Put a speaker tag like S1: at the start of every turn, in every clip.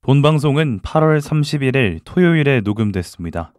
S1: 본 방송은 8월 31일 토요일에 녹음됐습니다.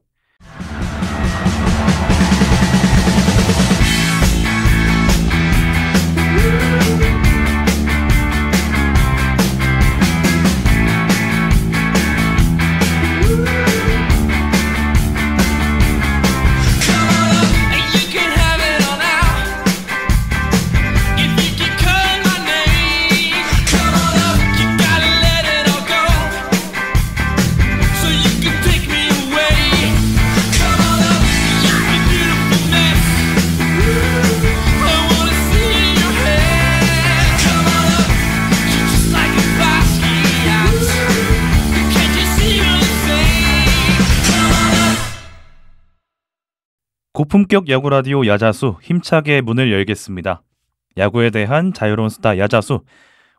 S1: 고품격 야구라디오 야자수 힘차게 문을 열겠습니다. 야구에 대한 자유로운 수다 야자수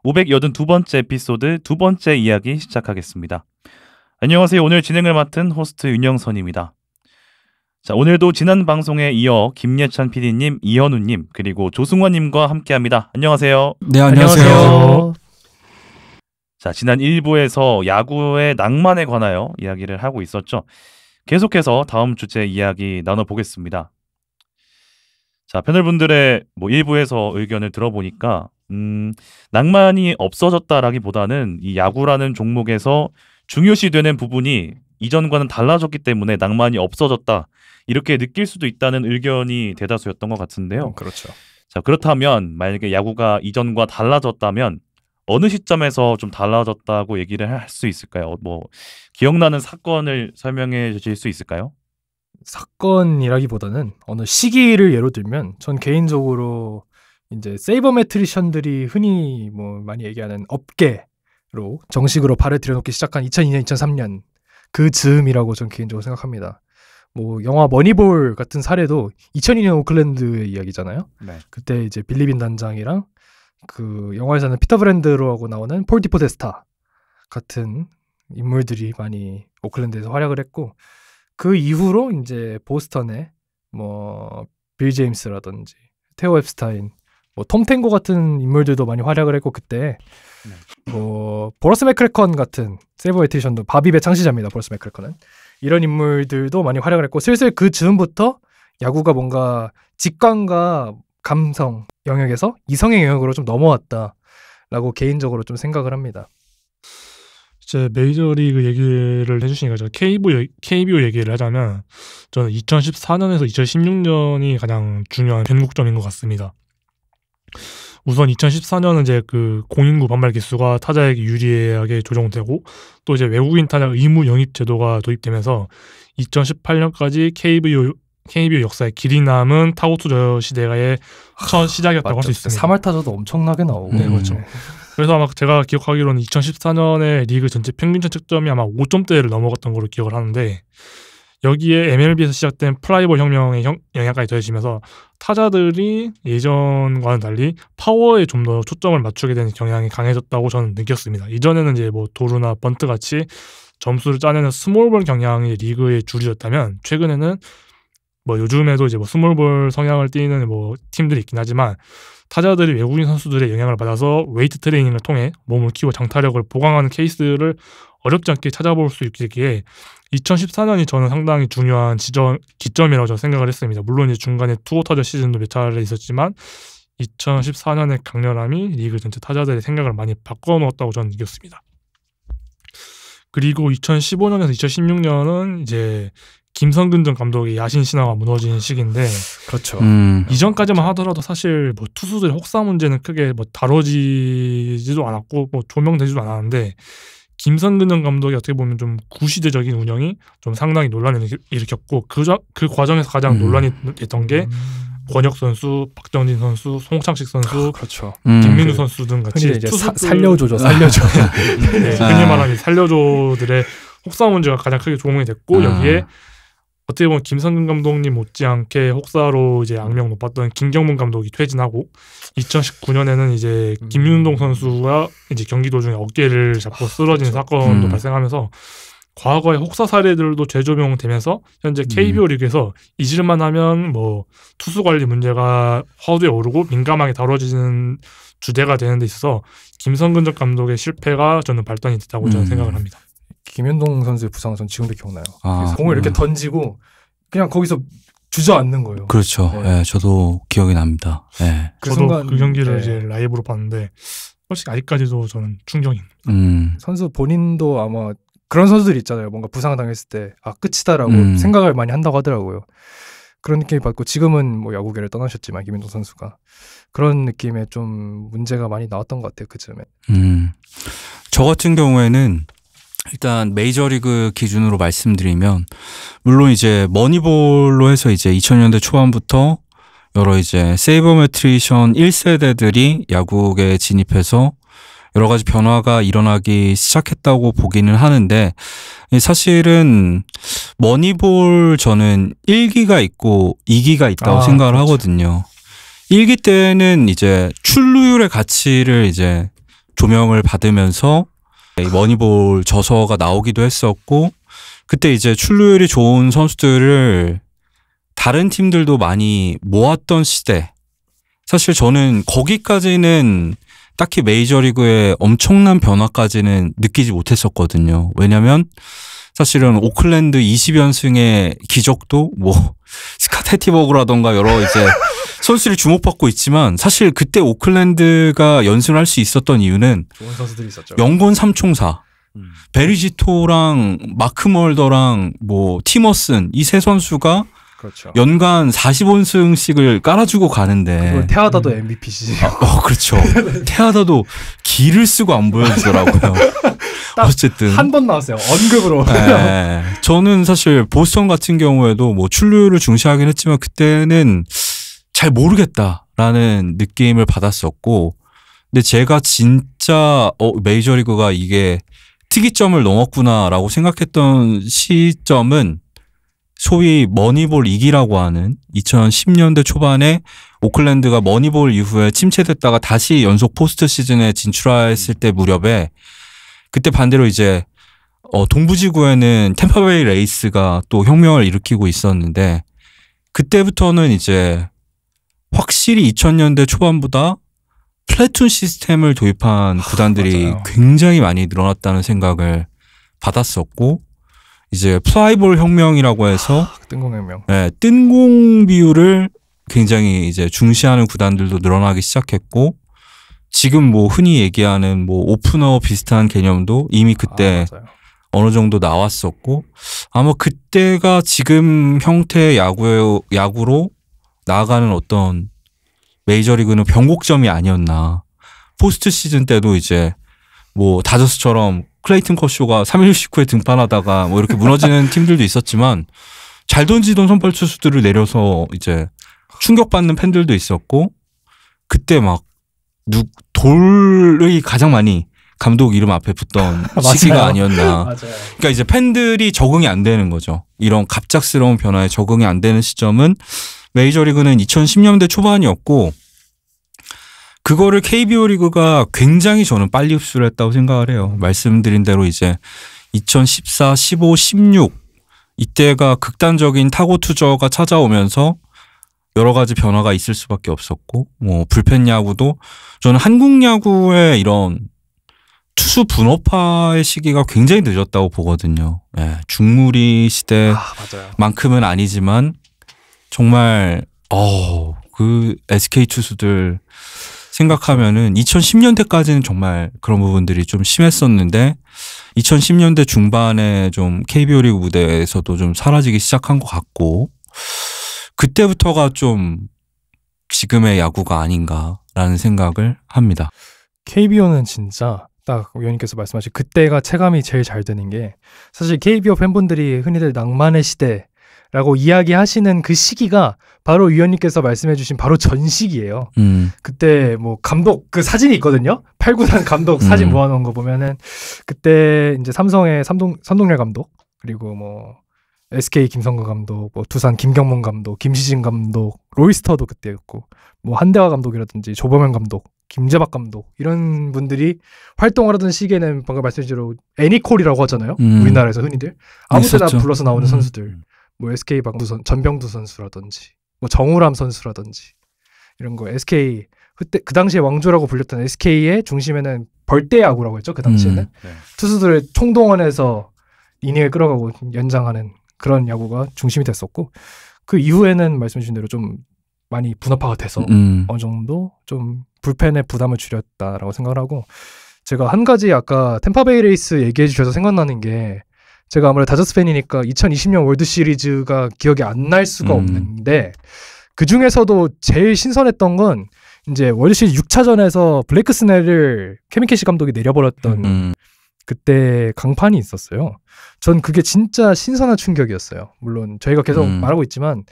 S1: 582번째 에피소드 두 번째 이야기 시작하겠습니다. 안녕하세요. 오늘 진행을 맡은 호스트 윤영선입니다. 자, 오늘도 지난 방송에 이어 김예찬 PD님, 이현우님 그리고 조승원님과 함께합니다. 안녕하세요.
S2: 네, 안녕하세요.
S1: 자, 지난 1부에서 야구의 낭만에 관하여 이야기를 하고 있었죠. 계속해서 다음 주제 이야기 나눠보겠습니다. 자, 패널분들의 1부에서 의견을 들어보니까 낭만이 없어졌다라기보다는 이 야구라는 종목에서 중요시되는 부분이 이전과는 달라졌기 때문에 낭만이 없어졌다 이렇게 느낄 수도 있다는 의견이 대다수였던 것 같은데요.
S2: 그렇죠.
S1: 자, 그렇다면 만약에 야구가 이전과 달라졌다면 어느 시점에서 좀 달라졌다고 얘기를 할 수 있을까요? 기억나는 사건을 설명해 주실 수 있을까요?
S2: 사건이라기보다는 어느 시기를 예로 들면 전 개인적으로 이제 세이버매트리션들이 흔히 많이 얘기하는 업계로 정식으로 발을 들여놓기 시작한 2002년, 2003년 그 즈음이라고 전 개인적으로 생각합니다. 영화 머니볼 같은 사례도 2002년 오클랜드의 이야기잖아요.
S1: 네.
S2: 그때 이제 빌리빈 단장이랑 그 영화에서는 피터 브랜드로하고 나오는 폴 디포데스타 같은 인물들이 많이 오클랜드에서 활약을 했고, 그 이후로 이제 보스턴에 빌 제임스라든지 테오 엡스타인, 톰 탱고 같은 인물들도 많이 활약을 했고, 그때 보러스 맥크래컨 같은 세이버매트리션도 바비의 창시자입니다. 보러스 맥크래컨은 이런 인물들도 많이 활약을 했고, 슬슬 그 즈음부터 야구가 뭔가 직관과 감성 영역에서 이성의 영역으로 좀 넘어왔다라고 개인적으로 좀 생각을 합니다.
S3: 이제 메이저리그 얘기를 해주시니까 제가 KBO 얘기를 하자면 저는 2014년에서 2016년이 가장 중요한 변곡점인 것 같습니다. 우선 2014년은 이제 그 공인구 반발 기수가 타자에게 유리하게 조정되고, 또 이제 외국인 타자 의무 영입 제도가 도입되면서 2018년까지 KBO 역사의 길이 남은 타고 투저 시대의 첫 시작이었다고 할 수 있습니다.
S2: 3할 타자도 엄청나게 나오고.
S3: 네, 그렇죠. 그래서 아마 제가 기억하기로는 2014년에 리그 전체 평균 자책점이 아마 5점대를 넘어갔던 걸로 기억을 하는데, 여기에 MLB에서 시작된 플라이볼 혁명의 영향까지 더해지면서 타자들이 예전과는 달리 파워에 좀 더 초점을 맞추게 되는 경향이 강해졌다고 저는 느꼈습니다. 이전에는 이제 도루나 번트 같이 점수를 짜내는 스몰볼 경향이 리그의 주류였다면, 최근에는 요즘에도 이제 스몰볼 성향을 띠는 팀들이 있긴 하지만, 타자들이 외국인 선수들의 영향을 받아서 웨이트 트레이닝을 통해 몸을 키워 장타력을 보강하는 케이스를 어렵지 않게 찾아볼 수 있기에 2014년이 저는 상당히 중요한 기점이라고 저는 생각을 했습니다. 물론 이제 중간에 투어 타자 시즌도 몇 차례 있었지만 2014년의 강렬함이 리그 전체 타자들의 생각을 많이 바꿔놓았다고 저는 느꼈습니다. 그리고 2015년에서 2016년은 이제 김성근 전 감독의 야신 신화가 무너진 시기인데,
S2: 그렇죠.
S3: 이전까지만 하더라도 사실 투수들의 혹사 문제는 크게 다뤄지지도 않았고 조명되지도 않았는데, 김성근 전 감독이 어떻게 보면 좀 구시대적인 운영이 좀 상당히 논란을 일으켰고, 그 과정에서 가장 논란이 됐던 게 권혁 선수, 박정진 선수, 송창식 선수,
S2: 그렇죠.
S3: 김민우 선수 등 같이
S2: 살려줘.
S3: 네, 흔히 말하는 살려줘들의 혹사 문제가 가장 크게 조명이 됐고, 여기에 어떻게 보면 김성근 감독님 못지않게 혹사로 이제 악명 높았던 김경문 감독이 퇴진하고, 2019년에는 이제 김윤동 선수가 이제 경기 도중에 어깨를 잡고 쓰러진 사건도 발생하면서 과거의 혹사 사례들도 재조명되면서 현재 KBO 리그에서 잊을만 하면 뭐 투수 관리 문제가 화두에 오르고 민감하게 다뤄지는 주제가 되는 데 있어서 김성근 전 감독의 실패가 저는 발단이 됐다고 저는 생각을 합니다.
S2: 김현동 선수의 부상은 전 지금도 기억나요.
S4: 아,
S2: 그래서 공을 이렇게 던지고 그냥 거기서 주저앉는 거예요.
S4: 그렇죠.
S2: 네.
S4: 예, 저도 기억이 납니다. 예.
S2: 그
S3: 저도
S2: 순간
S3: 그 경기를
S2: 네.
S3: 이제 라이브로 봤는데 솔직히 아직까지도 저는 충격입니다.
S2: 선수 본인도 아마 그런 선수들 있잖아요. 뭔가 부상 당했을 때 아 끝이다라고 생각을 많이 한다고 하더라고요. 그런 느낌이 받고 지금은 뭐 야구계를 떠나셨지만 김현동 선수가 그런 느낌에 좀 문제가 많이 나왔던 것 같아요. 그쯤에.
S4: 저 같은 경우에는 일단 메이저리그 기준으로 말씀드리면 물론 이제 머니볼로 해서 이제 2000년대 초반부터 여러 이제 세이버메트리션 1세대들이 야구계에 진입해서 여러 가지 변화가 일어나기 시작했다고 보기는 하는데 사실은 머니볼 저는 1기가 있고 2기가 있다고 생각을
S2: 그렇죠.
S4: 하거든요. 1기 때는 이제 출루율의 가치를 이제 조명을 받으면서 머니볼 저서가 나오기도 했었고 그때 이제 출루율이 좋은 선수들을 다른 팀들도 많이 모았던 시대. 사실 저는 거기까지는 딱히 메이저리그의 엄청난 변화까지는 느끼지 못했었거든요. 왜냐면 사실은 오클랜드 20연승의 기적도 뭐 스캇 해티버그라던가 여러 이제 선수들이 주목받고 있지만 사실 그때 오클랜드가 연승할 수 있었던 이유는
S2: 좋은 선수들이 있었죠.
S4: 영권 삼총사 베리지토랑 마크 멀더랑 뭐 티머슨 이 세 선수가
S2: 그렇죠.
S4: 연간 40원승씩을 깔아주고 가는데
S2: 그리고 테하다도 MVP지.
S4: 그렇죠. 테하다도 기를 쓰고 안 보여주더라고요. 어쨌든
S2: 한 번 나왔어요. 언급으로.
S4: 네. 저는 사실 보스턴 같은 경우에도 뭐 출루율을 중시하긴 했지만 그때는 잘 모르겠다라는 느낌을 받았었고 근데 제가 진짜 메이저리그가 이게 특이점을 넘었구나라고 생각했던 시점은 소위 머니볼 2기라고 하는 2010년대 초반에 오클랜드가 머니볼 이후에 침체됐다가 다시 연속 포스트 시즌에 진출했을 때 무렵에 그때 반대로 이제 동부지구에는 템파베이 레이스가 또 혁명을 일으키고 있었는데 그때부터는 이제 확실히 2000년대 초반보다 플래툰 시스템을 도입한 구단들이
S2: 맞아요.
S4: 굉장히 많이 늘어났다는 생각을 받았었고 이제 플라이볼 혁명이라고 해서
S2: 뜬공혁명.
S4: 네, 뜬공 비율을 굉장히 이제 중시하는 구단들도 늘어나기 시작했고 지금 뭐 흔히 얘기하는 뭐 오프너 비슷한 개념도 이미 그때
S2: 맞아요.
S4: 어느 정도 나왔었고 아마 그때가 지금 형태의 야구로 나아가는 어떤 메이저리그는 변곡점이 아니었나. 포스트 시즌 때도 이제 뭐 다저스처럼 클레이튼 커쇼가 3일 후에 등판하다가 뭐 이렇게 무너지는 팀들도 있었지만 잘 던지던 선발 투수들을 내려서 이제 충격받는 팬들도 있었고 그때 막 돌이 가장 많이 감독 이름 앞에 붙던 시기가 아니었나.
S2: 맞아요.
S4: 그러니까 이제 팬들이 적응이 안 되는 거죠. 이런 갑작스러운 변화에 적응이 안 되는 시점은 메이저리그는 2010년대 초반이었고 그거를 KBO 리그가 굉장히 저는 빨리 흡수를 했다고 생각을 해요. 말씀드린 대로 이제 2014, 15, 16 이때가 극단적인 타고 투저가 찾아오면서 여러 가지 변화가 있을 수밖에 없었고 뭐 불펜 야구도 저는 한국 야구의 이런 투수 분업화의 시기가 굉장히 늦었다고 보거든요. 예, 중무리 시대만큼은 아니지만 정말 그 SK 투수들 생각하면은 2010년대까지는 정말 그런 부분들이 좀 심했었는데 2010년대 중반에 좀 KBO 리그 무대에서도 좀 사라지기 시작한 것 같고 그때부터가 좀 지금의 야구가 아닌가라는 생각을 합니다.
S2: KBO는 진짜 딱 위원님께서 말씀하신 그때가 체감이 제일 잘 되는 게 사실 KBO 팬분들이 흔히들 낭만의 시대라고 이야기하시는 그 시기가 바로 위원님께서 말씀해주신 바로 전 시기예요. 그때 뭐 감독 그 사진이 있거든요. 8구단 감독 사진 모아놓은 거 보면은 그때 이제 삼성의 선동열 감독 그리고 뭐 SK 김성근 감독, 뭐 두산 김경문 감독, 김시진 감독, 로이스터도 그때였고 뭐 한대화 감독이라든지 조범현 감독 김재박 감독 이런 분들이 활동을 하던 시기에는 방금 말씀하신 대로 애니콜이라고 하잖아요. 우리나라에서 흔히들 아무 때나
S4: 있었죠.
S2: 불러서 나오는 선수들. 뭐 SK 박무선 전병두 선수라든지 뭐 정우람 선수라든지 이런 거 SK 그때 그 당시에 왕조라고 불렸던 SK의 중심에는 벌떼 야구라고 했죠. 그 당시에는
S1: 네.
S2: 투수들을 총동원해서 이닝을 끌어가고 연장하는 그런 야구가 중심이 됐었고 그 이후에는 말씀 주신 대로 좀 많이 분업화가 돼서 어느 정도 좀 불펜의 부담을 줄였다라고 생각을 하고 제가 한 가지 아까 템파베이 레이스 얘기해 주셔서 생각나는 게 제가 아무래도 다저스 팬이니까 2020년 월드 시리즈가 기억이 안 날 수가 없는데 그 중에서도 제일 신선했던 건 이제 월드 시리즈 6차전에서 블레이크 스넬을 케빈 캐시 감독이 내려버렸던 그때 강판이 있었어요. 전 그게 진짜 신선한 충격이었어요. 물론 저희가 계속 말하고 있지만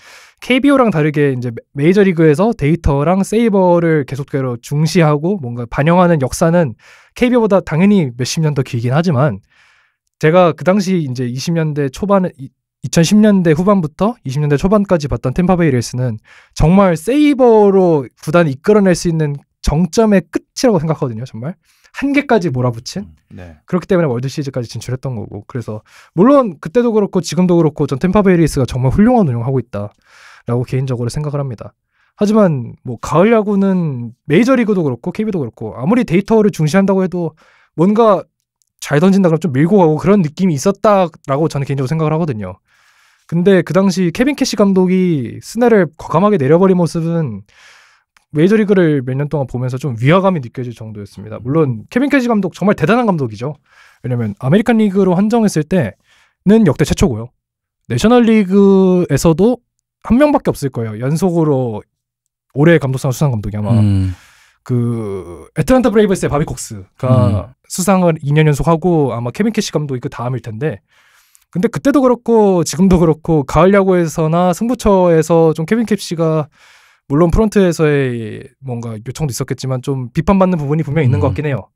S2: KBO랑 다르게 이제 메이저리그에서 데이터랑 세이버를 계속적으로 중시하고 뭔가 반영하는 역사는 KBO보다 당연히 몇십 년 더 길긴 하지만 제가 그 당시 이제 20년대 초반에 2010년대 후반부터 20년대 초반까지 봤던 템파베이 레이스는 정말 세이버로 구단이 이끌어낼 수 있는 정점의 끝이라고 생각하거든요. 정말 한계까지 몰아붙인
S1: 네.
S2: 그렇기 때문에 월드 시리즈까지 진출했던 거고 그래서 물론 그때도 그렇고 지금도 그렇고 전 템파베이 레이스가 정말 훌륭한 운영하고 있다라고 개인적으로 생각을 합니다. 하지만 뭐 가을 야구는 메이저리그도 그렇고 KBO도 그렇고 아무리 데이터를 중시한다고 해도 뭔가 잘 던진다 그러면 좀 밀고 가고 그런 느낌이 있었다라고 저는 개인적으로 생각을 하거든요. 근데 그 당시 케빈 캐시 감독이 스넬을 과감하게 내려버린 모습은 메이저리그를 몇 년 동안 보면서 좀 위화감이 느껴질 정도였습니다. 물론 케빈 캐시 감독 정말 대단한 감독이죠. 왜냐면 아메리칸 리그로 한정했을 때는 역대 최초고요. 내셔널리그에서도 한 명밖에 없을 거예요. 연속으로 올해 감독상 수상 감독이 아마 그 애틀랜타 브레이브스의 바비 콕스가 수상을 2년 연속하고 아마 케빈 캐시 감독이 그 다음일 텐데 근데 그때도 그렇고 지금도 그렇고 가을 야구에서나 승부처에서 좀 케빈 캐시가 물론 프런트에서의 뭔가 요청도 있었겠지만 좀 비판받는 부분이 분명히 있는 것 같긴 해요.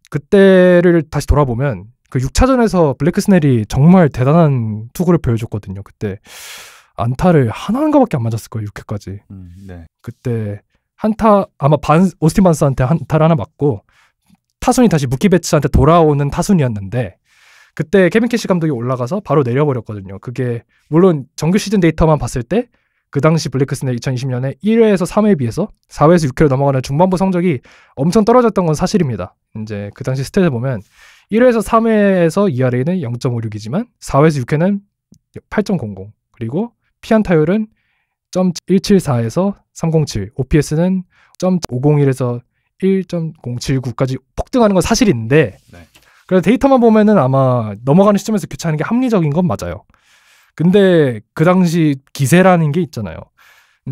S2: 그때를 다시 돌아보면 그 6차전에서 블레이크 스넬이 정말 대단한 투구를 보여줬거든요. 그때 안타를 하나인가밖에 안 맞았을 거예요. 6회까지.
S1: 네.
S2: 그때 한타 아마 오스틴 반스한테 한타를 하나 맞고 타순이 다시 무키 배츠한테 돌아오는 타순이었는데 그때 케빈 캐시 감독이 올라가서 바로 내려버렸거든요. 그게 물론 정규 시즌 데이터만 봤을 때 그 당시 블레이크 스넬 2020년에 1회에서 3회에 비해서 4회에서 6회로 넘어가는 중반부 성적이 엄청 떨어졌던 건 사실입니다. 이제 그 당시 스탯을 보면 1회에서 3회에서 ERA는 0.56이지만 4회에서 6회는 8.00 그리고 피안타율은 0.174에서 307 OPS는 0.501에서 1.079까지 폭등하는 건 사실인데
S1: 네.
S2: 그래서 데이터만 보면은 아마 넘어가는 시점에서 교체하는 게 합리적인 건 맞아요. 근데 그 당시 기세라는 게 있잖아요.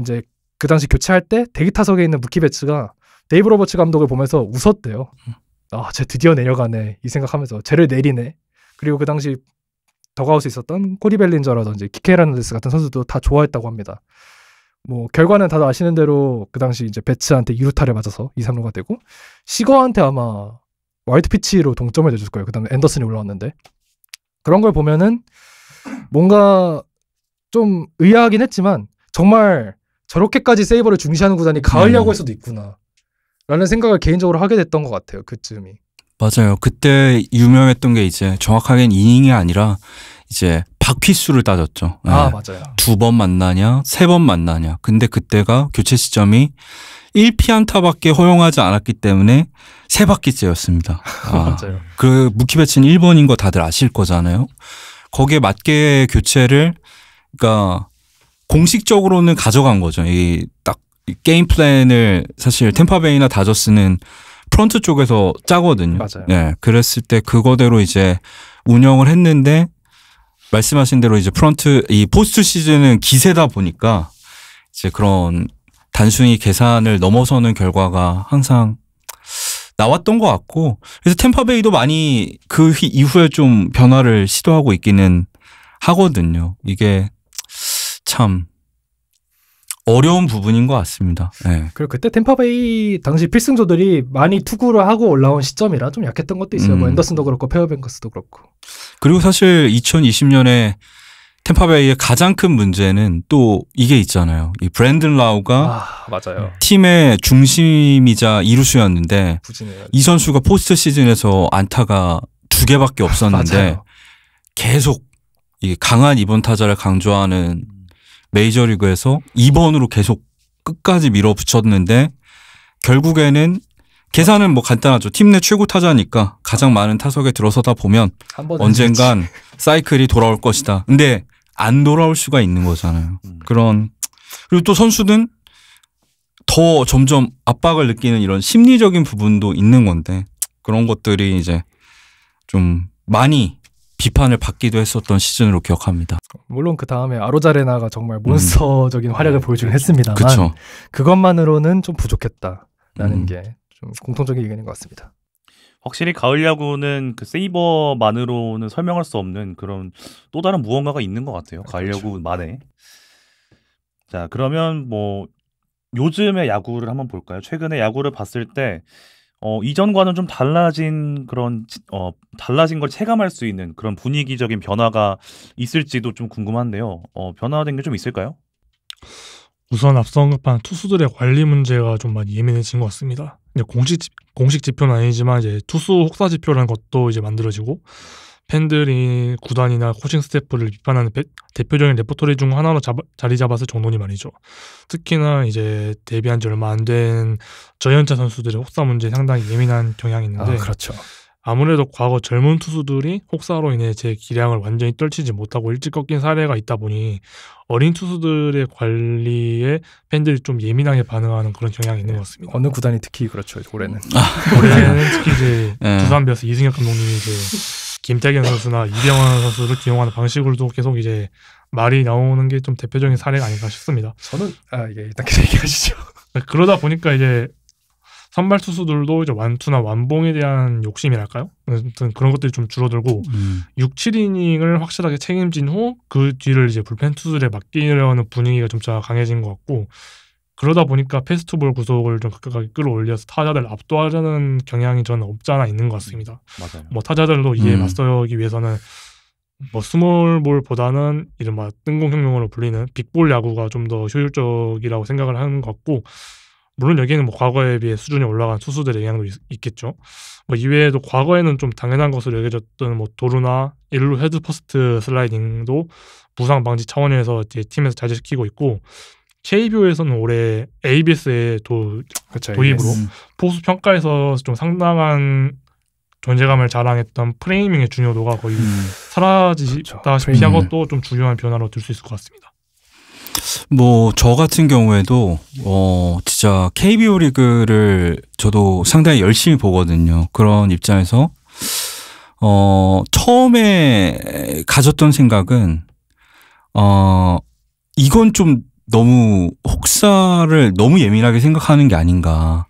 S2: 이제 그 당시 교체할 때 대기 타석에 있는 무키 배츠가 데이브 로버츠 감독을 보면서 웃었대요. 아, 쟤 드디어 내려가네 이 생각하면서 쟤를 내리네. 그리고 그 당시 더가웃에 있었던 코디 벨린저라든지 키케 헤르난데스 같은 선수도 다 좋아했다고 합니다. 뭐 결과는 다들 아시는 대로 그 당시 이제 배츠한테 2루타를 맞아서 2-3루가 되고 시거한테 아마 와이드 피치로 동점을 내줬을 거예요. 그다음에 앤더슨이 올라왔는데 그런 걸 보면은 뭔가 좀 의아하긴 했지만 정말 저렇게까지 세이버를 중시하는 구단이 가을 야구에서도 있구나 라는 생각을 개인적으로 하게 됐던 것 같아요. 그쯤이.
S4: 맞아요. 그때 유명했던 게 이제 정확하게는 이닝이 아니라 이제 바퀴수를 따졌죠.
S2: 아, 맞아요.
S4: 2번 만나냐 3번 만나냐. 근데 그때가 교체 시점이 1피안타밖에 허용하지 않았기 때문에 3바퀴째였습니다.
S2: 맞아요.
S4: 그 무키 배츠는 1번인 거 다들 아실 거잖아요. 거기에 맞게 교체를 그러니까 공식적으로는 가져간 거죠. 이 딱 게임 플랜을 사실 템파베이나 다저스는 프런트 쪽에서 짜거든요.
S2: 맞아요.
S4: 네, 그랬을 때 그거대로 이제 운영을 했는데 말씀하신 대로 이제 이 포스트 시즌은 기세다 보니까 이제 그런 단순히 계산을 넘어서는 결과가 항상 나왔던 것 같고 그래서 템파베이도 많이 그 이후에 좀 변화를 시도하고 있기는 하거든요. 이게 참 어려운 부분인 것 같습니다. 네.
S2: 그리고 그때 템파베이 당시 필승조들이 많이 투구를 하고 올라온 시점이라 좀 약했던 것도 있어요. 뭐 앤더슨도 그렇고 페어뱅커스도 그렇고.
S4: 그리고 사실 2020년에 템파베이의 가장 큰 문제는 또 이게 있잖아요. 이 브랜든 라우가
S2: 맞아요.
S4: 팀의 중심이자 이루수였는데
S2: 부진해요.
S4: 이 선수가 포스트 시즌에서 안타가 2개밖에 없었는데
S2: 맞아요.
S4: 계속 이 강한 2번 타자를 강조하는 메이저리그에서 2번으로 계속 끝까지 밀어붙였는데 결국에는 계산은 뭐 간단하죠. 팀 내 최고 타자니까 가장 많은 타석에 들어서다 보면
S2: 한 번은
S4: 언젠간 사이클이 돌아올 것이다. 근데 안 돌아올 수가 있는 거잖아요. 그리고 또 선수는 더 점점 압박을 느끼는 이런 심리적인 부분도 있는 건데 그런 것들이 이제 좀 많이 비판을 받기도 했었던 시즌으로 기억합니다.
S2: 물론 그 다음에 아로자레나가 정말 몬스터적인 활약을 보여주긴 했습니다만
S4: 그렇죠.
S2: 그것만으로는 좀 부족했다라는
S4: 음.
S2: 게 좀 공통적인 의견인 것 같습니다.
S1: 확실히 가을 야구는 그 세이버만으로는 설명할 수 없는 그런 또 다른 무언가가 있는 것 같아요. 가을
S2: 그렇죠.
S1: 야구만에. 자, 그러면 뭐 요즘의 야구를 한번 볼까요? 최근에 야구를 봤을 때 이전과는 좀 달라진 그런 달라진 걸 체감할 수 있는 그런 분위기적인 변화가 있을지도 좀 궁금한데요. 변화된 게 좀 있을까요?
S3: 우선 앞서 언급한 투수들의 관리 문제가 좀 많이 예민해진 것 같습니다. 이제 공식 지표는 아니지만 이제 투수 혹사 지표라는 것도 이제 만들어지고 팬들이 구단이나 코칭 스태프를 비판하는 대표적인 레퍼토리 중 하나로 자리 잡았을 정도니 말이죠. 특히나 이제 데뷔한 지 얼마 안 된 저연차 선수들의 혹사 문제에 상당히 예민한 경향이 있는데
S2: 그렇죠.
S3: 아무래도 과거 젊은 투수들이 혹사로 인해 제 기량을 완전히 떨치지 못하고 일찍 꺾인 사례가 있다 보니 어린 투수들의 관리에 팬들이 좀 예민하게 반응하는 그런 경향이 있는 것 같습니다.
S2: 어느 구단이 특히 그렇죠. 올해는.
S3: 올해는 특히 이제
S4: 네.
S3: 두산 베어스 이승엽 감독님이 이제 김태경 선수나 이병헌 선수를 기용하는 방식으로도 계속 이제 말이 나오는 게 좀 대표적인 사례가 아닌가 싶습니다.
S2: 저는 이게 일단 계속 얘기하시죠.
S3: 그러다 보니까 이제 선발 투수들도 이제 완투나 완봉에 대한 욕심이랄까요? 아무튼 그런 것들이 좀 줄어들고 6, 7이닝을 확실하게 책임진 후 그 뒤를 이제 불펜 투수들에 맡기려는 분위기가 점차 강해진 것 같고 그러다 보니까 패스트볼 구속을 좀 각각하게 끌어올려서 타자들 압도하려는 경향이 저는 없지 않아 있는 것 같습니다.
S1: 맞아요.
S3: 뭐 타자들도 이에 맞서기 위해서는 뭐 스몰볼보다는 이른바 뜬공형용으로 불리는 빅볼 야구가 좀 더 효율적이라고 생각을 하는 것 같고 물론 여기에는 뭐 과거에 비해 수준이 올라간 투수들의 영향도 있겠죠. 뭐 이외에도 과거에는 좀 당연한 것으로 여겨졌던 뭐 도루나 일루 헤드 퍼스트 슬라이딩도 부상 방지 차원에서 이제 팀에서 자제시키고 있고 KBO에서는 올해 ABS의
S2: 그렇죠.
S3: 도입으로 포수 평가에서 좀 상당한 존재감을 자랑했던 프레이밍의 중요도가 거의 사라지다시피 한 것도 좀 중요한 변화로 들 수 있을 것 같습니다.
S4: 뭐 저 같은 경우에도 진짜 KBO 리그를 저도 상당히 열심히 보거든요. 그런 입장에서 처음에 가졌던 생각은 이건 좀 너무 혹사를 너무 예민하게 생각하는 게 아닌가.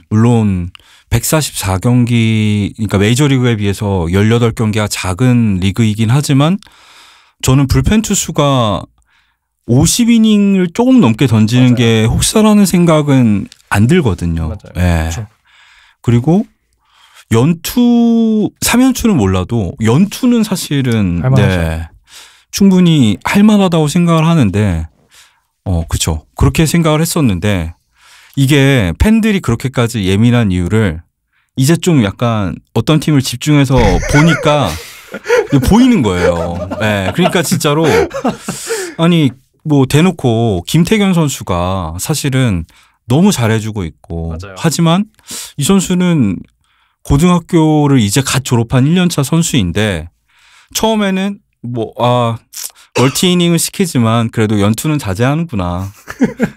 S4: 물론 144경기 그러니까 메이저리그에 비해서 18경기가 작은 리그이긴 하지만 저는 불펜 투수가 50이닝을 조금 넘게 던지는
S2: 맞아요.
S4: 게 혹사라는 생각은 안 들거든요.
S2: 맞아요.
S4: 예.
S3: 그렇죠.
S4: 그리고 연투 3연투는 몰라도 연투는 사실은
S2: 할만하죠.
S4: 충분히 할만하다고 생각을 하는데 그렇죠. 그렇게 생각을 했었는데 이게 팬들이 그렇게까지 예민한 이유를 이제 좀 약간 어떤 팀을 집중해서 보니까 보이는 거예요. 네, 그러니까 진짜로 아니 뭐 대놓고 김태경 선수가 사실은 너무 잘해주고 있고
S2: 맞아요.
S4: 하지만 이 선수는 고등학교를 이제 갓 졸업한 1년차 선수인데 처음에는 멀티이닝을 시키지만 그래도 연투는 자제하는구나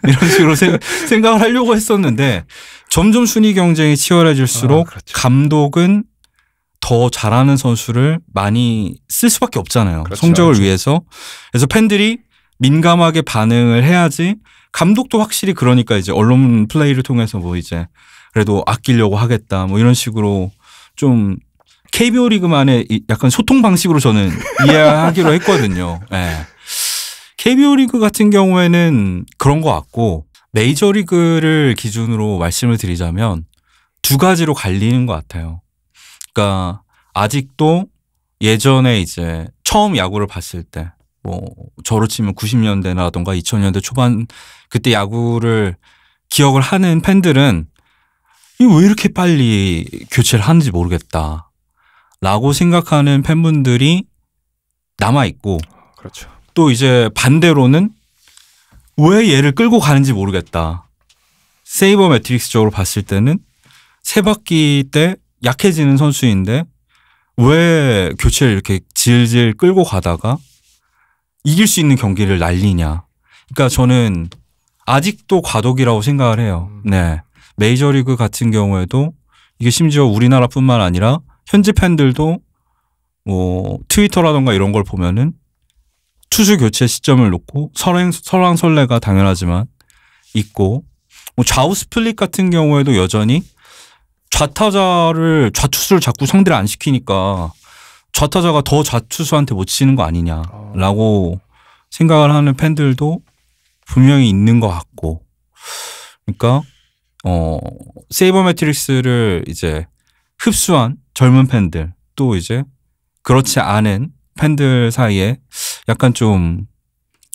S4: 이런 식으로 생각을 하려고 했었는데 점점 순위 경쟁이 치열해질수록
S2: 그렇죠.
S4: 감독은 더 잘하는 선수를 많이 쓸 수밖에 없잖아요.
S2: 그렇죠.
S4: 성적을
S2: 그렇죠.
S4: 위해서. 그래서 팬들이 민감하게 반응을 해야지 감독도 확실히 그러니까 이제 언론 플레이를 통해서 뭐 이제 그래도 아끼려고 하겠다 뭐 이런 식으로 좀 KBO 리그만의 약간 소통 방식으로 저는 이해하기로 했거든요. 네. KBO 리그 같은 경우에는 그런 것 같고 메이저 리그를 기준으로 말씀을 드리자면 두 가지로 갈리는 것 같아요. 그러니까 아직도 예전에 이제 처음 야구를 봤을 때 뭐 저로 치면 90년대라던가 2000년대 초반 그때 야구를 기억을 하는 팬들은 왜 이렇게 빨리 교체를 하는지 모르겠다 라고 생각하는 팬분들이 남아있고
S2: 그렇죠.
S4: 또 이제 반대로는 왜 얘를 끌고 가는지 모르겠다. 세이버 매트릭스적으로 봤을 때는 세 바퀴 때 약해지는 선수인데 왜 교체를 이렇게 질질 끌고 가다가 이길 수 있는 경기를 날리냐. 그러니까 저는 아직도 과도기라고 생각을 해요. 네. 메이저리그 같은 경우에도 이게 심지어 우리나라뿐만 아니라 현지 팬들도 뭐 트위터라던가 이런 걸 보면은 투수 교체 시점을 놓고 설왕설래가 당연하지만 있고 뭐 좌우 스플릿 같은 경우에도 여전히 좌투수를 자꾸 상대를 안 시키니까 좌타자가 더 좌투수한테 못 치는 거 아니냐라고 생각을 하는 팬들도 분명히 있는 것 같고 그러니까 세이버 매트릭스를 이제 흡수한 젊은 팬들 또 이제 그렇지 않은 팬들 사이에 약간 좀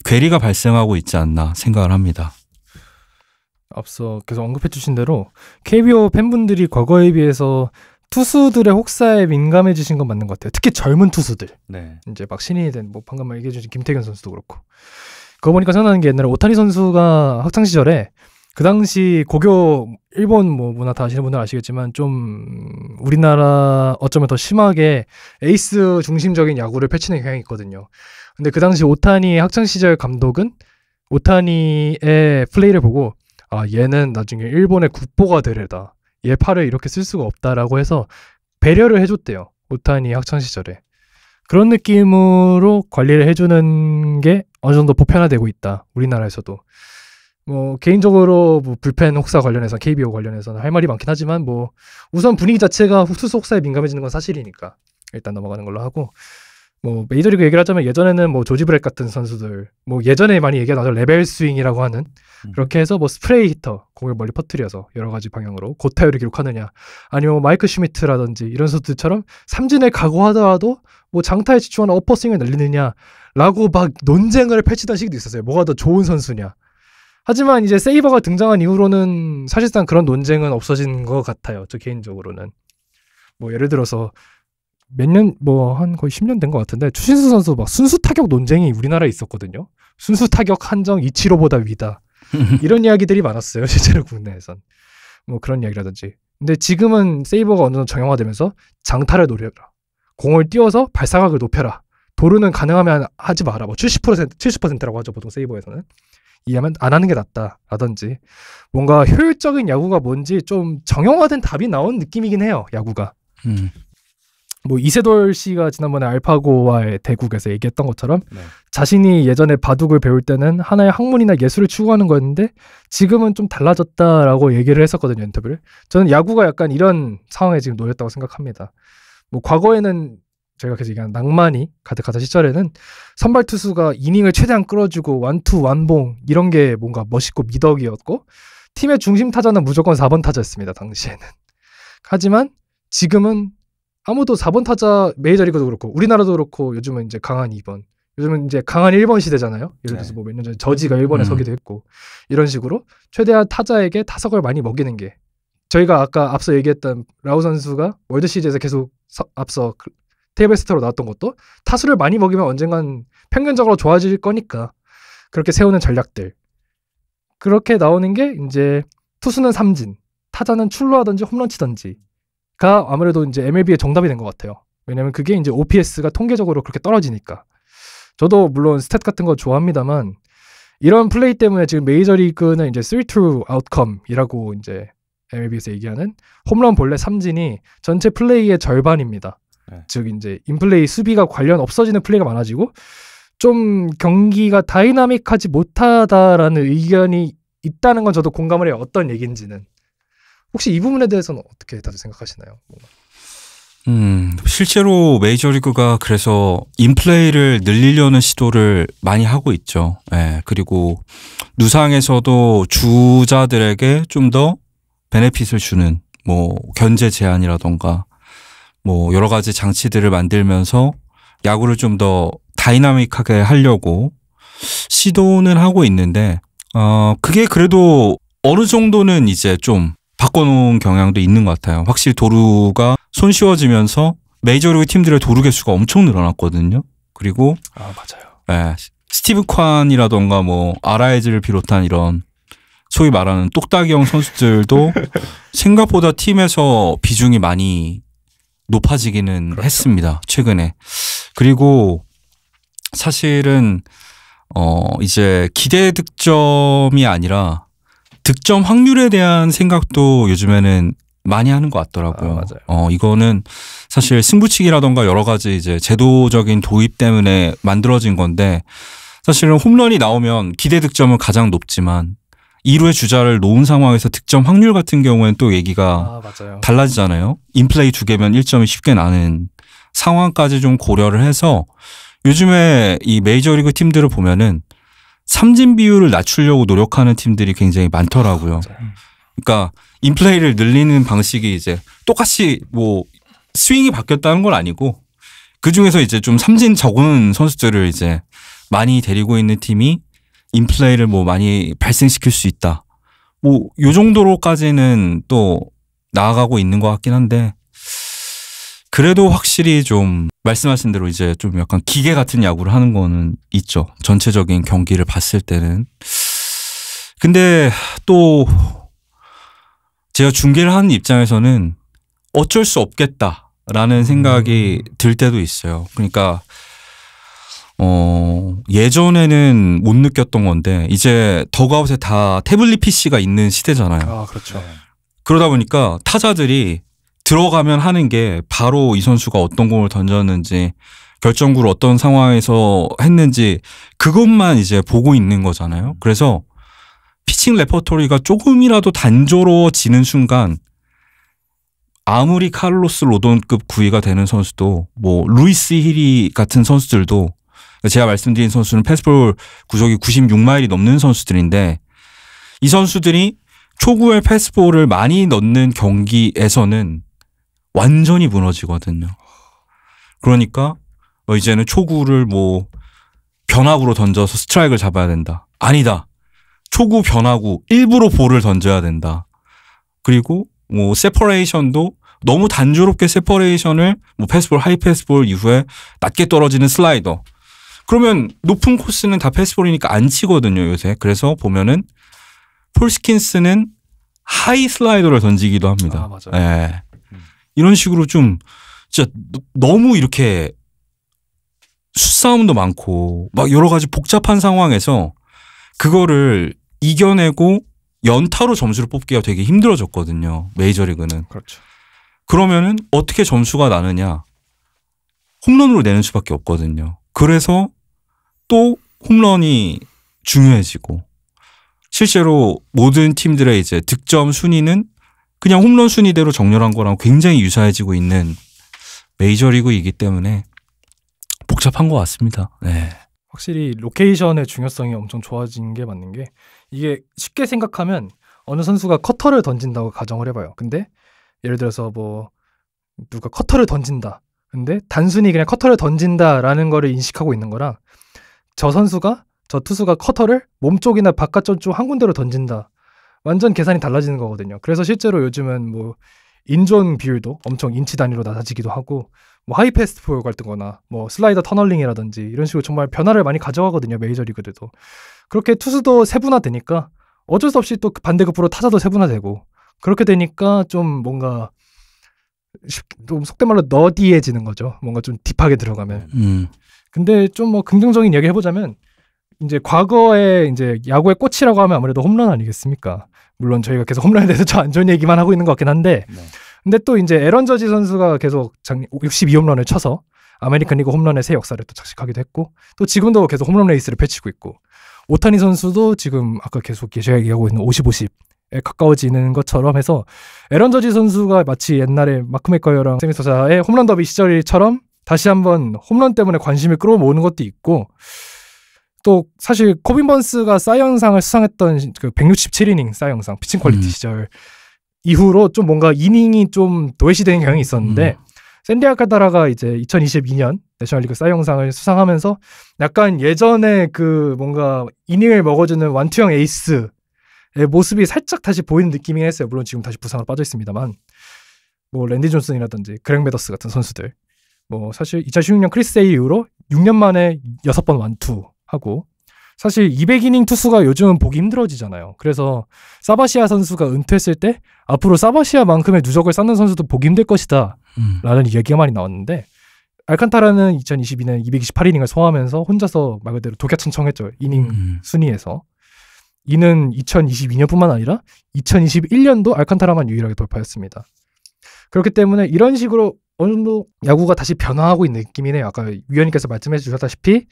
S4: 괴리가 발생하고 있지 않나 생각을 합니다.
S2: 앞서 계속 언급해 주신 대로 KBO 팬분들이 과거에 비해서 투수들의 혹사에 민감해지신 건 맞는 것 같아요. 특히 젊은 투수들.
S1: 네.
S2: 이제 막 신인이 된 뭐 방금 얘기해 주신 김태균 선수도 그렇고. 그거 보니까 생각나는 게 옛날에 오타니 선수가 학창 시절에 그 당시 고교 일본 뭐 문화 다 아시는 분들 아시겠지만 좀 우리나라 어쩌면 더 심하게 에이스 중심적인 야구를 펼치는 경향이 있거든요. 근데 그 당시 오타니 학창 시절 감독은 오타니의 플레이를 보고 아 얘는 나중에 일본의 국보가 되려다. 얘 팔을 이렇게 쓸 수가 없다라고 해서 배려를 해줬대요. 오타니 학창 시절에. 그런 느낌으로 관리를 해주는 게 어느 정도 보편화되고 있다. 우리나라에서도. 뭐 개인적으로 뭐 불펜 혹사 관련해서 KBO 관련해서는 할 말이 많긴 하지만 뭐 우선 분위기 자체가 투수 혹사에 민감해지는 건 사실이니까 일단 넘어가는 걸로 하고 뭐 메이저리그 얘기를 하자면 예전에는 뭐 조지 브렉 같은 선수들 뭐 예전에 많이 얘기하던 레벨 스윙이라고 하는 그렇게 해서 뭐 스프레이 히터 공을 멀리 퍼뜨려서 여러 가지 방향으로 고타율을 기록하느냐 아니면 뭐 마이크 슈미트라든지 이런 선수들처럼 삼진을 각오하더라도 뭐 장타에 집중하는 어퍼스윙을 날리느냐라고 막 논쟁을 펼치던 시기도 있었어요. 뭐가 더 좋은 선수냐. 하지만 이제 세이버가 등장한 이후로는 사실상 그런 논쟁은 없어진 것 같아요. 저 개인적으로는. 뭐 예를 들어서 몇 년, 뭐 한 거의 10년 된 것 같은데 추신수 선수 막 순수 타격 논쟁이 우리나라에 있었거든요. 순수 타격 한정 이치로보다 위다. 이런 이야기들이 많았어요. 실제로 국내에선. 뭐 그런 이야기라든지. 근데 지금은 세이버가 어느 정도 정형화되면서 장타를 노려라. 공을 띄워서 발사각을 높여라. 도루는 가능하면 하지 마라. 뭐 70%라고 하죠. 보통 세이버에서는. 이해하면 안 하는 게 낫다라든지 뭔가 효율적인 야구가 뭔지 좀 정형화된 답이 나온 느낌이긴 해요. 야구가. 뭐 이세돌 씨가 지난번에 알파고와의 대국에서 얘기했던 것처럼
S1: 네.
S2: 자신이 예전에 바둑을 배울 때는 하나의 학문이나 예술을 추구하는 거였는데 지금은 좀 달라졌다라고 얘기를 했었거든요. 인터뷰를. 저는 야구가 약간 이런 상황에 지금 놓였다고 생각합니다. 뭐 과거에는 저희가 계속 얘기하는 낭만이 가득하던 시절에는 선발 투수가 이닝을 최대한 끌어주고 완투 완봉 이런 게 뭔가 멋있고 미덕이었고 팀의 중심 타자는 무조건 4번 타자였습니다. 당시에는. 하지만 지금은 아무도 4번 타자 메이저리그도 그렇고 우리나라도 그렇고 요즘은 이제 강한 2번 요즘은 이제 강한 1번 시대잖아요. 예를 들어서 뭐 몇 년 전에 저지가 1번에 서기도 했고 이런 식으로 최대한 타자에게 타석을 많이 먹이는 게 저희가 아까 앞서 얘기했던 라우 선수가 월드 시리즈에서 계속 앞서 테이블 세터로 나왔던 것도 타수를 많이 먹이면 언젠간 평균적으로 좋아질 거니까 그렇게 세우는 전략들 그렇게 나오는 게 이제 투수는 삼진 타자는 출루하든지 홈런 치든지가 아무래도 이제 MLB의 정답이 된 것 같아요. 왜냐면 그게 이제 OPS가 통계적으로 그렇게 떨어지니까. 저도 물론 스탯 같은 거 좋아합니다만 이런 플레이 때문에 지금 메이저리그는 이제 3-2 아웃컴이라고 이제 MLB에서 얘기하는 홈런 볼넷 삼진이 전체 플레이의 절반입니다.
S1: 네.
S2: 즉 이제 인플레이 수비가 관련 없어지는 플레이가 많아지고 좀 경기가 다이나믹하지 못하다라는 의견이 있다는 건 저도 공감을 해요. 어떤 얘기인지는. 혹시 이 부분에 대해서는 어떻게 다들 생각하시나요?
S4: 실제로 메이저리그가 그래서 인플레이를 늘리려는 시도를 많이 하고 있죠. 예, 그리고 누상에서도 주자들에게 좀 더 베네핏을 주는 뭐 견제 제한이라던가 뭐 여러 가지 장치들을 만들면서 야구를 좀 더 다이나믹하게 하려고 시도는 하고 있는데 그게 그래도 어느 정도는 이제 좀 바꿔놓은 경향도 있는 것 같아요. 확실히 도루가 손쉬워지면서 메이저리그 팀들의 도루 개수가 엄청 늘어났거든요. 그리고
S2: 맞아요.
S4: 스티브 콴이라던가 뭐 아라이즈를 비롯한 이런 소위 말하는 똑딱이형 선수들도 생각보다 팀에서 비중이 많이 높아지기는
S2: 그렇죠.
S4: 했습니다. 최근에. 그리고 사실은 이제 기대 득점이 아니라 득점 확률에 대한 생각도 요즘에는 많이 하는 것 같더라고요.
S2: 맞아요.
S4: 이거는 사실 승부치기라던가 여러 가지 이제 제도적인 도입 때문에 만들어진 건데 사실은 홈런이 나오면 기대 득점은 가장 높지만 2루의 주자를 놓은 상황에서 득점 확률 같은 경우에는 또 얘기가
S2: 맞아요.
S4: 달라지잖아요. 인플레이 2개면 1점이 쉽게 나는 상황까지 좀 고려를 해서 요즘에 이 메이저리그 팀들을 보면은 삼진 비율을 낮추려고 노력하는 팀들이 굉장히 많더라고요. 그러니까 인플레이를 늘리는 방식이 이제 똑같이 뭐 스윙이 바뀌었다는 건 아니고 그 중에서 이제 좀 삼진 적은 선수들을 이제 많이 데리고 있는 팀이 인플레이를 뭐 많이 발생시킬 수 있다. 뭐 요 정도로까지는 또 나아가고 있는 것 같긴 한데 그래도 확실히 좀 말씀하신 대로 이제 좀 약간 기계 같은 야구를 하는 거는 있죠. 전체적인 경기를 봤을 때는. 근데 또 제가 중계를 하는 입장에서는 어쩔 수 없겠다라는 생각이 들 때도 있어요. 그러니까 예전에는 못 느꼈던 건데 이제 덕아웃에 다 태블릿 PC가 있는 시대잖아요.
S2: 그렇죠.
S4: 그러다 보니까 타자들이 들어가면 하는 게 바로 이 선수가 어떤 공을 던졌는지 결정구를 어떤 상황에서 했는지 그것만 이제 보고 있는 거잖아요. 그래서 피칭 레퍼토리가 조금이라도 단조로워지는 순간 아무리 카를로스 로돈급 구위가 되는 선수도 뭐 루이스 힐이 같은 선수들도 제가 말씀드린 선수는 패스볼 구속이 96마일이 넘는 선수들인데 이 선수들이 초구에 패스볼을 많이 넣는 경기에서는 완전히 무너지거든요. 그러니까 이제는 초구를 뭐 변화구로 던져서 스트라이크를 잡아야 된다. 아니다. 초구 변화구 일부러 볼을 던져야 된다. 그리고 뭐 세퍼레이션도 너무 단조롭게 세퍼레이션을 뭐 패스볼, 하이 패스볼 이후에 낮게 떨어지는 슬라이더. 그러면 높은 코스는 다 패스볼이니까 안 치거든요, 요새. 그래서 보면은 폴 스킨스는 하이 슬라이더를 던지기도 합니다.
S2: 맞아요.
S4: 네. 이런 식으로 좀 진짜 너무 이렇게 수싸움도 많고 막 여러 가지 복잡한 상황에서 그거를 이겨내고 연타로 점수를 뽑기가 되게 힘들어졌거든요. 메이저리그는.
S2: 그렇죠.
S4: 그러면은 어떻게 점수가 나느냐? 홈런으로 내는 수밖에 없거든요. 그래서 또 홈런이 중요해지고 실제로 모든 팀들의 이제 득점 순위는 그냥 홈런 순위대로 정렬한 거랑 굉장히 유사해지고 있는 메이저리그이기 때문에 복잡한 것 같습니다. 네.
S2: 확실히 로케이션의 중요성이 엄청 좋아진 게 맞는 게 이게 쉽게 생각하면 어느 선수가 커터를 던진다고 가정을 해봐요. 근데 예를 들어서 뭐 누가 커터를 던진다. 근데 단순히 그냥 커터를 던진다라는 거를 인식하고 있는 거랑 저 투수가 커터를 몸쪽이나 바깥쪽 쪽 한 군데로 던진다. 완전 계산이 달라지는 거거든요. 그래서 실제로 요즘은 뭐 인존 비율도 엄청 인치 단위로 낮아지기도 하고 뭐 하이 패스트볼 같은 거나 뭐 슬라이더 터널링이라든지 이런 식으로 정말 변화를 많이 가져가거든요. 메이저리그들도. 그렇게 투수도 세분화되니까 어쩔 수 없이 또 반대급부로 타자도 세분화되고 그렇게 되니까 좀 뭔가 좀 속된 말로 너디해지는 거죠. 뭔가 좀 딥하게 들어가면. 근데 좀 뭐 긍정적인 이야기 해보자면 이제 과거에 이제 야구의 꽃이라고 하면 아무래도 홈런 아니겠습니까? 물론 저희가 계속 홈런에 대해서 좀 안 좋은 얘기만 하고 있는 것 같긴 한데 근데 또 이제 에런 저지 선수가 계속 62홈런을 쳐서 아메리칸 리그 홈런의 새 역사를 또 착식하기도 했고 또 지금도 계속 홈런 레이스를 펼치고 있고 오타니 선수도 지금 아까 계속 제가 얘기하고 있는 50-50에 가까워지는 것처럼 해서 에런 저지 선수가 마치 옛날에 마크 맥과이어랑 세미 소사의 홈런 더비 시절처럼 다시 한번 홈런 때문에 관심을 끌어모으는 것도 있고 또 사실 코빈 번스가 사이언상을 수상했던 그 167이닝 사이언상 피칭 퀄리티 시절 이후로 좀 뭔가 이닝이 좀 도외시되는 경향이 있었는데 샌디 알칸타라가 이제 2022년 내셔널리그 사 이영상을 수상하면서 약간 예전에 그 뭔가 이닝을 먹어주는 완투형 에이스의 모습이 살짝 다시 보이는 느낌이긴 했어요. 물론 지금 다시 부상으로 빠져 있습니다만 뭐 랜디 존슨이라든지 그렉 메더스 같은 선수들 뭐 사실 2016년 크리스 세일 이후로 6년 만에 6번 완투하고 사실 200이닝 투수가 요즘은 보기 힘들어지잖아요. 그래서 사바시아 선수가 은퇴했을 때 앞으로 사바시아만큼의 누적을 쌓는 선수도 보기 힘들 것이다 라는 이야기가 많이 나왔는데 알칸타라는 2022년 228이닝을 소화하면서 혼자서 말 그대로 독야천청했죠. 이닝 순위에서. 이는 2022년뿐만 아니라 2021년도 알칸타라만 유일하게 돌파했습니다. 그렇기 때문에 이런 식으로 어느 정도 야구가 다시 변화하고 있는 느낌이네요. 아까 위원님께서 말씀해 주셨다시피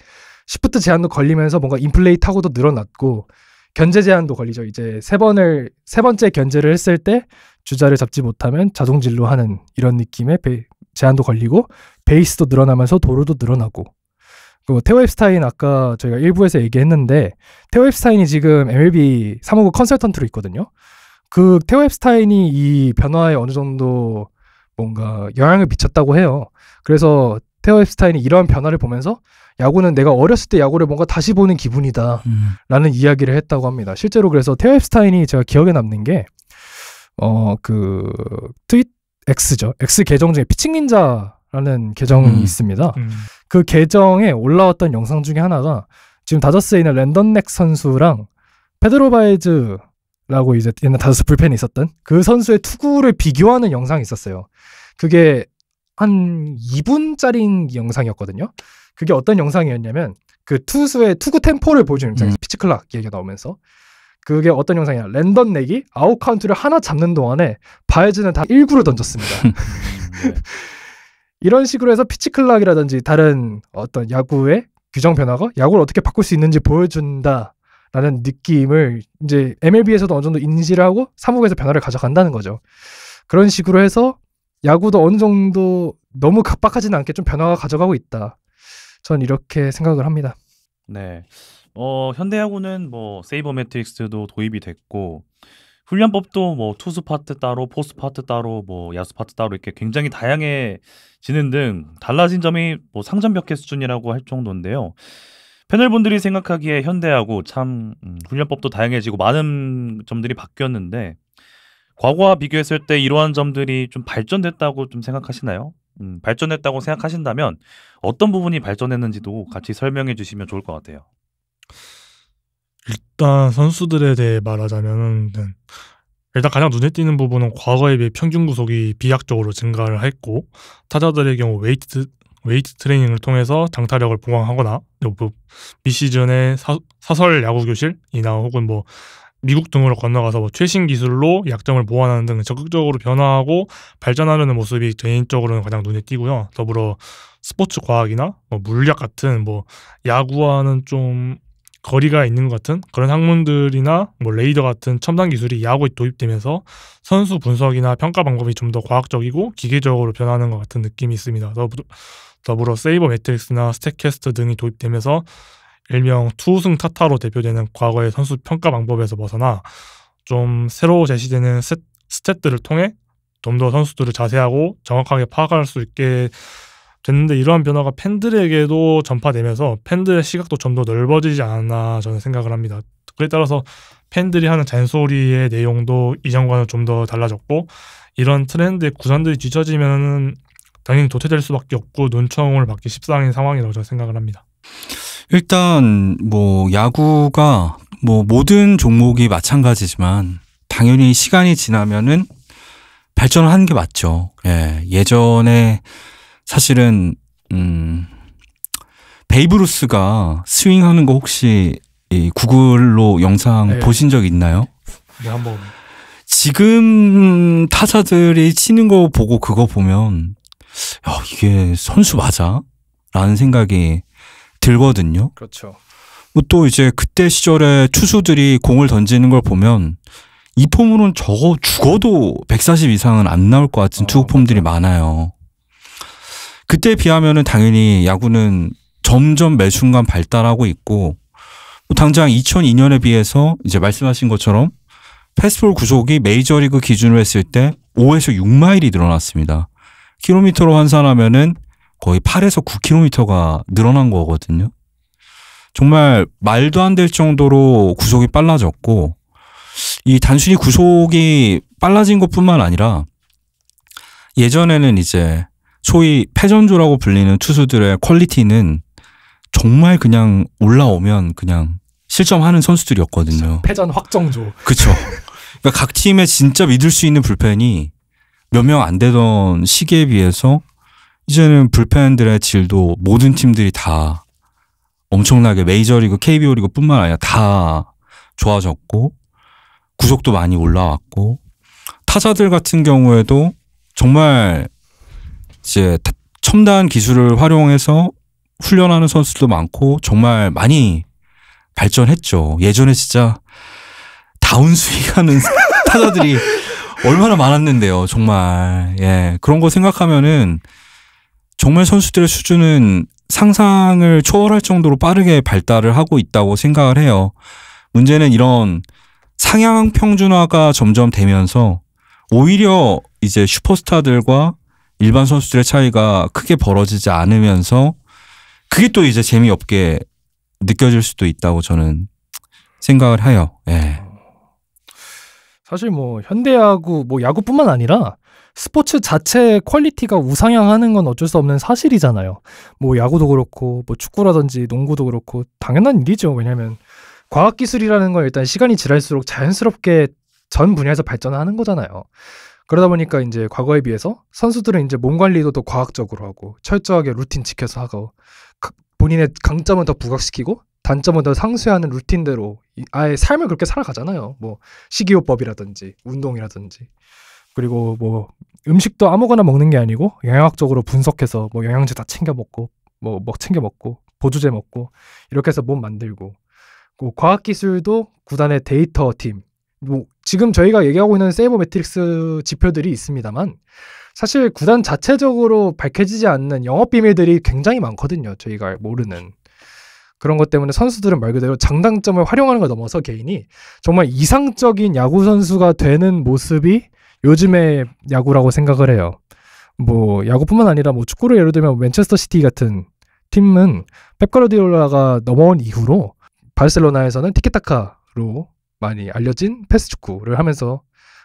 S2: 시프트 제한도 걸리면서 뭔가 인플레이 타구도 늘어났고 견제 제한도 걸리죠. 이제 세 번째 견제를 했을 때 주자를 잡지 못하면 자동 진루하는 이런 느낌의 제한도 걸리고 베이스도 늘어나면서 도루도 늘어나고 그 테오 앱스타인 아까 저희가 1부에서 얘기했는데 테오 앱스타인이 지금 MLB 사무국 컨설턴트로 있거든요. 그 테오 앱스타인이 이 변화에 어느 정도 뭔가 영향을 미쳤다고 해요. 그래서 테오 앱스타인이 이러한 변화를 보면서 야구는 내가 어렸을 때 야구를 뭔가 다시 보는 기분이다 라는 이야기를 했다고 합니다. 실제로 그래서 테오 앱스타인이 제가 기억에 남는 게 그 트윗 X죠. X 계정 중에 피칭 닌자라는 계정이 있습니다. 그 계정에 올라왔던 영상 중에 하나가 지금 다저스에 있는 랜던 넥 선수랑 페드로 바에즈라고 이제 옛날 다저스 불펜에 있었던 그 선수의 투구를 비교하는 영상이 있었어요. 그게 한 2분짜리 영상이었거든요. 그게 어떤 영상이었냐면 그 투수의 투구 템포를 보여주는 영상에서 피치 클락 얘기가 나오면서 그게 어떤 영상이냐. 랜던 넥이 아웃 카운트를 하나 잡는 동안에 바에즈는 다 1구를 던졌습니다. 이런 식으로 해서 피치 클락이라든지 다른 어떤 야구의 규정 변화가 야구를 어떻게 바꿀 수 있는지 보여준다라는 느낌을 이제 MLB에서도 어느 정도 인지를 하고 사무국에서 변화를 가져간다는 거죠. 그런 식으로 해서 야구도 어느 정도 너무 각박하지는 않게 좀 변화가 가져가고 있다. 전 이렇게 생각을 합니다.
S1: 네. 현대야구는 뭐 세이버 매트릭스도 도입이 됐고 훈련법도 뭐 투수 파트 따로, 포수 파트 따로, 뭐 야수 파트 따로 이렇게 굉장히 다양해지는 등 달라진 점이 뭐 상전벽해 수준이라고 할 정도인데요. 패널분들이 생각하기에 현대야구 참 훈련법도 다양해지고 많은 점들이 바뀌었는데 과거와 비교했을 때 이러한 점들이 좀 발전됐다고 좀 생각하시나요? 발전했다고 생각하신다면 어떤 부분이 발전했는지도 같이 설명해 주시면 좋을 것 같아요.
S3: 일단 선수들에 대해 말하자면은 일단 가장 눈에 띄는 부분은 과거에 비해 평균 구속이 비약적으로 증가를 했고 타자들의 경우 웨이트 트레이닝을 통해서 장타력을 보강하거나 미시즌에 사설 야구 교실이나 혹은 뭐 미국 등으로 건너가서 뭐 최신 기술로 약점을 보완하는 등 적극적으로 변화하고 발전하려는 모습이 개인적으로는 가장 눈에 띄고요. 더불어 스포츠 과학이나 뭐 물리학 같은 뭐 야구와는 좀 거리가 있는 것 같은 그런 학문들이나 뭐 레이더 같은 첨단 기술이 야구에 도입되면서 선수 분석이나 평가 방법이 좀 더 과학적이고 기계적으로 변하는 것 같은 느낌이 있습니다. 더불어 세이버 매트릭스나 스탯캐스트 등이 도입되면서 일명 투승 타타로 대표되는 과거의 선수 평가 방법에서 벗어나 좀 새로 제시되는 스탯들을 통해 좀 더 선수들을 자세하고 정확하게 파악할 수 있게 됐는데 이러한 변화가 팬들에게도 전파되면서 팬들의 시각도 좀 더 넓어지지 않았나 저는 생각을 합니다. 그에 따라서 팬들이 하는 잔소리의 내용도 이전과는 좀 더 달라졌고 이런 트렌드에 구단들이 뒤처지면은 당연히 도태될 수밖에 없고 눈총을 받기 십상인 상황이라고 저는 생각을 합니다.
S4: 일단 뭐 야구가 뭐 모든 종목이 마찬가지지만 당연히 시간이 지나면은 발전을 하는 게 맞죠. 예, 예전에 사실은 베이브 루스가 스윙하는 거 혹시 이 구글로 영상 보신 적 있나요?
S3: 네, 한번.
S4: 지금 타자들이 치는 거 보고 그거 보면 야, 이게 선수 맞아? 라는 생각이 들거든요.
S2: 그렇죠.
S4: 또 이제 그때 시절에 투수들이 공을 던지는 걸 보면 이 폼으로는 저거 죽어도 140 이상은 안 나올 것 같은 투구 폼들이 많아요. 그때에 비하면은 당연히 야구는 점점 매 순간 발달하고 있고 당장 2002년에 비해서 이제 말씀하신 것처럼 패스트볼 구속이 메이저리그 기준으로 했을 때 5에서 6마일이 늘어났습니다. 킬로미터로 환산하면은 거의 8에서 9km가 늘어난 거거든요. 정말 말도 안 될 정도로 구속이 빨라졌고, 이 단순히 구속이 빨라진 것뿐만 아니라 예전에는 이제 소위 패전조라고 불리는 투수들의 퀄리티는 정말 그냥 올라오면 그냥 실점하는 선수들이었거든요.
S2: 패전 확정조.
S4: 그렇죠. 그러니까 각 팀에 진짜 믿을 수 있는 불펜이 몇 명 안 되던 시기에 비해서 이제는 불펜들의 질도 모든 팀들이 다 엄청나게 메이저리그, KBO 리그뿐만 아니라 다 좋아졌고 구속도 많이 올라왔고 타자들 같은 경우에도 정말 이제 첨단 기술을 활용해서 훈련하는 선수도 많고 정말 많이 발전했죠. 예전에 진짜 다운스윙하는 타자들이 얼마나 많았는데요. 정말 예, 그런 거 생각하면은 정말 선수들의 수준은 상상을 초월할 정도로 빠르게 발달을 하고 있다고 생각을 해요. 문제는 이런 상향 평준화가 점점 되면서 오히려 이제 슈퍼스타들과 일반 선수들의 차이가 크게 벌어지지 않으면서 그게 또 이제 재미없게 느껴질 수도 있다고 저는 생각을 해요. 예.
S2: 사실 뭐 현대야구, 뭐 야구뿐만 아니라 스포츠 자체의 퀄리티가 우상향하는 건 어쩔 수 없는 사실이잖아요. 뭐 야구도 그렇고 뭐 축구라든지 농구도 그렇고 당연한 일이죠. 왜냐하면 과학기술이라는 건 일단 시간이 지날수록 자연스럽게 전 분야에서 발전하는 거잖아요. 그러다 보니까 이제 과거에 비해서 선수들은 이제 몸 관리도 더 과학적으로 하고 철저하게 루틴 지켜서 하고 본인의 강점은 더 부각시키고 단점은 더 상쇄하는 루틴대로 아예 삶을 그렇게 살아가잖아요. 뭐 식이요법이라든지 운동이라든지 그리고 뭐 음식도 아무거나 먹는 게 아니고 영양학적으로 분석해서 뭐 영양제 다 챙겨 먹고 뭐 챙겨 먹고 보조제 먹고 이렇게 해서 몸 만들고 과학기술도 구단의 데이터 팀 뭐 지금 저희가 얘기하고 있는 세이버 매트릭스 지표들이 있습니다만 사실 구단 자체적으로 밝혀지지 않는 영업 비밀들이 굉장히 많거든요. 저희가 모르는 그런 것 때문에 선수들은 말 그대로 장단점을 활용하는 걸 넘어서 개인이 정말 이상적인 야구 선수가 되는 모습이 요즘의 야구라고 생각을 해요. 뭐 야구뿐만 아니라 뭐 축구를 예를 들면 맨체스터 시티 같은 팀은 펩 가르디올라가 넘어온 이후로 바르셀로나에서는 티키타카로 많이 알려진 패스 축구를 하면서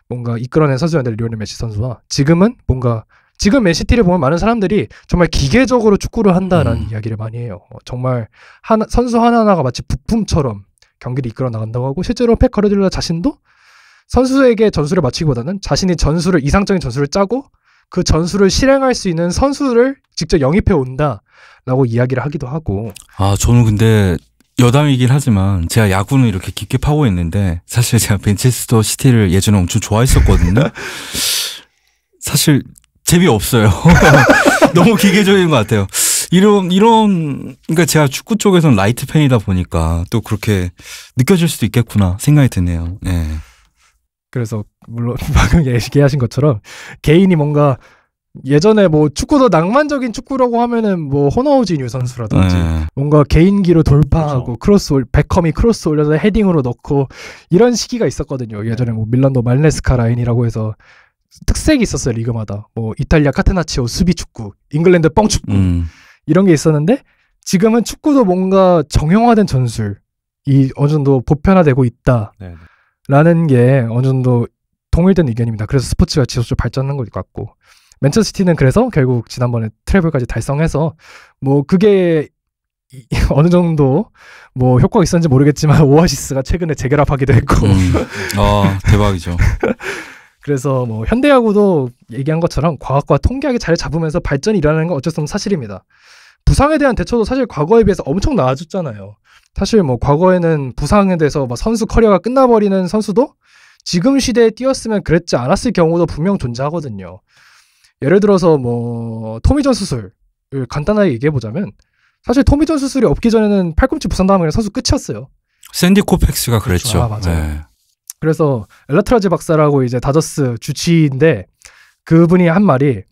S2: 뭔가 이끌어낸 선수였는데 리오넬 메시 선수와 지금은 뭔가 지금 맨시티를 보면 많은 사람들이 정말 기계적으로 축구를 한다라는 이야기를 많이 해요. 정말 선수 하나하나가 마치 부품처럼 경기를 이끌어 나간다고 하고 실제로 펩 가르디올라 자신도 선수에게 전술을 맞추기보다는 자신이 이상적인 전술을 짜고 그 전술을 실행할 수 있는 선수를 직접 영입해 온다라고 이야기를 하기도 하고.
S4: 아, 저는 근데 여담이긴 하지만 제가 야구는 이렇게 깊게 파고 있는데 사실 제가 맨체스터 시티를 예전에 엄청 좋아했었거든요. 사실 재미없어요. 너무 기계적인 것 같아요. 그러니까 제가 축구 쪽에서는 라이트 팬이다 보니까 또 그렇게 느껴질 수도 있겠구나 생각이 드네요. 네.
S2: 그래서 물론 방금 얘기하신 것처럼 개인이 뭔가 예전에 뭐 축구도 낭만적인 축구라고 하면은 뭐 호나우지뉴 선수라든지 뭔가 개인기로 돌파하고 크로스 베컴이 크로스 올려서 헤딩으로 넣고 이런 시기가 있었거든요. 예전에 뭐 밀란도 말레스카 라인이라고 해서 특색이 있었어요. 리그마다 뭐 이탈리아 카테나치오 수비 축구, 잉글랜드 뻥 축구 이런 게 있었는데 지금은 축구도 뭔가 정형화된 전술이 어느 정도 보편화되고 있다라는 게 어느 정도 통일된 의견입니다. 그래서 스포츠가 지속적으로 발전한 것 같고 맨체스터시티는 그래서 결국 지난번에 트래블까지 달성해서 뭐 그게 어느 정도 뭐 효과가 있었는지 모르겠지만 오아시스가 최근에 재결합하기도 했고
S4: 아 대박이죠.
S2: 그래서 뭐 현대야구도 얘기한 것처럼 과학과 통계학이 잘 잡으면서 발전이 일어나는 건 어쩔 수 없는 사실입니다. 부상에 대한 대처도 사실 과거에 비해서 엄청 나아졌잖아요. 사실 뭐 과거에는 부상에 대해서 막 선수 커리어가 끝나버리는 선수도 지금 시대에 뛰었으면 그랬지 않았을 경우도 분명 존재하거든요. 예를 들어서 뭐 토미존 수술을 간단하게 얘기해보자면 사실 토미존 수술이 없기 전에는 팔꿈치 부상 당하면 선수 끝이었어요.
S4: 샌디 코펙스가 그랬죠.
S2: 아, 맞아요. 네. 그래서 엘라트라즈 박사라고 이제 다저스 주치의인데 그분이 한 말이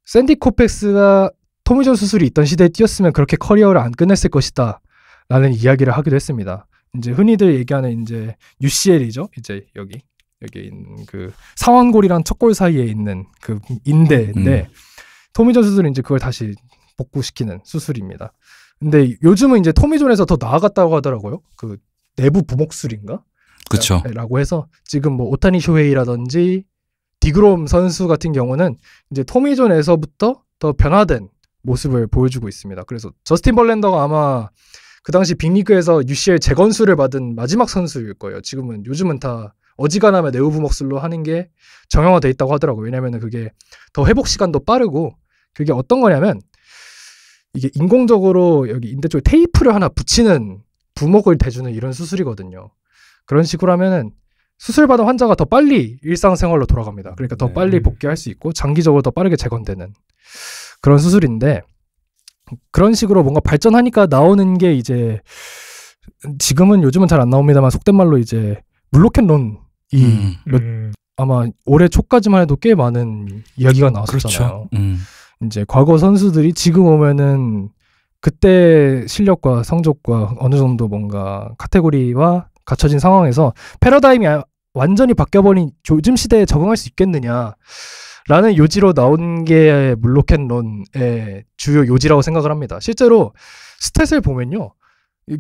S2: 샌디 코펙스가 토미존 수술이 있던 시대에 뛰었으면 그렇게 커리어를 안 끝냈을 것이다 라는 이야기를 하기도 했습니다. 이제 흔히들 얘기하는 이제 UCL이죠. 이제 여기 있는 그 상완골이랑 척골 사이에 있는 그 인대인데 토미존 수술은 이제 그걸 다시 복구시키는 수술입니다. 근데 요즘은 이제 토미존에서 더 나아갔다고 하더라고요. 그 내부 부목술인가?
S4: 그렇죠.
S2: 라고 해서 지금 뭐 오타니 쇼헤이라든지 디그롬 선수 같은 경우는 이제 토미존에서부터 더 변화된 모습을 보여주고 있습니다. 그래서 저스틴 벌랜더가 아마 그 당시 빅리그에서 UCL 재건수를 받은 마지막 선수일 거예요. 요즘은 다 어지간하면 내부 부목술로 하는 게 정형화돼 있다고 하더라고요. 왜냐면은 그게 더 회복 시간도 빠르고 그게 어떤 거냐면 이게 인공적으로 여기 인대 쪽에 테이프를 하나 붙이는 부목을 대주는 이런 수술이거든요. 그런 식으로 하면은 수술받은 환자가 더 빨리 일상생활로 돌아갑니다. 그러니까 더
S1: 네.
S2: 빨리 복귀할 수 있고 장기적으로 더 빠르게 재건되는 그런 수술인데 그런 식으로 뭔가 발전하니까 나오는 게 이제 지금은 요즘은 잘 안 나옵니다만 속된 말로 이제 물로켓론이 아마 올해 초까지만 해도 꽤 많은 이야기가 나왔었잖아요.
S4: 그렇죠.
S2: 이제 과거 선수들이 지금 오면은 그때 실력과 성적과 어느 정도 뭔가 카테고리와 갖춰진 상황에서 패러다임이 완전히 바뀌어버린 요즘 시대에 적응할 수 있겠느냐라는 요지로 나온 게 물로켓론의 주요 요지라고 생각을 합니다. 실제로 스탯을 보면요.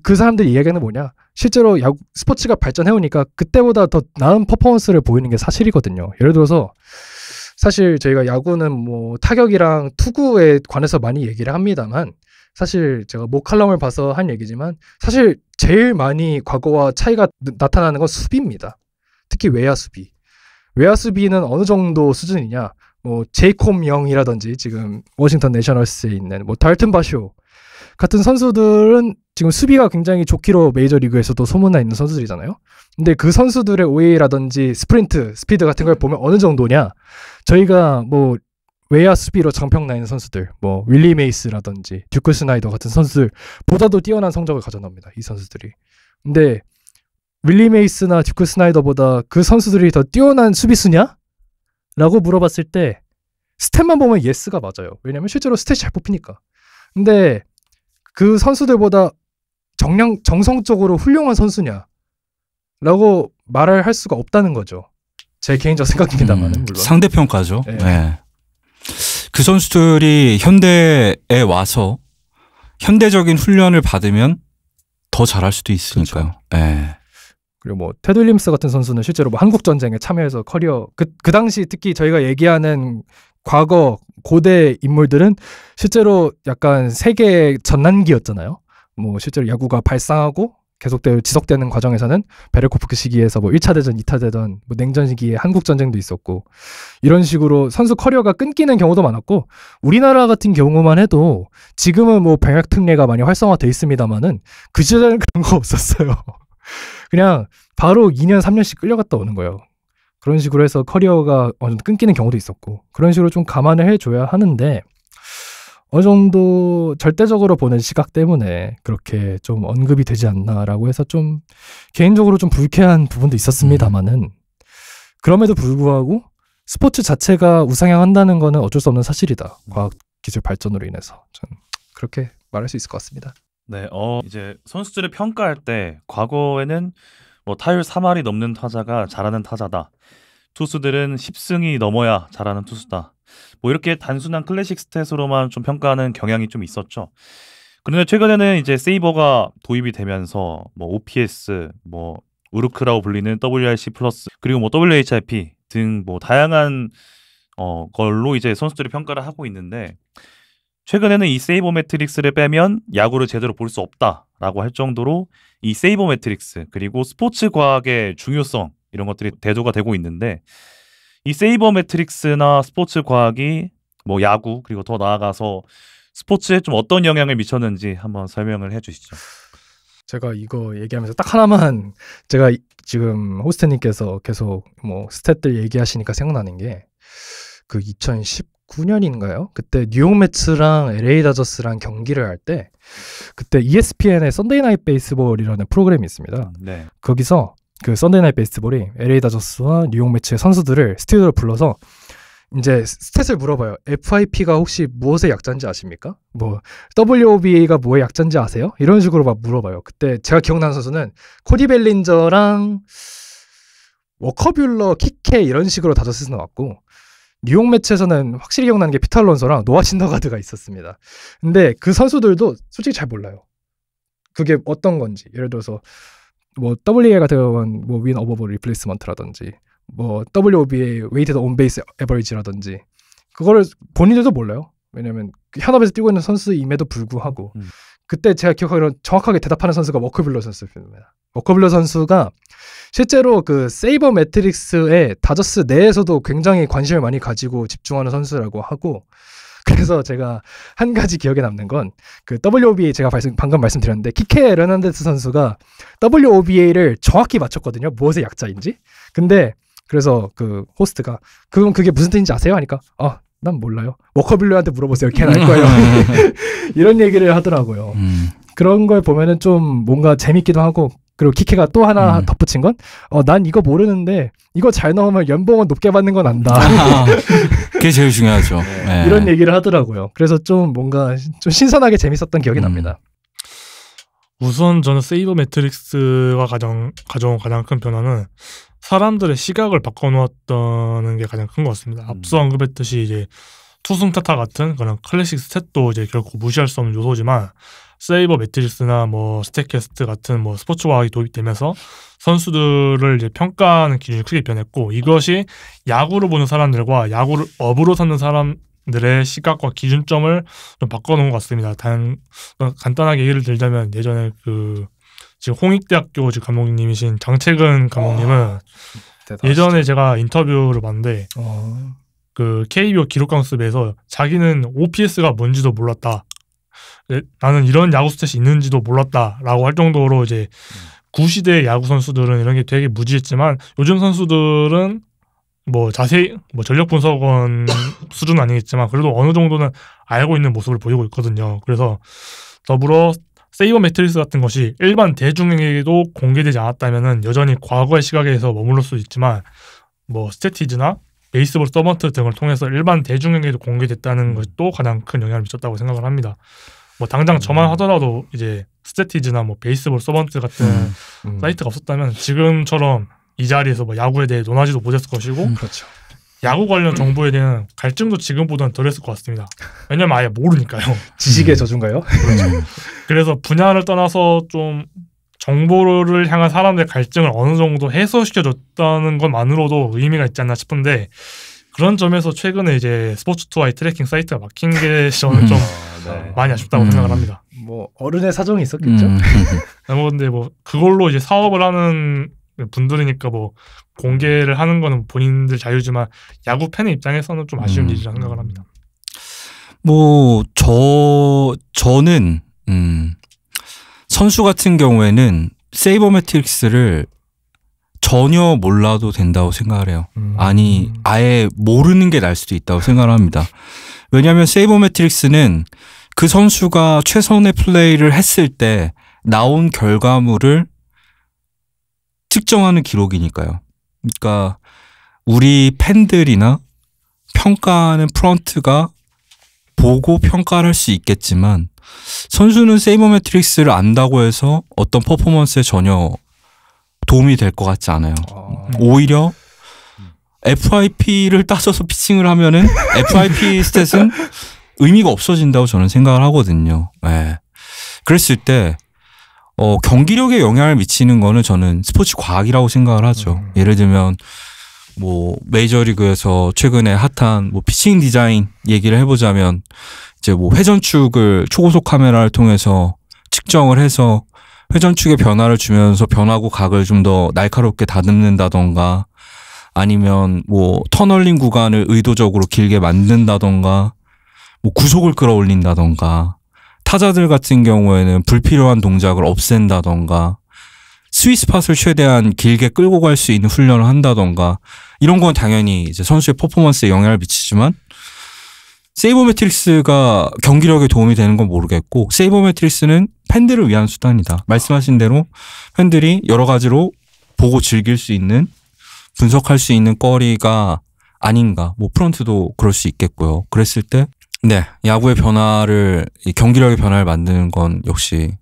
S2: 그 사람들이 이야기하는 뭐냐. 실제로 야구 스포츠가 발전해오니까 그때보다 더 나은 퍼포먼스를 보이는 게 사실이거든요. 예를 들어서 사실 저희가 야구는 뭐 타격이랑 투구에 관해서 많이 얘기를 합니다만 사실 제가 모 칼럼을 봐서 한 얘기지만 사실 제일 많이 과거와 차이가 나타나는 건 수비입니다. 특히 외야 수비. 외야 수비는 어느 정도 수준이냐. 뭐 제이콥 영이라든지 지금 워싱턴 내셔널스에 있는 뭐 달튼 바쇼 같은 선수들은 지금 수비가 굉장히 좋기로 메이저리그에서도 소문나 있는 선수들이잖아요. 근데 그 선수들의 OA라든지 스프린트, 스피드 같은 걸 보면 어느 정도냐. 저희가 뭐 외야 수비로 정평나 있는 선수들, 뭐 윌리 메이스라든지 듀크 스나이더 같은 선수들보다도 뛰어난 성적을 가져납니다. 이 선수들이. 근데 윌리 메이스나 듀크 스나이더보다 그 선수들이 더 뛰어난 수비수냐? 라고 물어봤을 때 스탯만 보면 예스가 맞아요. 왜냐면 실제로 스탯이 잘 뽑히니까. 근데 그 선수들보다 정성적으로 훌륭한 선수냐? 라고 말을 할 수가 없다는 거죠. 제 개인적 생각입니다만 물론.
S4: 상대평가죠.
S2: 네.
S4: 네. 그 선수들이 현대에 와서 현대적인 훈련을 받으면 더 잘할 수도 있으니까요.
S2: 그렇죠.
S4: 네.
S2: 그리고 뭐 테드 윌리엄스 같은 선수는 실제로 뭐 한국 전쟁에 참여해서 커리어 그 당시 특히 저희가 얘기하는 과거 고대 인물들은 실제로 약간 세계 전환기였잖아요. 뭐 실제로 야구가 발상하고 계속되고 지속되는 과정에서는 베르코프크 시기에서 뭐 1차 대전, 2차 대전, 뭐 냉전 시기에 한국 전쟁도 있었고 이런 식으로 선수 커리어가 끊기는 경우도 많았고 우리나라 같은 경우만 해도 지금은 뭐 병역 특례가 많이 활성화돼 있습니다만은 그 시절에는 그런 거 없었어요. 그냥 바로 2년, 3년씩 끌려갔다 오는 거예요. 그런 식으로 해서 커리어가 어느 정도 끊기는 경우도 있었고 그런 식으로 좀 감안을 해줘야 하는데 어느 정도 절대적으로 보는 시각 때문에 그렇게 좀 언급이 되지 않나라고 해서 좀 개인적으로 좀 불쾌한 부분도 있었습니다만은 그럼에도 불구하고 스포츠 자체가 우상향한다는 거는 어쩔 수 없는 사실이다. 과학 기술 발전으로 인해서 저는 그렇게 말할 수 있을 것 같습니다.
S1: 네, 이제 선수들을 평가할 때 과거에는 뭐 타율 3할이 넘는 타자가 잘하는 타자다. 투수들은 10승이 넘어야 잘하는 투수다. 뭐 이렇게 단순한 클래식 스탯으로만 좀 평가하는 경향이 좀 있었죠. 그런데 최근에는 이제 세이버가 도입이 되면서 뭐 OPS, 뭐 우르크라고 불리는 WRC 플러스 그리고 뭐 WHIP 등 뭐 다양한 걸로 이제 선수들이 평가를 하고 있는데 최근에는 이 세이버 매트릭스를 빼면 야구를 제대로 볼 수 없다라고 할 정도로 이 세이버 매트릭스 그리고 스포츠 과학의 중요성 이런 것들이 대두가 되고 있는데 이 세이버 매트릭스나 스포츠 과학이 뭐 야구 그리고 더 나아가서 스포츠에 좀 어떤 영향을 미쳤는지 한번 설명을 해주시죠.
S2: 제가 이거 얘기하면서 딱 하나만 제가 지금 호스트님께서 계속 뭐 스탯들 얘기하시니까 생각나는 게 그 2019년인가요? 그때 뉴욕 매츠랑 LA 다저스랑 경기를 할 때 그때 ESPN의 썬데이 나잇 베이스볼이라는 프로그램이 있습니다.
S1: 네.
S2: 거기서 그 썬데이 나잇 베이스볼이 LA 다저스와 뉴욕 매츠의 선수들을 스튜디오로 불러서 이제 스탯을 물어봐요. FIP가 혹시 무엇의 약자인지 아십니까? 뭐 WOBA가 뭐의 약자인지 아세요? 이런 식으로 막 물어봐요. 그때 제가 기억나는 선수는 코디 벨린저랑 워커뷸러, 키케 이런 식으로 다저스에서 나왔고 뉴욕 매체에서는 확실히 기억나는 게 피터 알론소랑 노아 신더가드가 있었습니다. 근데 그 선수들도 솔직히 잘 몰라요. 그게 어떤 건지. 예를 들어서 뭐 WA 같은 경우는 뭐 윈 어버브 리플레이스먼트라든지 뭐 WOBA 웨이티드 온 베이스 에버리지라든지 그거를 본인들도 몰라요. 왜냐면 현업에서 뛰고 있는 선수임에도 불구하고 그때 제가 기억하기로는 정확하게 대답하는 선수가 워커빌러 선수입니다. 워커빌러 선수가 실제로 그 세이버 매트릭스의 다저스 내에서도 굉장히 관심을 많이 가지고 집중하는 선수라고 하고 그래서 제가 한 가지 기억에 남는 건 그 WOBA 제가 방금 말씀드렸는데 키케 에르난데스 선수가 WOBA를 정확히 맞췄거든요. 무엇의 약자인지. 근데 그래서 그 호스트가 그럼 그게 무슨 뜻인지 아세요? 하니까 난 몰라요. 워커빌러한테 물어보세요. 걔는 알 거예요. 이런 얘기를 하더라고요. 그런 걸 보면은 좀 뭔가 재밌기도 하고 그리고 키케가 또 하나 덧붙인 건 난 이거 모르는데 이거 잘 나오면 연봉은 높게 받는 건 안다.
S4: 그게 제일 중요하죠. 네.
S2: 이런 얘기를 하더라고요. 그래서 좀 뭔가 좀 신선하게 재밌었던 기억이 납니다.
S3: 우선 저는 세이버 매트릭스가 가져온 가장 큰 변화는 사람들의 시각을 바꿔놓았다는 게 가장 큰 것 같습니다. 앞서 언급했듯이 이제 투승타타 같은 그런 클래식 스탯도 이제 결코 무시할 수 없는 요소지만 세이버 매트릭스나 뭐 스탯캐스트 같은 뭐 스포츠 과학이 도입되면서 선수들을 이제 평가하는 기준이 크게 변했고 이것이 야구를 보는 사람들과 야구를 업으로 삼는 사람들의 시각과 기준점을 좀 바꿔놓은 것 같습니다. 간단하게 예를 들자면 예전에 그 지금 홍익대학교 지금 감독님이신 장채근 감독님은 예전에 제가 인터뷰를 봤는데 그 KBO 기록강습에서 자기는 OPS가 뭔지도 몰랐다. 나는 이런 야구 스탯이 있는지도 몰랐다라고 할 정도로 이제 구시대 야구 선수들은 이런 게 되게 무지했지만 요즘 선수들은 뭐 자세히 뭐 전력 분석원 수준은 아니겠지만 그래도 어느 정도는 알고 있는 모습을 보이고 있거든요. 그래서 더불어 세이버 매트릭스 같은 것이 일반 대중에게도 공개되지 않았다면은 여전히 과거의 시각에서 머물러 수 있지만 뭐 스태티즈나 베이스볼 서번트 등을 통해서 일반 대중에게도 공개됐다는 것도 가장 큰 영향을 미쳤다고 생각을 합니다. 뭐 당장 저만 하더라도 이제 스태티즈나 뭐 베이스볼 서번트 같은 사이트가 없었다면 지금처럼 이 자리에서 뭐 야구에 대해 논하지도 못했을 것이고
S2: 그렇죠.
S3: 야구 관련 정보에 대한 갈증도 지금보다는 덜했을 것 같습니다. 왜냐면 아예 모르니까요.
S2: 지식의 저주인가요?
S3: 그렇죠. 그래서 분야를 떠나서 좀 정보를 향한 사람들의 갈증을 어느 정도 해소시켜줬다는 것만으로도 의미가 있지 않나 싶은데 그런 점에서 최근에 이제 스포츠2와의 트래킹 사이트가 막힌 게 저는 좀 많이 아쉽다고 생각을 합니다.
S2: 뭐 어른의 사정이 있었겠죠.
S3: 근데 뭐 그걸로 이제 사업을 하는 분들이니까 뭐 공개를 하는 거는 본인들 자유지만 야구 팬의 입장에서는 좀 아쉬운 일이라 생각을 합니다.
S4: 뭐 저는 선수 같은 경우에는 세이버 매트릭스를 전혀 몰라도 된다고 생각을 해요. 아니 아예 모르는 게 나을 수도 있다고 생각을 합니다. 왜냐하면 세이버 매트릭스는 그 선수가 최선의 플레이를 했을 때 나온 결과물을 측정하는 기록이니까요. 그러니까 우리 팬들이나 평가하는 프런트가 보고 평가를 할 수 있겠지만 선수는 세이버 매트릭스를 안다고 해서 어떤 퍼포먼스에 전혀 도움이 될 것 같지 않아요. 오히려 FIP를 따져서 피칭을 하면은 FIP 스탯은 의미가 없어진다고 저는 생각을 하거든요. 네. 그랬을 때 경기력에 영향을 미치는 거는 저는 스포츠 과학이라고 생각을 하죠. 예를 들면 뭐 메이저리그에서 최근에 핫한 뭐 피칭 디자인 얘기를 해보자면 이제 뭐 회전축을 초고속 카메라를 통해서 측정을 해서 회전축의 변화를 주면서 변화구 각을 좀 더 날카롭게 다듬는다던가 아니면 뭐 터널링 구간을 의도적으로 길게 만든다던가 뭐 구속을 끌어올린다던가 타자들 같은 경우에는 불필요한 동작을 없앤다던가 스윗스팟을 최대한 길게 끌고 갈 수 있는 훈련을 한다던가 이런 건 당연히 이제 선수의 퍼포먼스에 영향을 미치지만 세이버 매트릭스가 경기력에 도움이 되는 건 모르겠고 세이버 매트릭스는 팬들을 위한 수단이다. 말씀하신 대로 팬들이 여러 가지로 보고 즐길 수 있는 분석할 수 있는 거리가 아닌가. 뭐 프런트도 그럴 수 있겠고요. 그랬을 때 네, 야구의 변화를 경기력의 변화를 만드는 건 역시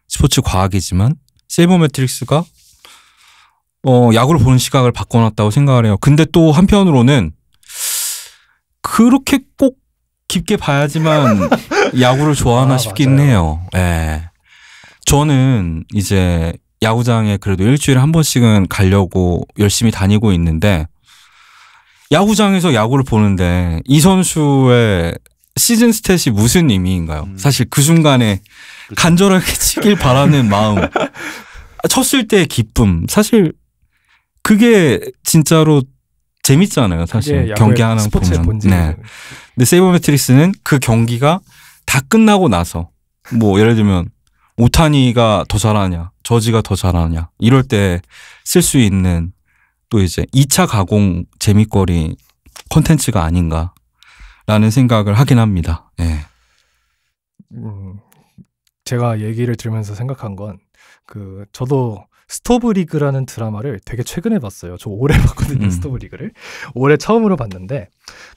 S4: 스포츠 과학이지만 세이버 매트릭스가 야구를 보는 시각을 바꿔놨다고 생각을 해요. 근데 또 한편으로는 그렇게 꼭 깊게 봐야지만 야구를 좋아하나 싶긴
S2: 맞아요.
S4: 해요. 예. 저는 이제 야구장에 그래도 일주일에 한 번씩은 가려고 열심히 다니고 있는데 야구장에서 야구를 보는데 이 선수의 시즌 스탯이 무슨 의미인가요? 사실 그 순간에 간절하게 치길 바라는 마음, 쳤을 때의 기쁨, 사실 그게 진짜로 재밌잖아요. 사실 경기 하나
S2: 스포츠의
S4: 보면.
S2: 본질.
S4: 네. 근데 세이버매트릭스는 그 경기가 다 끝나고 나서 뭐 예를 들면 오타니가 더 잘하냐, 저지가 더 잘하냐 이럴 때 쓸 수 있는 또 이제 2차 가공 재미거리 콘텐츠가 아닌가라는 생각을 하긴 합니다. 예.
S2: 제가 얘기를 들으면서 생각한 건 저도 스토브 리그라는 드라마를 되게 최근에 봤어요. 저 올해 봤거든요. 스토브 리그를. 올해 처음으로 봤는데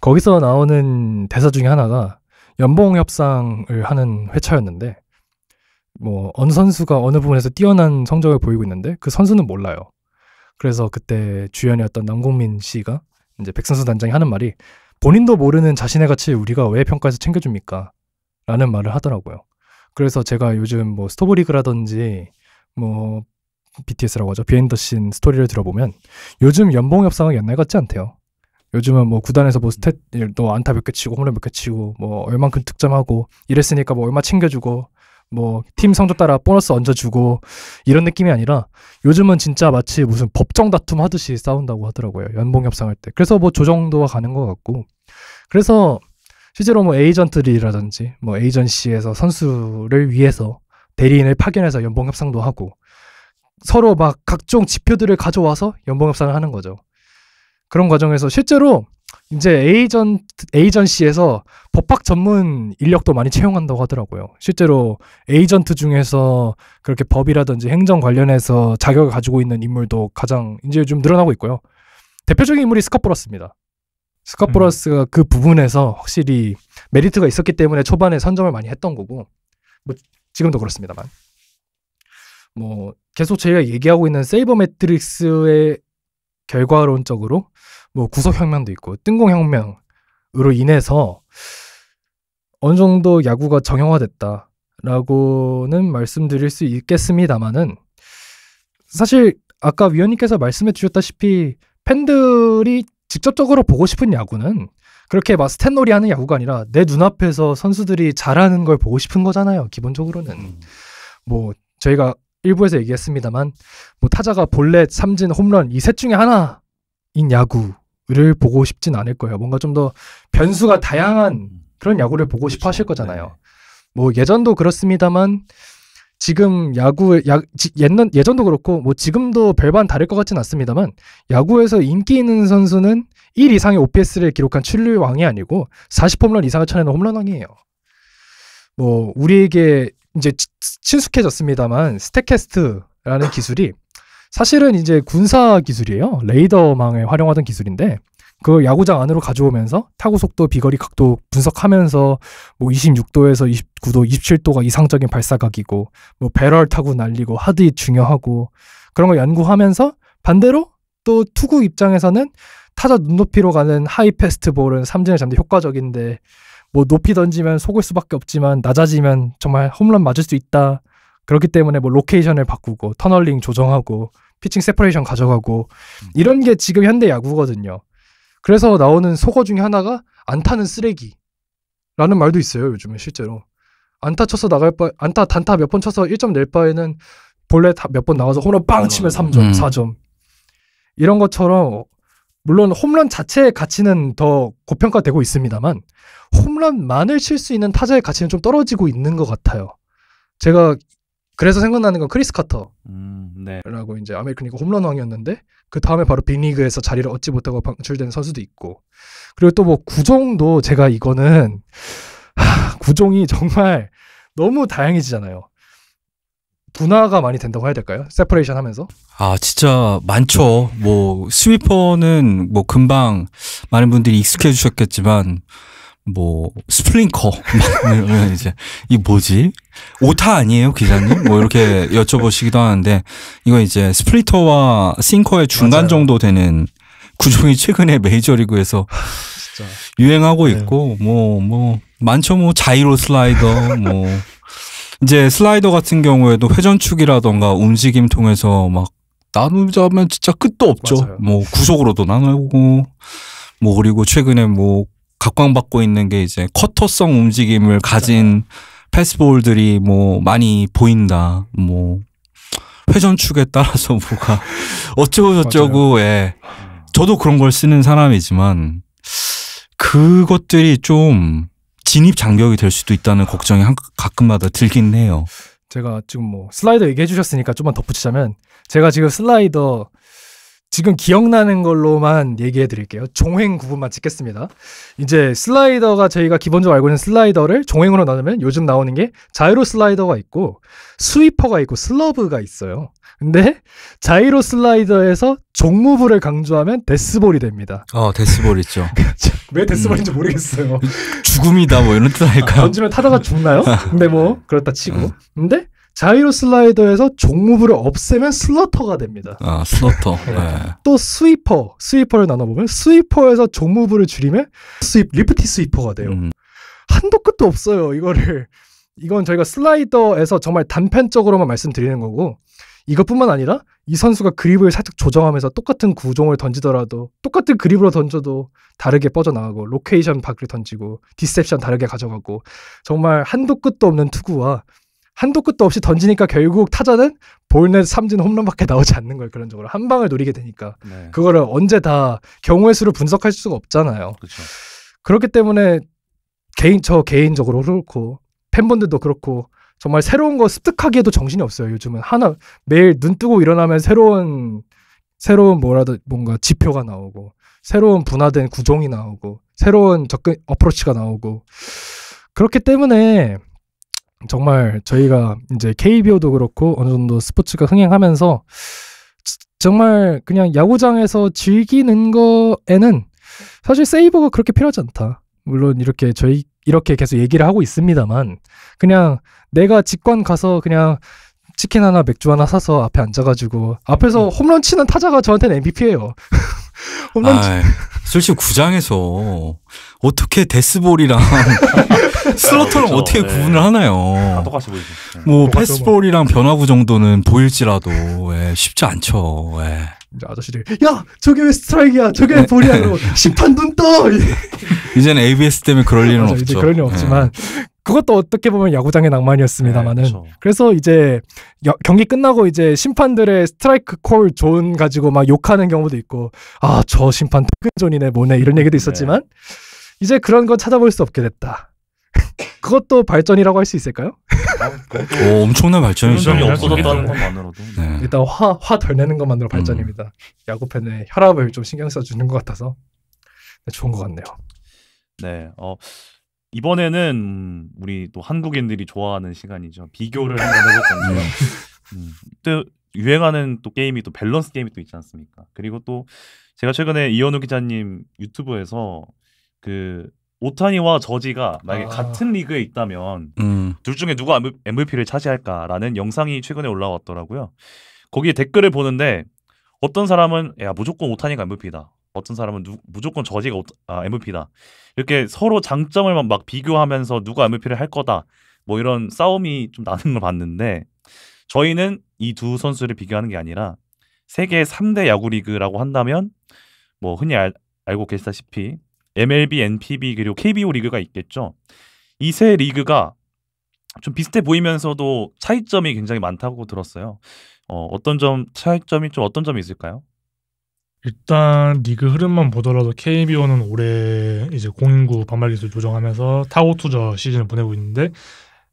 S2: 거기서 나오는 대사 중에 하나가 연봉 협상을 하는 회차였는데 뭐 어느 선수가 어느 부분에서 뛰어난 성적을 보이고 있는데 그 선수는 몰라요. 그래서 그때 주연이었던 남궁민 씨가 이제 백선수 단장이 하는 말이 본인도 모르는 자신의 가치를 우리가 왜 평가해서 챙겨줍니까? 라는 말을 하더라고요. 그래서 제가 요즘 뭐 스토브 리그라든지 뭐 BTS라고 하죠. 비하인드 더 씬 스토리를 들어보면 요즘 연봉 협상은 옛날 같지 않대요. 요즘은 뭐 구단에서 뭐 스탯 또 안타 몇 개 치고 홈런 몇 개 치고 뭐 얼만큼 득점하고 이랬으니까 뭐 얼마 챙겨주고 뭐 팀 성적 따라 보너스 얹어주고 이런 느낌이 아니라 요즘은 진짜 마치 무슨 법정 다툼 하듯이 싸운다고 하더라고요. 연봉 협상할 때. 그래서 뭐 조정도가 가는 것 같고 그래서 실제로 뭐 에이전트들이라든지 뭐 에이전시에서 선수를 위해서 대리인을 파견해서 연봉 협상도 하고 서로 막 각종 지표들을 가져와서 연봉 협상을 하는 거죠. 그런 과정에서 실제로 이제 에이전시에서 법학 전문 인력도 많이 채용한다고 하더라고요. 실제로 에이전트 중에서 그렇게 법이라든지 행정 관련해서 자격을 가지고 있는 인물도 가장 이제 좀 늘어나고 있고요. 대표적인 인물이 스캇 보러스입니다. 스캇 보러스가 그 부분에서 확실히 메리트가 있었기 때문에 초반에 선점을 많이 했던 거고 뭐 지금도 그렇습니다만 뭐 계속 저희가 얘기하고 있는 세이버 매트릭스의 결과론적으로 뭐 구속혁명도 있고 뜬공혁명으로 인해서 어느 정도 야구가 정형화됐다라고는 말씀드릴 수 있겠습니다만은 사실 아까 위원님께서 말씀해 주셨다시피 팬들이 직접적으로 보고 싶은 야구는 그렇게 막 스탯놀이 하는 야구가 아니라 내 눈앞에서 선수들이 잘하는 걸 보고 싶은 거잖아요. 기본적으로는 뭐 저희가 일부에서 얘기했습니다만 뭐 타자가 볼넷, 삼진, 홈런 이 셋 중에 하나인 야구를 보고 싶진 않을 거예요. 뭔가 좀 더 변수가 다양한 그런 야구를 보고 싶어 하실 거잖아요. 뭐 예전도 그렇습니다만 지금 예전도 그렇고 뭐 지금도 별반 다를 것 같진 않습니다만 야구에서 인기 있는 선수는 1 이상의 OPS를 기록한 출루왕이 아니고 40홈런 이상을 쳐내는 홈런왕이에요. 뭐 우리에게 이제 친숙해졌습니다만 스태캐스트라는 기술이 사실은 이제 군사 기술이에요. 레이더망에 활용하던 기술인데 그 야구장 안으로 가져오면서 타구 속도, 비거리, 각도 분석하면서 뭐 26도에서 29도, 27도가 이상적인 발사각이고 뭐 배럴 타구 날리고 하드잇 중요하고 그런 걸 연구하면서 반대로 또 투구 입장에서는 타자 눈높이로 가는 하이 패스트볼은 삼진을 잡는 데 효과적인데 뭐 높이 던지면 속을 수밖에 없지만 낮아지면 정말 홈런 맞을 수 있다. 그렇기 때문에 뭐 로케이션을 바꾸고 터널링 조정하고 피칭 세퍼레이션 가져가고 이런 게 지금 현대 야구거든요. 그래서 나오는 속어 중에 하나가 안타는 쓰레기라는 말도 있어요. 요즘에 실제로 안타 쳐서 나갈 바 단타 몇 번 쳐서 1점 낼 바에는 볼넷 몇 번 나가서 홈런 빵 치면 3점, 4점 이런 것처럼 물론 홈런 자체의 가치는 더 고평가되고 있습니다만 홈런만을 칠 수 있는 타자의 가치는 좀 떨어지고 있는 것 같아요. 제가 그래서 생각나는 건 크리스 카터라고 이제 아메리칸 리그 홈런왕이었는데 그 다음에 바로 빅리그에서 자리를 얻지 못하고 방출된 선수도 있고 그리고 또 뭐 구종도 제가 이거는 구종이 정말 너무 다양해지잖아요. 분화가 많이 된다고 해야 될까요? 세퍼레이션 하면서?
S4: 아, 진짜 많죠. 뭐 스위퍼는 뭐 금방 많은 분들이 익숙해지셨겠지만 뭐 스플링커 이러면 이제 이 뭐지? 오타 아니에요, 기자님? 뭐 이렇게 여쭤보시기도 하는데 이거 이제 스플리터와 싱커의 중간
S2: 맞아요.
S4: 정도 되는 구종이 최근에 메이저리그에서
S2: 진짜.
S4: 유행하고
S2: 네.
S4: 있고 뭐 많죠. 뭐 자이로 슬라이더 뭐 이제 슬라이더 같은 경우에도 회전축이라던가 움직임 통해서 막 나누자면 진짜 끝도 없죠.
S2: 맞아요.
S4: 뭐 구속으로도 나누고 뭐 그리고 최근에 뭐 각광받고 있는 게 이제 커터성 움직임을 가진 패스볼들이 뭐 많이 보인다. 뭐 회전축에 따라서 뭐가 어쩌고 저쩌고 예. 저도 그런 걸 쓰는 사람이지만 그것들이 좀 진입 장벽이 될 수도 있다는 걱정이 가끔마다 들긴 해요.
S2: 제가 지금 뭐 슬라이더 얘기해 주셨으니까 좀만 덧붙이자면 제가 지금 슬라이더 지금 기억나는 걸로만 얘기해 드릴게요. 종횡 구분만 찍겠습니다. 이제 슬라이더가 저희가 기본적으로 알고 있는 슬라이더를 종횡으로 나누면 요즘 나오는 게 자이로 슬라이더가 있고 스위퍼가 있고 슬러브가 있어요. 근데 자이로 슬라이더에서 종무부를 강조하면 데스볼이 됩니다.
S4: 데스볼 있죠.
S2: 왜 데스볼인지 모르겠어요.
S4: 죽음이다 뭐 이런 뜻 아닐까요?
S2: 던지면 타다가 죽나요? 근데 뭐 그렇다 치고. 근데 자이로 슬라이더에서 종무부를 없애면 슬러터가 됩니다.
S4: 슬러터.
S2: 네. 또 스위퍼를 나눠보면 스위퍼에서 종무부를 줄이면 리프티 스위퍼가 돼요. 한도 끝도 없어요. 이건 저희가 슬라이더에서 정말 단편적으로만 말씀드리는 거고 이것뿐만 아니라 이 선수가 그립을 살짝 조정하면서 똑같은 구종을 던지더라도 똑같은 그립으로 던져도 다르게 뻗어나가고 로케이션 밖을 던지고 디셉션 다르게 가져가고 정말 한도 끝도 없는 투구와 한도 끝도 없이 던지니까 결국 타자는 볼넷 삼진 홈런밖에 나오지 않는 거예요. 그런 쪽으로 한 방을 노리게 되니까
S1: 네.
S2: 그거를 언제 다 경우의 수를 분석할 수가 없잖아요.
S1: 그렇죠.
S2: 그렇기 때문에 저 개인적으로 그렇고 팬분들도 그렇고 정말 새로운 거 습득하기에도 정신이 없어요. 요즘은 매일 눈 뜨고 일어나면 새로운 뭐라도 뭔가 지표가 나오고 새로운 분화된 구종이 나오고 새로운 접근 어프로치가 나오고 그렇기 때문에 정말 저희가 이제 KBO도 그렇고 어느 정도 스포츠가 흥행하면서 정말 그냥 야구장에서 즐기는 거에는 사실 세이버가 그렇게 필요하지 않다. 물론 이렇게 계속 얘기를 하고 있습니다만 그냥 내가 직관 가서 그냥 치킨 하나 맥주 하나 사서 앞에 앉아가지고 앞에서 홈런 치는 타자가 저한테는 MVP예요.
S4: 솔직히 구장에서 어떻게 데스볼이랑 슬러터랑
S1: 그렇죠.
S4: 어떻게 구분을 하나요?
S1: 똑같이 보이죠.
S4: 뭐 패스볼이랑 변화구 정도는 보일지라도 쉽지 않죠.
S2: 이제 아저씨들이 야 저게 왜 스트라이크야 저게 왜 볼이야 그러고 심판 눈 떠.
S4: 이제는 ABS 때문에 그럴 일은 없죠.
S2: 이제 그럴 일 없지만 그것도 어떻게 보면 야구장의 낭만이었습니다만은
S1: 그렇죠.
S2: 그래서 이제 경기 끝나고 이제 심판들의 스트라이크 콜 존 가지고 막 욕하는 경우도 있고 저 심판 퇴근존이네 뭐네 이런 얘기도 있었지만 이제 그런 건 찾아볼 수 없게 됐다. 그것도 발전이라고 할 수 있을까요?
S4: 엄청난 발전이죠.
S1: 점이 없어졌다는 것만으로도.
S4: 네.
S2: 일단 화 덜 내는 것만으로 발전입니다. 야구 팬의 혈압을 좀 신경 써주는 것 같아서 좋은 것 같네요.
S1: 네. 이번에는 우리 또 한국인들이 좋아하는 시간이죠. 비교를 한번 해볼 건데요. 또 유행하는 또 게임이 또 밸런스 게임이 또 있지 않습니까? 그리고 또 제가 최근에 이현우 기자님 유튜브에서 그 오타니와 저지가 만약에 같은 리그에 있다면 둘 중에 누가 MVP를 차지할까라는 영상이 최근에 올라왔더라고요. 거기에 댓글을 보는데 어떤 사람은 야 무조건 오타니가 MVP다. 어떤 사람은 무조건 저지가 MVP다. 이렇게 서로 장점을 막 비교하면서 누가 MVP를 할 거다. 뭐 이런 싸움이 좀 나는 걸 봤는데 저희는 이 두 선수를 비교하는 게 아니라 세계 3대 야구 리그라고 한다면 뭐 흔히 알고 계시다시피 MLB, NPB 그리고 KBO 리그가 있겠죠. 이 세 리그가 좀 비슷해 보이면서도 차이점이 굉장히 많다고 들었어요. 차이점이 좀 어떤 점이 있을까요?
S3: 일단 리그 흐름만 보더라도 KBO는 올해 이제 공인구 반발 기술 조정하면서 타고 투저 시즌을 보내고 있는데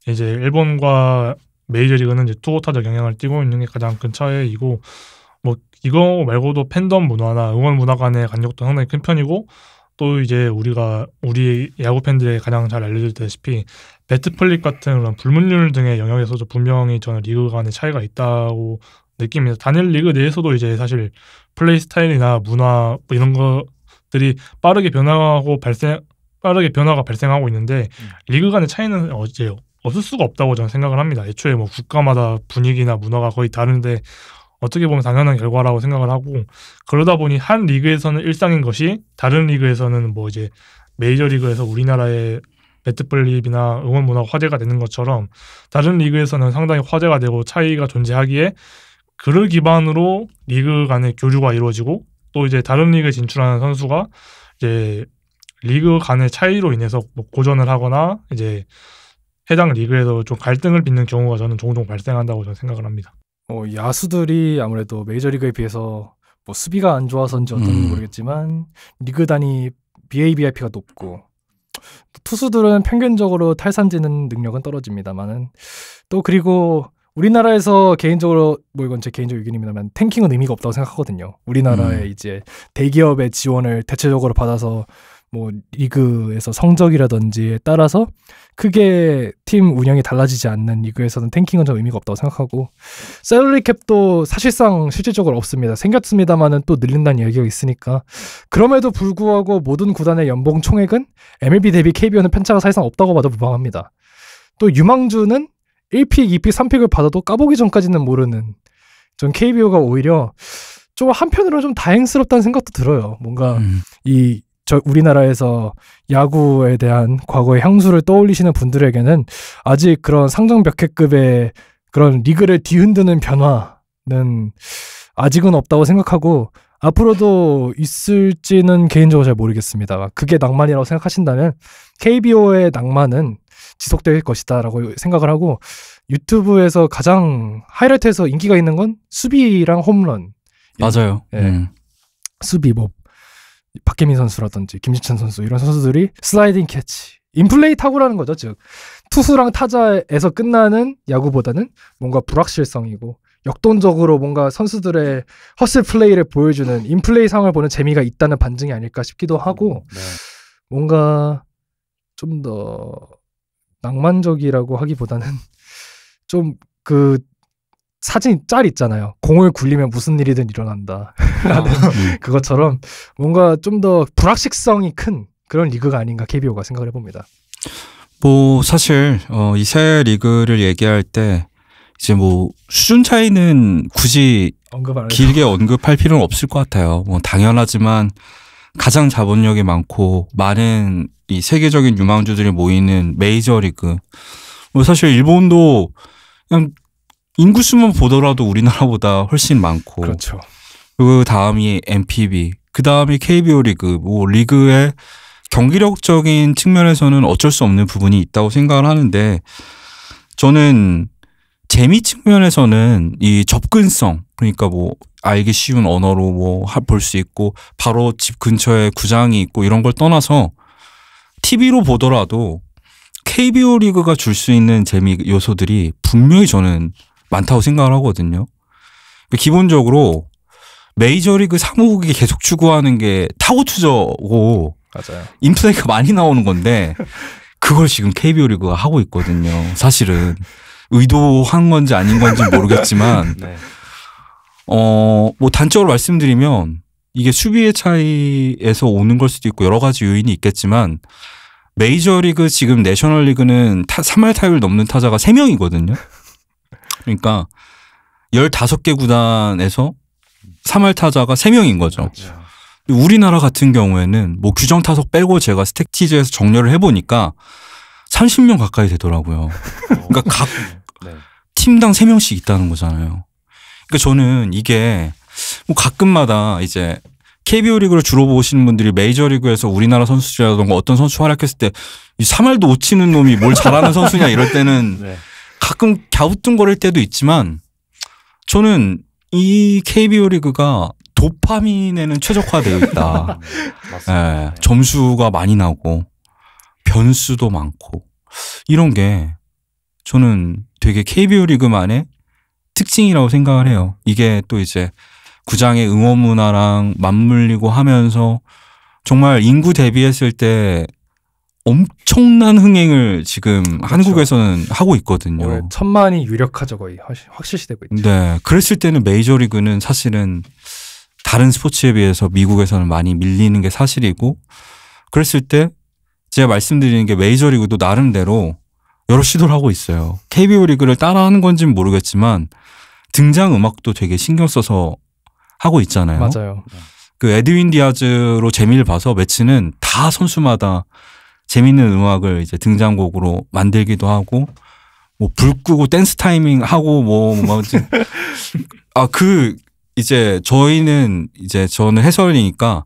S3: 이제 일본과 메이저리그는 이제 투고 타적 영향을 띠고 있는 게 가장 큰 차이이고 뭐 이거 말고도 팬덤 문화나 응원 문화 간의 간격도 상당히 큰 편이고 또 이제 우리 야구 팬들에게 가장 잘 알려졌다시피 배트 플립 같은 그런 불문율 등의 영역에서도 분명히 저는 리그 간의 차이가 있다고 느낍니다. 단일 리그 내에서도 이제 사실 플레이 스타일이나 문화 뭐 이런 것들이 빠르게 변화가 발생하고 있는데 리그 간의 차이는 어제 없을 수가 없다고 저는 생각을 합니다. 애초에 뭐 국가마다 분위기나 문화가 거의 다른데 어떻게 보면 당연한 결과라고 생각을 하고 그러다 보니 한 리그에서는 일상인 것이 다른 리그에서는 뭐 이제 메이저리그에서 우리나라의 배트플립이나 응원 문화가 화제가 되는 것처럼 다른 리그에서는 상당히 화제가 되고 차이가 존재하기에 그를 기반으로 리그 간의 교류가 이루어지고 또 이제 다른 리그에 진출하는 선수가 이제 리그 간의 차이로 인해서 뭐 고전을 하거나 이제 해당 리그에서 좀 갈등을 빚는 경우가 저는 종종 발생한다고 저는 생각을 합니다.
S2: 야수들이 아무래도 메이저리그에 비해서 뭐 수비가 안 좋아서인지 어떤지 모르겠지만 리그 단위 BABIP가 높고 투수들은 평균적으로 탈삼지는 능력은 떨어집니다만은 또 그리고 우리나라에서 개인적으로 뭐 이건 제 개인적 의견입니다만 탱킹은 의미가 없다고 생각하거든요. 우리나라의 이제 대기업의 지원을 대체적으로 받아서 뭐 리그에서 성적이라든지에 따라서 크게 팀 운영이 달라지지 않는 리그에서는 탱킹은 좀 의미가 없다고 생각하고 셀러리 캡도 사실상 실질적으로 없습니다. 생겼습니다만은 또 늘린다는 이야기가 있으니까 그럼에도 불구하고 모든 구단의 연봉 총액은 MLB 대비 KBO는 편차가 사실상 없다고 봐도 무방합니다. 또 유망주는 1픽, 2픽, 3픽을 받아도 까보기 전까지는 모르는 전 KBO가 오히려 좀 한편으로 좀 다행스럽다는 생각도 들어요. 뭔가 우리나라에서 야구에 대한 과거의 향수를 떠올리시는 분들에게는 아직 그런 상정벽해급의 그런 리그를 뒤흔드는 변화는 아직은 없다고 생각하고 앞으로도 있을지는 개인적으로 잘 모르겠습니다. 그게 낭만이라고 생각하신다면 KBO의 낭만은 지속될 것이다라고 생각을 하고 유튜브에서 가장 하이라이트에서 인기가 있는 건 수비랑 홈런.
S4: 맞아요.
S2: 수비 뭐 박혜민 선수라든지 김지찬 선수 이런 선수들이 슬라이딩 캐치, 인플레이 타구라는 거죠. 즉 투수랑 타자에서 끝나는 야구보다는 뭔가 불확실성이고 역동적으로 뭔가 선수들의 허슬 플레이를 보여주는 인플레이 상을 보는 재미가 있다는 반증이 아닐까 싶기도 하고 뭔가 좀 더 낭만적이라고 하기보다는 좀 그 사진 짤 있잖아요. 공을 굴리면 무슨 일이든 일어난다. 그것처럼 뭔가 좀 더 불확실성이 큰 그런 리그가 아닌가 KBO가 생각을 해봅니다.
S4: 뭐 사실 이 세 리그를 얘기할 때 이제 뭐 수준 차이는 굳이 길게 언급할 필요는 없을 것 같아요. 뭐 당연하지만 가장 자본력이 많고 많은 이 세계적인 유망주들이 모이는 메이저리그. 뭐 사실 일본도 그냥 인구수만 보더라도 우리나라보다 훨씬 많고.
S2: 그렇죠.
S4: 그 다음이 NPB, 그 다음이 KBO 리그. 뭐 리그의 경기력적인 측면에서는 어쩔 수 없는 부분이 있다고 생각을 하는데 저는 재미 측면에서는 이 접근성, 그러니까 뭐 알기 쉬운 언어로 뭐 볼 수 있고 바로 집 근처에 구장이 있고 이런 걸 떠나서 TV로 보더라도 KBO 리그가 줄 수 있는 재미 요소들이 분명히 저는 많다고 생각을 하거든요. 기본적으로 메이저리그 사무국이 계속 추구하는 게 타고 투저고
S2: 맞아요.
S4: 인플레이가 많이 나오는 건데 그걸 지금 KBO 리그가 하고 있거든요. 사실은 의도한 건지 아닌 건지 모르겠지만 뭐 단적으로 말씀드리면 이게 수비의 차이에서 오는 걸 수도 있고 여러 가지 요인이 있겠지만 메이저리그 지금 내셔널리그는 3할 타율 넘는 타자가 3명이거든요. 그러니까 15개 구단에서 3할 타자가 3명인 거죠. 그렇죠. 우리나라 같은 경우에는 뭐 규정 타석 빼고 제가 스택티즈에서 정렬을 해보니까 30명 가까이 되더라고요. 그러니까 각 팀당 3명씩 있다는 거잖아요. 그러니까 저는 이게 뭐 가끔마다 이제 KBO 리그를 주로 보시는 분들이 메이저리그에서 우리나라 선수들이라던가 어떤 선수 활약했을 때 이 3할도 못 치는 놈이 뭘 잘하는 선수냐 이럴 때는 가끔 갸우뚱거릴 때도 있지만 저는 이 KBO 리그가 도파민에는 최적화되어 있다. 네, 점수가 많이 나고 변수도 많고 이런 게 저는 되게 KBO 리그만의 특징이라고 생각을 해요. 이게 또 이제 구장의 응원 문화랑 맞물리고 하면서 정말 인구 대비했을 때 엄청난 흥행을 지금 그렇죠. 한국에서는 하고 있거든요.
S2: 1000만이 유력하죠. 거의 확실시되고 있죠.
S4: 네, 그랬을 때는 메이저리그는 사실은 다른 스포츠에 비해서 미국에서는 많이 밀리는 게 사실이고 그랬을 때 제가 말씀드리는 게 메이저리그도 나름대로 여러 시도를 하고 있어요. KBO 리그를 따라하는 건지는 모르겠지만 등장 음악도 되게 신경 써서 하고 있잖아요.
S2: 맞아요.
S4: 그 에드윈 디아즈로 재미를 봐서 매치는 다 선수마다 재밌는 음악을 이제 등장곡으로 만들기도 하고 뭐 불 끄고 댄스 타이밍 하고 이제 저는 해설이니까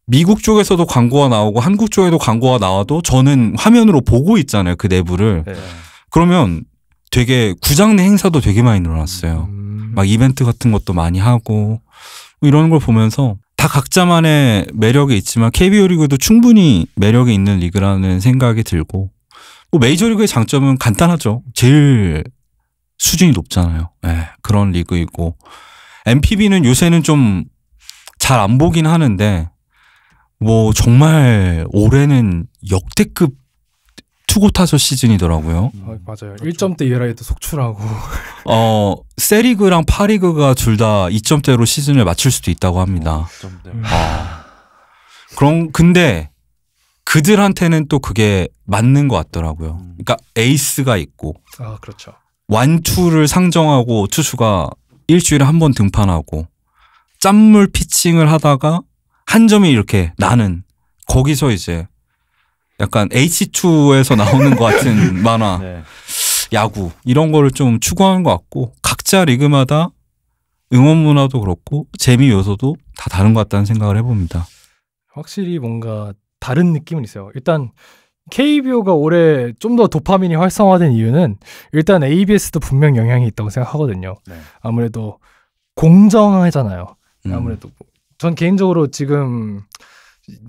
S4: 미국 쪽에서도 광고가 나오고 한국 쪽에도 광고가 나와도 저는 화면으로 보고 있잖아요. 그 내부를.
S1: 네.
S4: 그러면 되게 구장 내 행사도 되게 많이 늘어났어요. 막 이벤트 같은 것도 많이 하고 이런 걸 보면서 다 각자만의 매력이 있지만 KBO 리그도 충분히 매력이 있는 리그라는 생각이 들고 뭐 메이저리그의 장점은 간단하죠. 제일 수준이 높잖아요. 네, 그런 리그이고 NPB는 요새는 좀 잘 안 보긴 하는데 뭐 정말 올해는 역대급 투고 타자 시즌이더라고요.
S2: 맞아요. 1점대 이하에도 속출하고.
S4: 세리그랑 파리그가 둘 다 2점대로 시즌을 맞출 수도 있다고 합니다. 근데 그들한테는 또 그게 맞는 것 같더라고요. 그러니까 에이스가 있고.
S2: 아, 그렇죠.
S4: 완투를 상정하고 투수가 일주일에 한 번 등판하고 짠물 피칭을 하다가 한 점이 이렇게 나는 거기서 이제 약간 H2에서 나오는 것 같은 만화,
S1: 네.
S4: 야구 이런 거를 좀 추구하는 것 같고 각자 리그마다 응원 문화도 그렇고 재미 요소도 다 다른 것 같다는 생각을 해봅니다.
S2: 확실히 뭔가 다른 느낌은 있어요. 일단 KBO가 올해 좀 더 도파민이 활성화된 이유는 일단 ABS도 분명 영향이 있다고 생각하거든요.
S1: 네.
S2: 아무래도 공정하잖아요. 아무래도 전 개인적으로 지금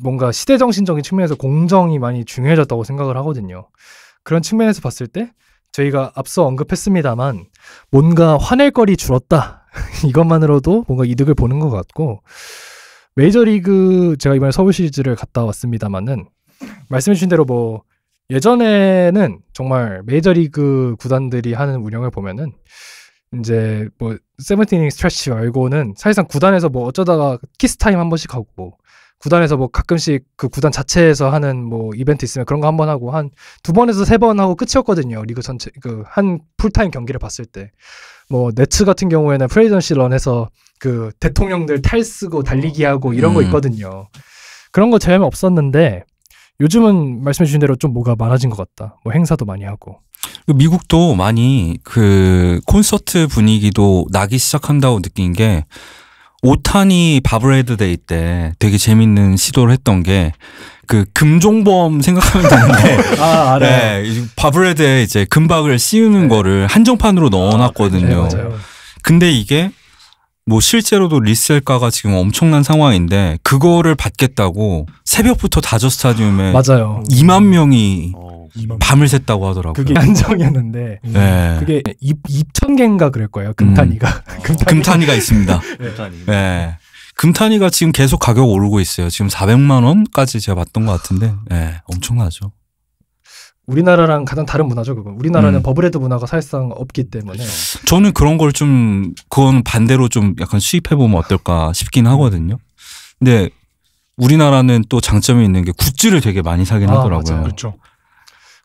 S2: 뭔가 시대정신적인 측면에서 공정이 많이 중요해졌다고 생각을 하거든요. 그런 측면에서 봤을 때 저희가 앞서 언급했습니다만 뭔가 화낼 거리 줄었다. 이것만으로도 뭔가 이득을 보는 것 같고 메이저리그 제가 이번에 서울 시리즈를 갔다 왔습니다만은 말씀해 주신 대로 뭐 예전에는 정말 메이저리그 구단들이 하는 운영을 보면은 이제 뭐 세븐틴 스트레치 말고는 사실상 구단에서 뭐 어쩌다가 키스타임 한 번씩 하고 구단에서 뭐 가끔씩 그 구단 자체에서 하는 뭐 이벤트 있으면 그런 거 한 번 하고 한 2번에서 3번 하고 끝이었거든요. 리그 전체 그 한 풀타임 경기를 봤을 때 뭐 네츠 같은 경우에는 프레지던시 런해서 그 대통령들 탈 쓰고 달리기 하고 이런 거 있거든요. 그런 거 제외는 없었는데 요즘은 말씀해 주신 대로 좀 뭐가 많아진 것 같다. 뭐 행사도 많이 하고.
S4: 미국도 많이 그 콘서트 분위기도 나기 시작한다고 느낀 게 오타니 바브레드 데이 때 되게 재밌는 시도를 했던 게 그 금종범 생각하면 되는데
S2: 알아요.
S4: 네, 바브레드에 이제 금박을 씌우는 거를 한정판으로 넣어놨거든요.
S2: 네, 맞아요.
S4: 근데 이게 뭐 실제로도 리셀가가 지금 엄청난 상황인데 그거를 받겠다고 새벽부터 다저 스타디움에
S2: 맞아요.
S4: 2만 명이
S3: 2만
S4: 밤을 샜다고 하더라고요.
S2: 그게 한정이었는데
S4: 네.
S2: 그게 2,000개인가 그럴 거예요. 금탄이가.
S4: 금탄이가 있습니다.
S1: 금탄이.
S4: 네. 금탄이가 지금 계속 가격 오르고 있어요. 지금 400만 원까지 제가 봤던 것 같은데 네, 엄청나죠.
S2: 우리나라랑 가장 다른 문화죠. 그건. 우리나라는 버블헤드 문화가 사실상 없기 때문에.
S4: 저는 그런 걸 좀 그건 반대로 좀 약간 수입해보면 어떨까 싶긴 하거든요. 근데 우리나라는 또 장점이 있는 게 굿즈를 되게 많이 사긴 하더라고요.
S2: 맞아요.
S3: 그렇죠.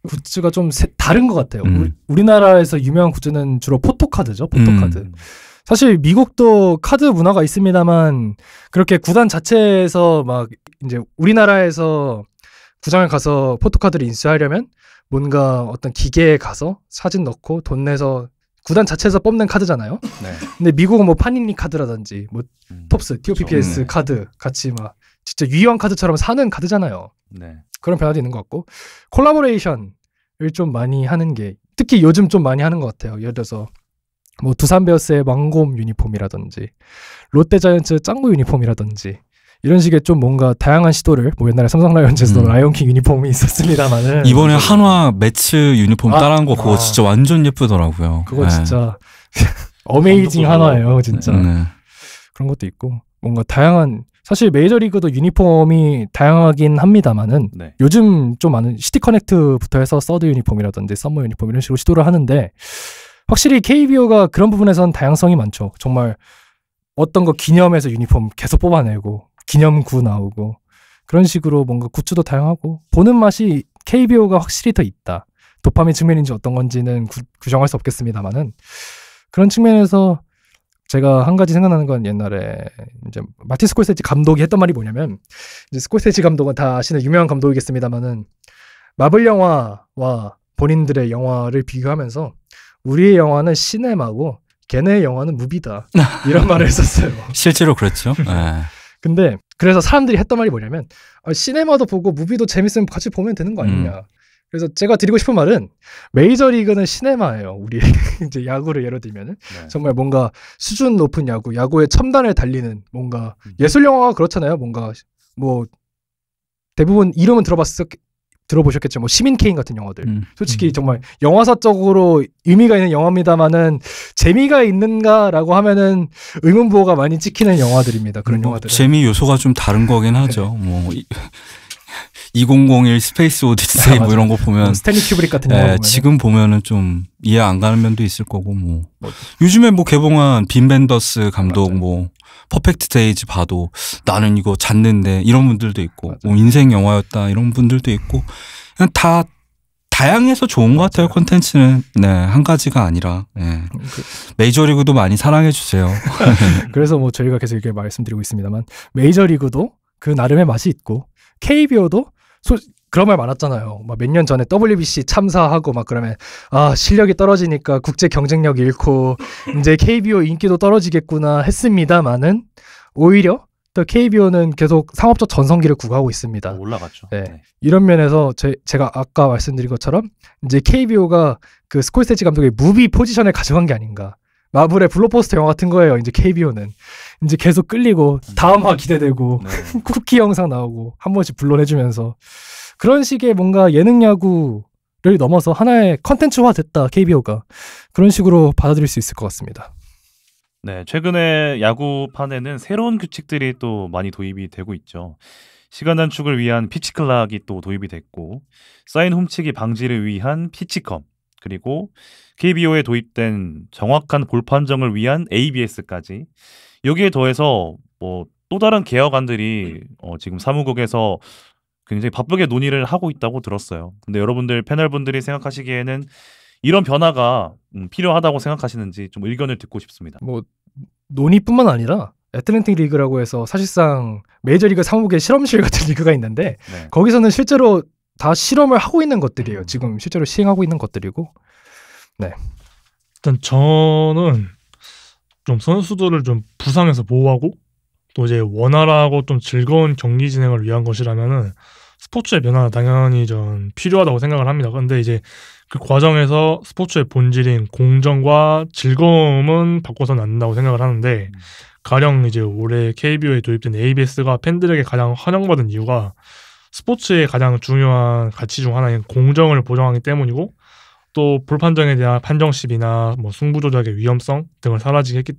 S2: 굿즈가 좀 다른 것 같아요. 우리나라에서 유명한 굿즈는 주로 포토카드죠. 포토카드. 사실 미국도 카드 문화가 있습니다만 그렇게 구단 자체에서 막 이제 우리나라에서 구장을 가서 포토카드를 인수하려면 뭔가 어떤 기계에 가서 사진 넣고 돈 내서 구단 자체에서 뽑는 카드잖아요.
S1: 네.
S2: 근데 미국은 뭐 파니니 카드라든지 뭐 톱스, TOPPS
S1: 네.
S2: 카드 같이 막 진짜 유희왕 카드처럼 사는 카드잖아요.
S1: 네.
S2: 그런 변화도 있는 것 같고 콜라보레이션을 좀 많이 하는 게 특히 요즘 좀 많이 하는 것 같아요. 예를 들어서 뭐 두산 베어스의 망곰 유니폼이라든지 롯데자이언츠 짱구 유니폼이라든지 이런 식의 좀 뭔가 다양한 시도를 뭐 옛날에 삼성 라이온즈에서도 라이온킹 유니폼이 있었습니다만은
S4: 이번에 한화 매츠 유니폼 따라한 거 그거 진짜 완전 예쁘더라고요.
S2: 그거
S4: 네.
S2: 진짜 어메이징 한화예요 진짜.
S4: 네.
S2: 그런 것도 있고 뭔가 다양한 사실 메이저리그도 유니폼이 다양하긴 합니다만은
S1: 네.
S2: 요즘 좀 많은 시티 커넥트부터 해서 서드 유니폼이라든지 썸머 유니폼 이런 식으로 시도를 하는데 확실히 KBO가 그런 부분에선 다양성이 많죠. 정말 어떤 거 기념해서 유니폼 계속 뽑아내고 기념구 나오고 그런 식으로 뭔가 굿즈도 다양하고 보는 맛이 KBO가 확실히 더 있다. 도파민 측면인지 어떤 건지는 규정할 수 없겠습니다만은 그런 측면에서 제가 한 가지 생각나는 건 옛날에 이제 마틴 스콜세지 감독이 했던 말이 뭐냐면 이제 스콜세지 감독은 다 아시는 유명한 감독이겠습니다만은 마블 영화와 본인들의 영화를 비교하면서 우리의 영화는 시네마고 걔네의 영화는 무비다 이런 말을 했었어요.
S4: 실제로 그렇죠. 네.
S2: 근데 그래서 사람들이 했던 말이 뭐냐면 시네마도 보고 무비도 재밌으면 같이 보면 되는 거 아니냐. 그래서 제가 드리고 싶은 말은 메이저리그는 시네마예요. 우리 이제 야구를 예로 들면은
S1: 네.
S2: 정말 뭔가 수준 높은 야구의 첨단을 달리는 뭔가 예술 영화가 그렇잖아요. 뭔가 뭐 대부분 이름은 들어보셨겠죠. 뭐 시민 케인 같은 영화들. 솔직히 정말 영화사적으로 의미가 있는 영화입니다만은 재미가 있는가라고 하면은 의문부호가 많이 찍히는 영화들입니다. 그런 영화들.
S4: 재미 요소가 좀 다른 거긴 하죠. 뭐 2001 스페이스 오디세이 뭐 이런 거 보면
S2: 스탠리 큐브릭 같은 영화 보면
S4: 지금 보면은 좀 이해 안 가는 면도 있을 거고 뭐 요즘에 뭐 개봉한 빈 벤더스 감독
S2: 맞아요.
S4: 뭐 퍼펙트 데이즈 봐도 나는 이거 잤는데 이런 분들도 있고 뭐 인생 영화였다 이런 분들도 있고 그냥 다 다양해서 좋은 것 같아요. 콘텐츠는 한 가지가 아니라 메이저리그도 많이 사랑해 주세요.
S2: 그래서 뭐 저희가 계속 이렇게 말씀드리고 있습니다만 메이저리그도 그 나름의 맛이 있고 KBO도 그런 말 많았잖아요. 막 몇 년 전에 WBC 참사하고 막 그러면 실력이 떨어지니까 국제 경쟁력 잃고 이제 KBO 인기도 떨어지겠구나 했습니다만은 오히려 또 KBO는 계속 상업적 전성기를 구가하고 있습니다.
S1: 올라갔죠.
S2: 네. 이런 면에서 제가 아까 말씀드린 것처럼 이제 KBO가 그 스콜세지 감독의 무비 포지션을 가져간 게 아닌가. 마블의 블록버스터 영화 같은 거예요. 이제 KBO는 이제 계속 끌리고 다음 화 기대되고 쿠키 영상 나오고 한 번씩 불러내주면서 그런 식의 뭔가 예능 야구를 넘어서 하나의 컨텐츠화 됐다. KBO가 그런 식으로 받아들일 수 있을 것 같습니다.
S1: 네, 최근에 야구판에는 새로운 규칙들이 또 많이 도입이 되고 있죠. 시간 단축을 위한 피치클락이 또 도입이 됐고 사인 훔치기 방지를 위한 피치컴 그리고 KBO에 도입된 정확한 볼 판정을 위한 ABS까지 여기에 더해서 뭐 또 다른 개혁안들이 지금 사무국에서 굉장히 바쁘게 논의를 하고 있다고 들었어요. 근데 여러분들 패널분들이 생각하시기에는 이런 변화가 필요하다고 생각하시는지 좀 의견을 듣고 싶습니다.
S2: 뭐 논의뿐만 아니라 애틀랜틱 리그라고 해서 사실상 메이저리그 사무국의 실험실 같은 리그가 있는데 거기서는 실제로 다 실험을 하고 있는 것들이에요. 지금 실제로 시행하고 있는 것들이고. 네.
S3: 일단 저는 좀 선수들을 좀 부상에서 보호하고 또 이제 원활하고 좀 즐거운 경기 진행을 위한 것이라면은 스포츠의 변화는 당연히 좀 필요하다고 생각을 합니다. 근데 이제 그 과정에서 스포츠의 본질인 공정과 즐거움은 바꿔서는 안 된다고 생각을 하는데 가령 이제 올해 KBO에 도입된 ABS가 팬들에게 가장 환영받은 이유가 스포츠의 가장 중요한 가치 중 하나인 공정을 보장하기 때문이고 또 볼 판정에 대한 판정십이나 뭐 승부 조작의 위험성 등을 사라지게 했기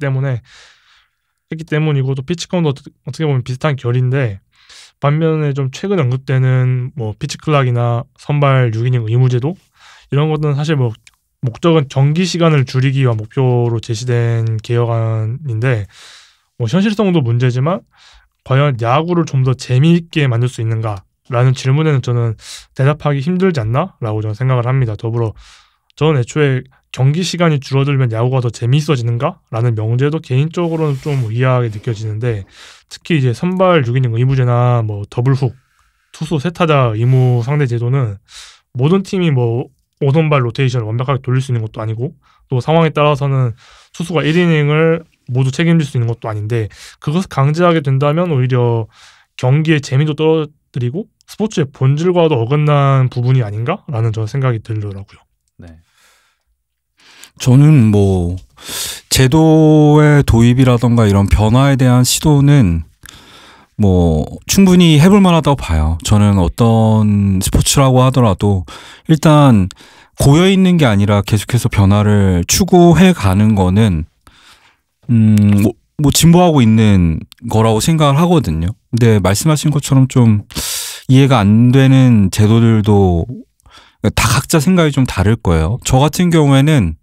S3: 때문이고 또 피치컴도 어떻게 보면 비슷한 결인데 반면에 좀 최근 언급되는 뭐 피치클락이나 선발 6이닝 의무제도 이런 것들은 사실 뭐 목적은 경기 시간을 줄이기 위한 목표로 제시된 개혁안인데 뭐 현실성도 문제지만 과연 야구를 좀 더 재미있게 만들 수 있는가라는 질문에는 저는 대답하기 힘들지 않나라고 저는 생각을 합니다. 더불어 저는 애초에 경기 시간이 줄어들면 야구가 더 재미있어지는가라는 명제도 개인적으로는 좀 의아하게 느껴지는데 특히 이제 선발 6이닝 의무제나 뭐 더블훅, 투수 세타자 의무 상대 제도는 모든 팀이 뭐 5선발 로테이션을 완벽하게 돌릴 수 있는 것도 아니고 또 상황에 따라서는 투수가 1이닝을 모두 책임질 수 있는 것도 아닌데 그것을 강제하게 된다면 오히려 경기의 재미도 떨어뜨리고 스포츠의 본질과도 어긋난 부분이 아닌가라는 저는 생각이 들더라고요.
S1: 네.
S4: 저는 뭐 제도의 도입이라던가 이런 변화에 대한 시도는 뭐 충분히 해볼 만하다고 봐요. 저는 어떤 스포츠라고 하더라도 일단 고여 있는 게 아니라 계속해서 변화를 추구해 가는 거는 뭐 진보하고 있는 거라고 생각을 하거든요. 근데 말씀하신 것처럼 좀 이해가 안 되는 제도들도 다 각자 생각이 좀 다를 거예요. 저 같은 경우에는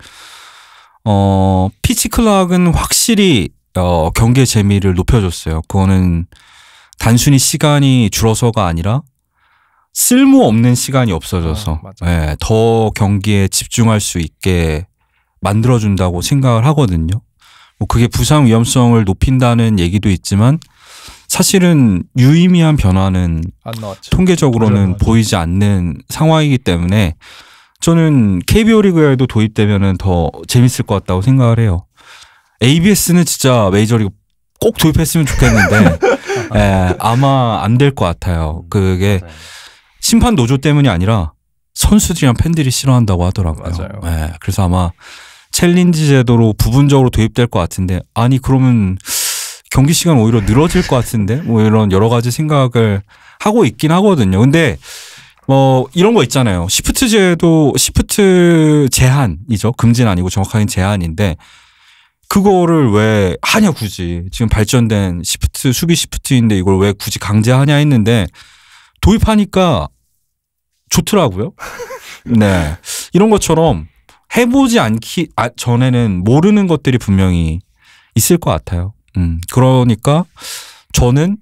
S4: 피치클락은 확실히 경기의 재미를 높여줬어요. 그거는 단순히 시간이 줄어서가 아니라 쓸모없는 시간이 없어져서 더 경기에 집중할 수 있게 만들어준다고 생각을 하거든요. 뭐 그게 부상 위험성을 높인다는 얘기도 있지만 사실은 유의미한 변화는
S2: 안 나왔죠.
S4: 통계적으로는
S2: 맞아요.
S4: 보이지 않는 상황이기 때문에 저는 KBO 리그에도 도입되면은 더 재밌을 것 같다고 생각을 해요. ABS는 진짜 메이저리그 꼭 도입했으면 좋겠는데 아마 안 될 것 같아요. 그게
S1: 맞아요.
S4: 심판 노조 때문이 아니라 선수들이랑 팬들이 싫어한다고 하더라고요.
S2: 맞아요.
S4: 그래서 아마 챌린지 제도로 부분적으로 도입될 것 같은데 아니 그러면 경기 시간 오히려 늘어질 것 같은데 뭐 이런 여러 가지 생각을 하고 있긴 하거든요. 근데 뭐 이런 거 있잖아요. 시프트 제도 시프트 제한이죠. 금지는 아니고 정확하게 제한인데 그거를 왜 하냐 굳이. 지금 발전된 시프트 수비 시프트인데 이걸 왜 굳이 강제하냐 했는데 도입하니까 좋더라고요. 네. 이런 것처럼 해보지 않기 전에는 모르는 것들이 분명히 있을 것 같아요. 그러니까 저는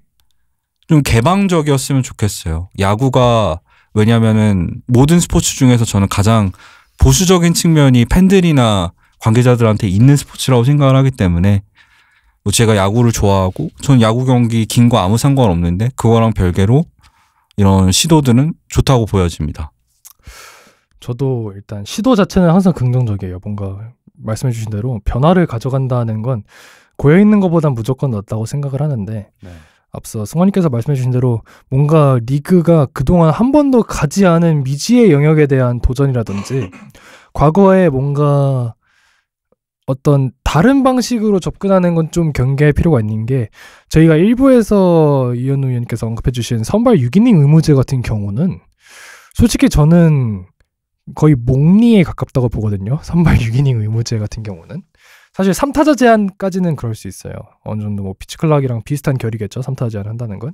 S4: 좀 개방적이었으면 좋겠어요. 야구가 왜냐면은 모든 스포츠 중에서 저는 가장 보수적인 측면이 팬들이나 관계자들한테 있는 스포츠라고 생각을 하기 때문에 뭐 제가 야구를 좋아하고 저는 야구 경기 긴 거 아무 상관없는데 그거랑 별개로 이런 시도들은 좋다고 보여집니다.
S2: 저도 일단 시도 자체는 항상 긍정적이에요. 뭔가 말씀해 주신 대로 변화를 가져간다는 건 고여있는 것보단 무조건 낫다고 생각을 하는데
S1: 네.
S2: 앞서 승환님께서 말씀해 주신 대로 뭔가 리그가 그동안 한 번도 가지 않은 미지의 영역에 대한 도전이라든지 과거에 뭔가 어떤 다른 방식으로 접근하는 건 좀 경계할 필요가 있는 게 저희가 일부에서 이현우 의원께서 언급해 주신 선발 6이닝 의무제 같은 경우는 솔직히 저는 거의 목리에 가깝다고 보거든요. 선발 6이닝 의무제 같은 경우는. 사실 3타자 제한까지는 그럴 수 있어요. 어느 정도 뭐 피치클락이랑 비슷한 결이겠죠. 3타자 제한 한다는 건.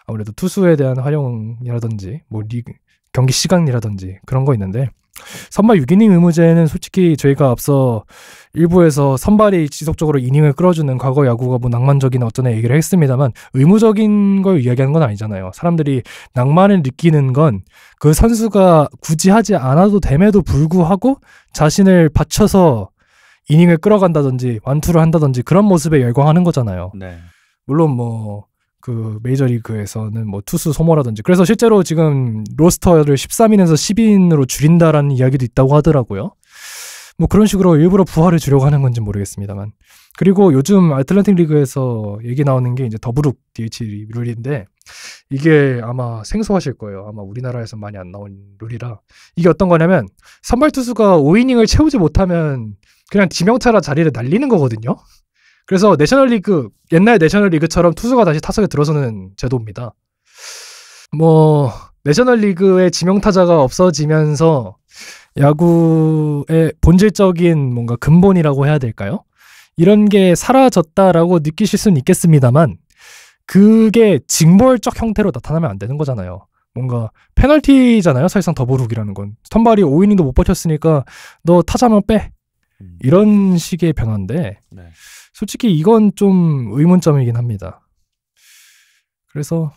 S2: 아무래도 투수에 대한 활용이라든지 뭐 리그 경기 시간이라든지 그런 거 있는데 선발 6이닝 의무제는 솔직히 저희가 앞서 일부에서 선발이 지속적으로 이닝을 끌어주는 과거 야구가 뭐 낭만적인 어쩌네 얘기를 했습니다만 의무적인 걸 이야기하는 건 아니잖아요. 사람들이 낭만을 느끼는 건 그 선수가 굳이 하지 않아도 됨에도 불구하고 자신을 바쳐서 이닝을 끌어간다든지 완투를 한다든지 그런 모습에 열광하는 거잖아요.
S1: 네.
S2: 물론 뭐 그 메이저리그에서는 뭐 투수 소모라든지 그래서 실제로 지금 로스터를 13인에서 10인으로 줄인다라는 이야기도 있다고 하더라고요. 뭐 그런 식으로 일부러 부활을 주려고 하는 건지 모르겠습니다만. 그리고 요즘 아틀란틱 리그에서 얘기 나오는 게 이제 더블룩 DH 룰인데 이게 아마 생소하실 거예요. 아마 우리나라에서 많이 안 나온 룰이라 이게 어떤 거냐면 선발 투수가 5이닝을 채우지 못하면 그냥 지명타라 자리를 날리는 거거든요. 그래서 내셔널리그 옛날 내셔널리그처럼 투수가 다시 타석에 들어서는 제도입니다. 뭐 내셔널리그의 지명타자가 없어지면서 야구의 본질적인 뭔가 근본이라고 해야 될까요? 이런 게 사라졌다라고 느끼실 수는 있겠습니다만 그게 징벌적 형태로 나타나면 안 되는 거잖아요. 뭔가 페널티잖아요. 사실상 더블훅이라는 건. 선발이 5이닝도 못 버텼으니까 너 타자만 빼. 이런 식의 변화인데
S1: 네.
S2: 솔직히 이건 좀 의문점이긴 합니다. 그래서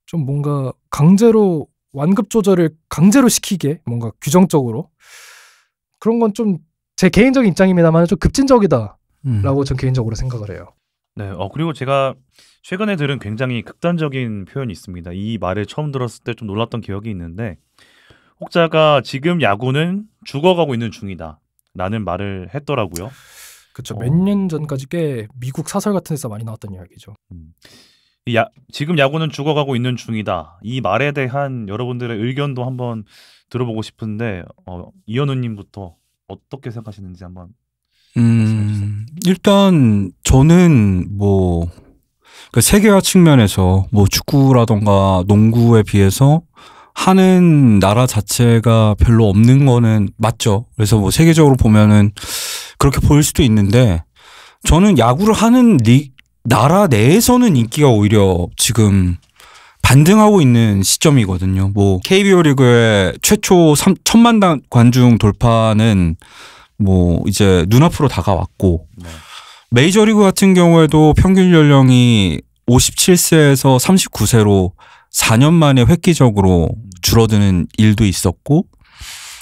S2: 좀 뭔가 강제로 완급 조절을 강제로 시키게 뭔가 규정적으로 그런 건 좀 제 개인적인 입장입니다만 좀 급진적이다라고 전 개인적으로 생각을 해요.
S1: 네. 그리고 제가 최근에 들은 굉장히 극단적인 표현이 있습니다. 이 말을 처음 들었을 때 좀 놀랐던 기억이 있는데 혹자가 지금 야구는 죽어가고 있는 중이다 라는 말을 했더라고요.
S2: 그렇죠. 몇 년 전까지 꽤 미국 사설 같은 데서 많이 나왔던 이야기죠.
S1: 지금 야구는 죽어가고 있는 중이다. 이 말에 대한 여러분들의 의견도 한번 들어보고 싶은데 이현우님부터 어떻게 생각하시는지 한번 말씀해 주세요.
S4: 일단 저는 뭐 그 세계화 측면에서 뭐 축구라던가 농구에 비해서 하는 나라 자체가 별로 없는 거는 맞죠. 그래서 뭐 세계적으로 보면은 그렇게 보일 수도 있는데 저는 야구를 하는 나라 내에서는 인기가 오히려 지금 반등하고 있는 시점이거든요. 뭐 KBO 리그의 최초 1,000만 관중 돌파는 뭐 이제 눈앞으로 다가왔고
S1: 네.
S4: 메이저리그 같은 경우에도 평균 연령이 57세에서 39세로 4년 만에 획기적으로 줄어드는 일도 있었고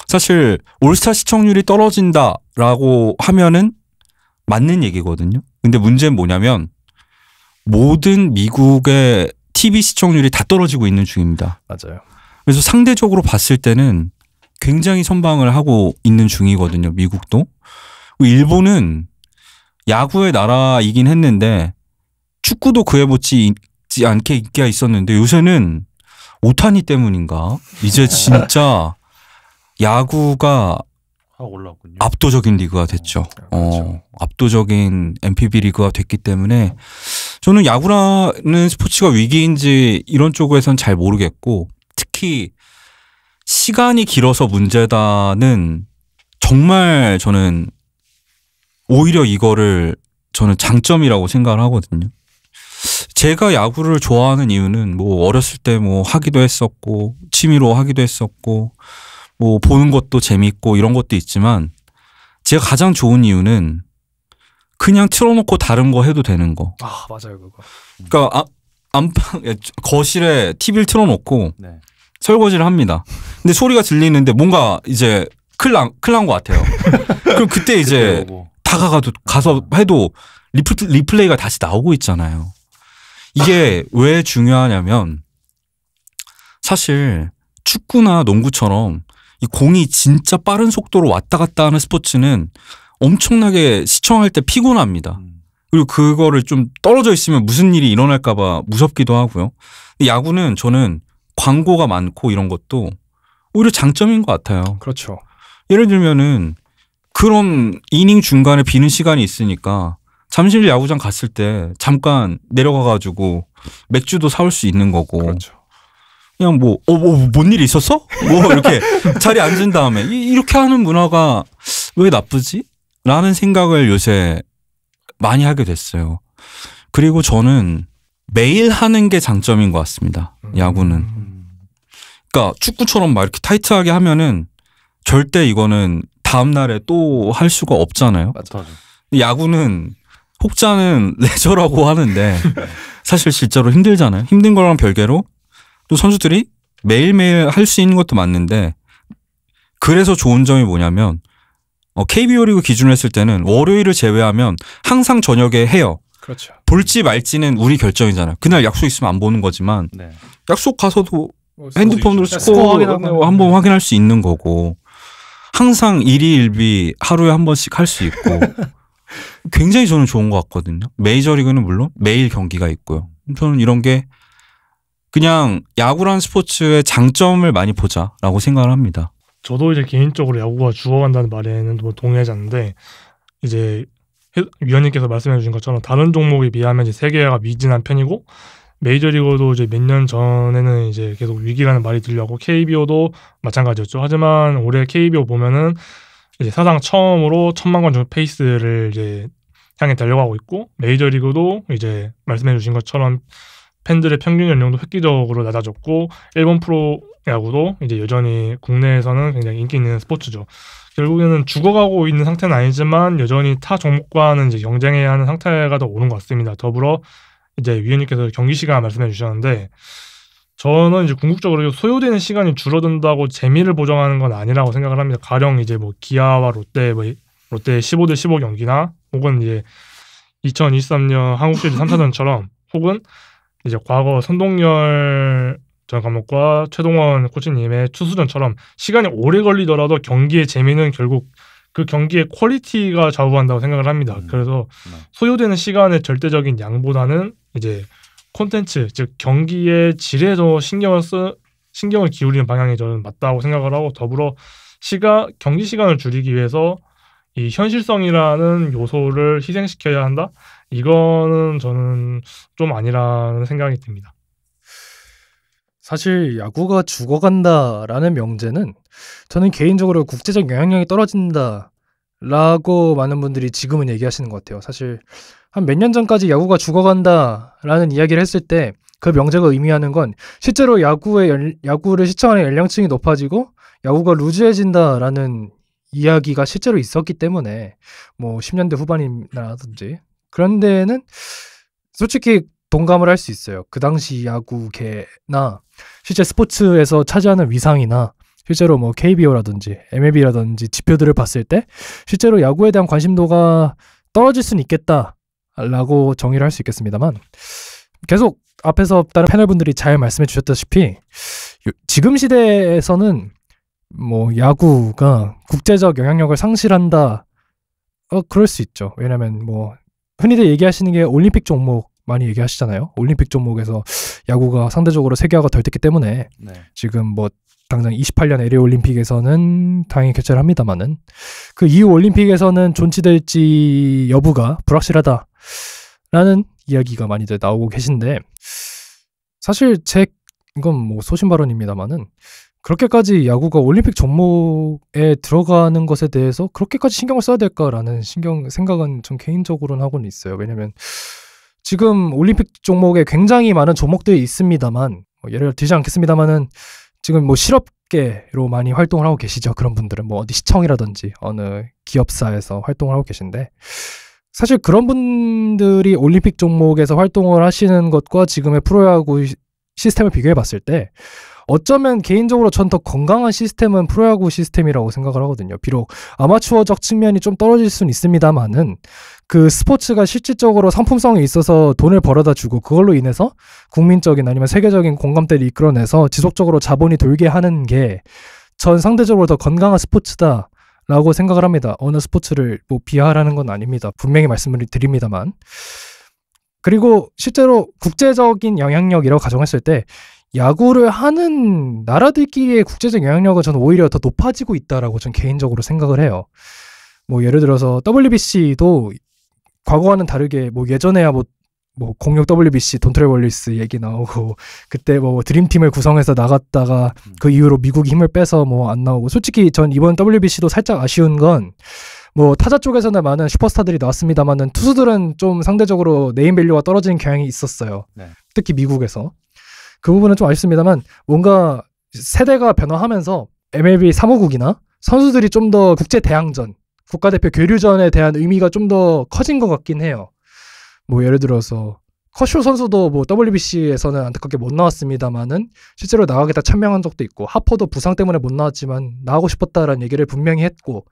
S4: 사실 올스타 시청률이 떨어진다 라고 하면은 맞는 얘기거든요. 근데 문제는 뭐냐면 모든 미국의 TV 시청률이 다 떨어지고 있는 중입니다.
S2: 맞아요.
S4: 그래서 상대적으로 봤을 때는 굉장히 선방을 하고 있는 중이거든요. 미국도. 일본은 야구의 나라이긴 했는데 축구도 그에 못지 않게 인기가 있었는데 요새는 오타니 때문인가? 이제 진짜 야구가
S1: 확 올라왔군요.
S4: 압도적인 리그가 됐죠.
S2: 그렇죠.
S4: 압도적인 NPB 리그가 됐기 때문에 저는 야구라는 스포츠가 위기인지 이런 쪽에선 잘 모르겠고 특히 시간이 길어서 문제다는 정말 저는 오히려 이거를 저는 장점이라고 생각을 하거든요. 제가 야구를 좋아하는 이유는 뭐 어렸을 때 뭐 하기도 했었고 취미로 하기도 했었고 뭐 보는 것도 재밌고 이런 것도 있지만 제가 가장 좋은 이유는 그냥 틀어놓고 다른 거 해도 되는 거.
S2: 아 맞아요 그거.
S4: 그러니까 안방 거실에 TV를 틀어놓고
S1: 네.
S4: 설거지를 합니다. 근데 소리가 들리는데 뭔가 이제 큰일 난 것 같아요. 그럼 그때 이제 가서 해도 리플레이가 다시 나오고 있잖아요. 이게 왜 중요하냐면 사실 축구나 농구처럼 이 공이 진짜 빠른 속도로 왔다 갔다 하는 스포츠는 엄청나게 시청할 때 피곤합니다. 그리고 그거를 좀 떨어져 있으면 무슨 일이 일어날까 봐 무섭기도 하고요. 야구는 저는 광고가 많고 이런 것도 오히려 장점인 것 같아요.
S2: 그렇죠.
S4: 예를 들면은 그런 이닝 중간에 비는 시간이 있으니까 잠실 야구장 갔을 때 잠깐 내려가가지고 맥주도 사올 수 있는 거고.
S2: 그렇죠.
S4: 그냥 뭔 일이 있었어? 뭐 이렇게 자리에 앉은 다음에 이렇게 하는 문화가 왜 나쁘지? 라는 생각을 요새 많이 하게 됐어요. 그리고 저는 매일 하는 게 장점인 것 같습니다. 야구는. 그러니까 축구처럼 막 이렇게 타이트하게 하면은 절대 이거는 다음 날에 또 할 수가 없잖아요.
S1: 맞죠.
S4: 야구는 혹자는 레저라고 하는데 사실 실제로 힘들잖아요. 힘든 거랑 별개로 또 선수들이 매일매일 할 수 있는 것도 맞는데 그래서 좋은 점이 뭐냐면 KBO 리그 기준으로 했을 때는 월요일을 제외하면 항상 저녁에 해요.
S2: 그렇죠.
S4: 볼지 말지는 우리 결정이잖아요. 그날 약속 있으면 안 보는 거지만
S1: 네.
S4: 약속 가서도
S2: 뭐
S4: 핸드폰으로
S2: 스코어
S4: 스코어
S2: 확인하고
S4: 한번 확인할 수 있는 거고 항상 일희일비 하루에 한 번씩 할 수 있고 굉장히 저는 좋은 것 같거든요. 메이저리그는 물론 매일 경기가 있고요. 저는 이런 게 그냥 야구라는 스포츠의 장점을 많이 보자라고 생각을 합니다.
S3: 저도 이제 개인적으로 야구가 죽어간다는 말에는 뭐 동의하지 않는데 이제 위원님께서 말씀해 주신 것처럼 다른 종목에 비하면 이제 세계화가 미진한 편이고 메이저리그도 이제 몇 년 전에는 이제 계속 위기라는 말이 들려고 KBO도 마찬가지였죠. 하지만 올해 KBO 보면은 이제 사상 처음으로 1,000만 관 정도 페이스를 이제 향해 달려가고 있고 메이저리그도 이제 말씀해 주신 것처럼 팬들의 평균 연령도 획기적으로 낮아졌고 일본 프로 야구도 이제 여전히 국내에서는 굉장히 인기 있는 스포츠죠. 결국에는 죽어가고 있는 상태는 아니지만 여전히 타 종목과는 이제 경쟁해야 하는 상태가 더 오는 것 같습니다. 더불어 이제 위원님께서 경기 시간 말씀해 주셨는데 저는 이제 궁극적으로 소요되는 시간이 줄어든다고 재미를 보정하는 건 아니라고 생각을 합니다. 가령 이제 뭐 기아와 롯데 15대 15 경기나 혹은 이제 2023년 한국 시리즈 3차전처럼 혹은 이제 과거 선동열 전 감독과 최동원 코치님의 투수전처럼 시간이 오래 걸리더라도 경기의 재미는 결국 그 경기의 퀄리티가 좌우한다고 생각을 합니다. 그래서 소요되는 시간의 절대적인 양보다는 이제 콘텐츠, 즉 경기의 질에 더 신경을 기울이는 방향이 저는 맞다고 생각을 하고 더불어 경기 시간을 줄이기 위해서 이 현실성이라는 요소를 희생시켜야 한다? 이거는 저는 좀 아니라는 생각이 듭니다.
S2: 사실 야구가 죽어간다라는 명제는 저는 개인적으로 국제적 영향력이 떨어진다라고 많은 분들이 지금은 얘기하시는 것 같아요. 사실 한 몇 년 전까지 야구가 죽어간다라는 이야기를 했을 때 그 명제가 의미하는 건 실제로 야구를 시청하는 연령층이 높아지고 야구가 루즈해진다라는 이야기가 실제로 있었기 때문에 뭐 10년대 후반이라든지 그런 데는 솔직히 동감을 할 수 있어요. 그 당시 야구계나 실제 스포츠에서 차지하는 위상이나 실제로 뭐 KBO라든지 MLB라든지 지표들을 봤을 때 실제로 야구에 대한 관심도가 떨어질 수는 있겠다라고 정의를 할 수 있겠습니다만, 계속 앞에서 다른 패널분들이 잘 말씀해 주셨다시피 지금 시대에서는 뭐 야구가 국제적 영향력을 상실한다, 그럴 수 있죠. 왜냐면 뭐 흔히들 얘기하시는 게 올림픽 종목 많이 얘기하시잖아요. 올림픽 종목에서 야구가 상대적으로 세계화가 덜 됐기 때문에
S1: 네.
S2: 지금 뭐 당장 28년 LA 올림픽에서는 당연히 개최를 합니다만은 그 이후 올림픽에서는 존치될지 여부가 불확실하다라는 이야기가 많이들 나오고 계신데, 사실 이건 뭐 소신 발언입니다만은 그렇게까지 야구가 올림픽 종목에 들어가는 것에 대해서 그렇게까지 신경을 써야 될까라는 생각은 좀 개인적으로는 하고는 있어요. 왜냐면 지금 올림픽 종목에 굉장히 많은 종목들이 있습니다만, 예를 들지 않겠습니다만은 지금 뭐 실업계로 많이 활동을 하고 계시죠. 그런 분들은 뭐 어디 시청이라든지 어느 기업사에서 활동을 하고 계신데, 사실 그런 분들이 올림픽 종목에서 활동을 하시는 것과 지금의 프로야구 시스템을 비교해 봤을 때 어쩌면 개인적으로 전 더 건강한 시스템은 프로야구 시스템이라고 생각을 하거든요. 비록 아마추어적 측면이 좀 떨어질 수는 있습니다만은 그 스포츠가 실질적으로 상품성이 있어서 돈을 벌어다 주고 그걸로 인해서 국민적인 아니면 세계적인 공감대를 이끌어내서 지속적으로 자본이 돌게 하는 게 전 상대적으로 더 건강한 스포츠다라고 생각을 합니다. 어느 스포츠를 뭐 비하하라는 건 아닙니다. 분명히 말씀을 드립니다만. 그리고 실제로 국제적인 영향력이라고 가정했을 때 야구를 하는 나라들끼리의 국제적 영향력은 저는 오히려 더 높아지고 있다라고 저는 개인적으로 생각을 해요. 뭐 예를 들어서 WBC도 과거와는 다르게 뭐 예전에야 뭐 06 WBC 돈트레 월리스 얘기 나오고 그때 뭐 드림팀을 구성해서 나갔다가 그 이후로 미국이 힘을 빼서 뭐 안 나오고, 솔직히 전 이번 WBC도 살짝 아쉬운 건 뭐 타자 쪽에서는 많은 슈퍼스타들이 나왔습니다만은 투수들은 좀 상대적으로 네임밸류가 떨어지는 경향이 있었어요.
S1: 네.
S2: 특히 미국에서. 그 부분은 좀 아쉽습니다만 뭔가 세대가 변화하면서 MLB 사무국이나 선수들이 좀 더 국제 대항전, 국가대표 교류전에 대한 의미가 좀 더 커진 것 같긴 해요. 뭐 예를 들어서 커쇼 선수도 뭐 WBC에서는 안타깝게 못 나왔습니다만은 실제로 나가겠다 천명한 적도 있고, 하퍼도 부상 때문에 못 나왔지만 나가고 싶었다라는 얘기를 분명히 했고,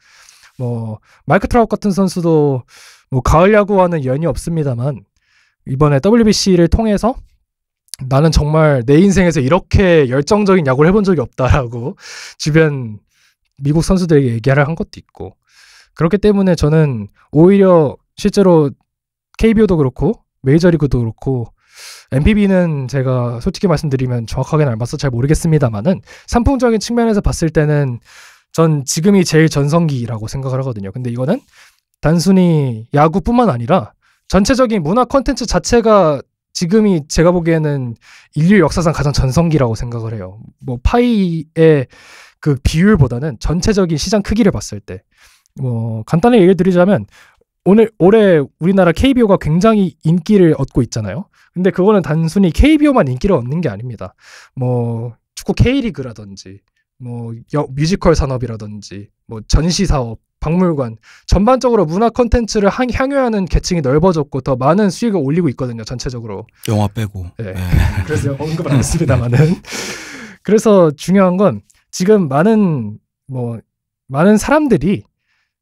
S2: 뭐 마이크 트라웃 같은 선수도 뭐 가을 야구와는 연이 없습니다만 이번에 WBC를 통해서 나는 정말 내 인생에서 이렇게 열정적인 야구를 해본 적이 없다라고 주변 미국 선수들에게 얘기를 한 것도 있고, 그렇기 때문에 저는 오히려 실제로 KBO도 그렇고 메이저리그도 그렇고 NPB는 제가 솔직히 말씀드리면 정확하게는 안 봐서 잘 모르겠습니다만은 산풍적인 측면에서 봤을 때는 전 지금이 제일 전성기라고 생각을 하거든요. 근데 이거는 단순히 야구뿐만 아니라 전체적인 문화 콘텐츠 자체가 지금이 제가 보기에는 인류 역사상 가장 전성기라고 생각을 해요. 뭐 파이의 그 비율보다는 전체적인 시장 크기를 봤을 때, 뭐 간단히 얘기를 드리자면 올해 우리나라 KBO가 굉장히 인기를 얻고 있잖아요. 근데 그거는 단순히 KBO만 인기를 얻는 게 아닙니다. 뭐 축구 K리그라든지 뭐 뮤지컬 산업이라든지 뭐 전시 사업, 박물관, 전반적으로 문화 콘텐츠를 향유하는 계층이 넓어졌고 더 많은 수익을 올리고 있거든요. 전체적으로.
S4: 영화 빼고.
S2: 네. 그래서 언급을 안 했습니다만은. 그래서 중요한 건 지금 많은 사람들이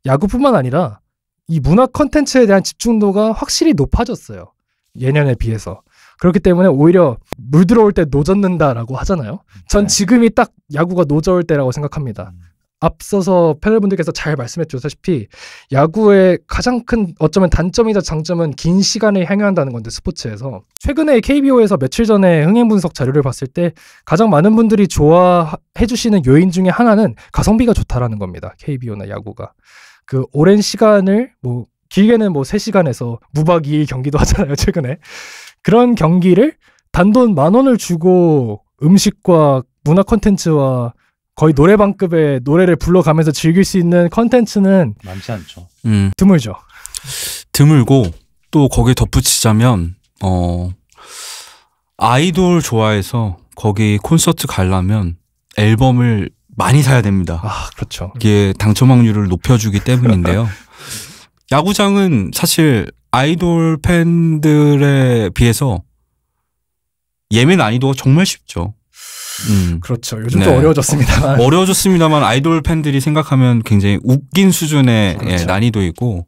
S2: 야구뿐만 아니라 이 문화 콘텐츠에 대한 집중도가 확실히 높아졌어요. 예년에 비해서. 그렇기 때문에 오히려 물 들어올 때 노젓는다라고 하잖아요. 전 지금이 딱 야구가 노져올 때라고 생각합니다. 앞서서 패널분들께서 잘 말씀해 주셨다시피 야구의 가장 큰 어쩌면 단점이자 장점은 긴 시간을 향유한다는 건데, 스포츠에서 최근에 KBO에서 며칠 전에 흥행 분석 자료를 봤을 때 가장 많은 분들이 좋아해 주시는 요인 중에 하나는 가성비가 좋다라는 겁니다. KBO나 야구가 그 오랜 시간을 뭐 길게는 뭐 3시간에서 무박 2일 경기도 하잖아요. 최근에 그런 경기를 단돈 10,000원을 주고 음식과 문화 콘텐츠와 거의 노래방급의 노래를 불러가면서 즐길 수 있는 콘텐츠는
S1: 많지 않죠.
S2: 드물죠.
S4: 드물고 또 거기에 덧붙이자면 아이돌 좋아해서 거기 콘서트 가려면 앨범을 많이 사야 됩니다.
S2: 아, 그렇죠.
S4: 이게 당첨 확률을 높여주기 때문인데요. 야구장은 사실 아이돌 팬들에 비해서 예매 난이도가 정말 쉽죠.
S2: 그렇죠. 요즘
S4: 네.
S2: 좀 어려워졌습니다만.
S4: 어려워졌습니다만 아이돌 팬들이 생각하면 굉장히 웃긴 수준의
S2: 그렇죠.
S4: 난이도이고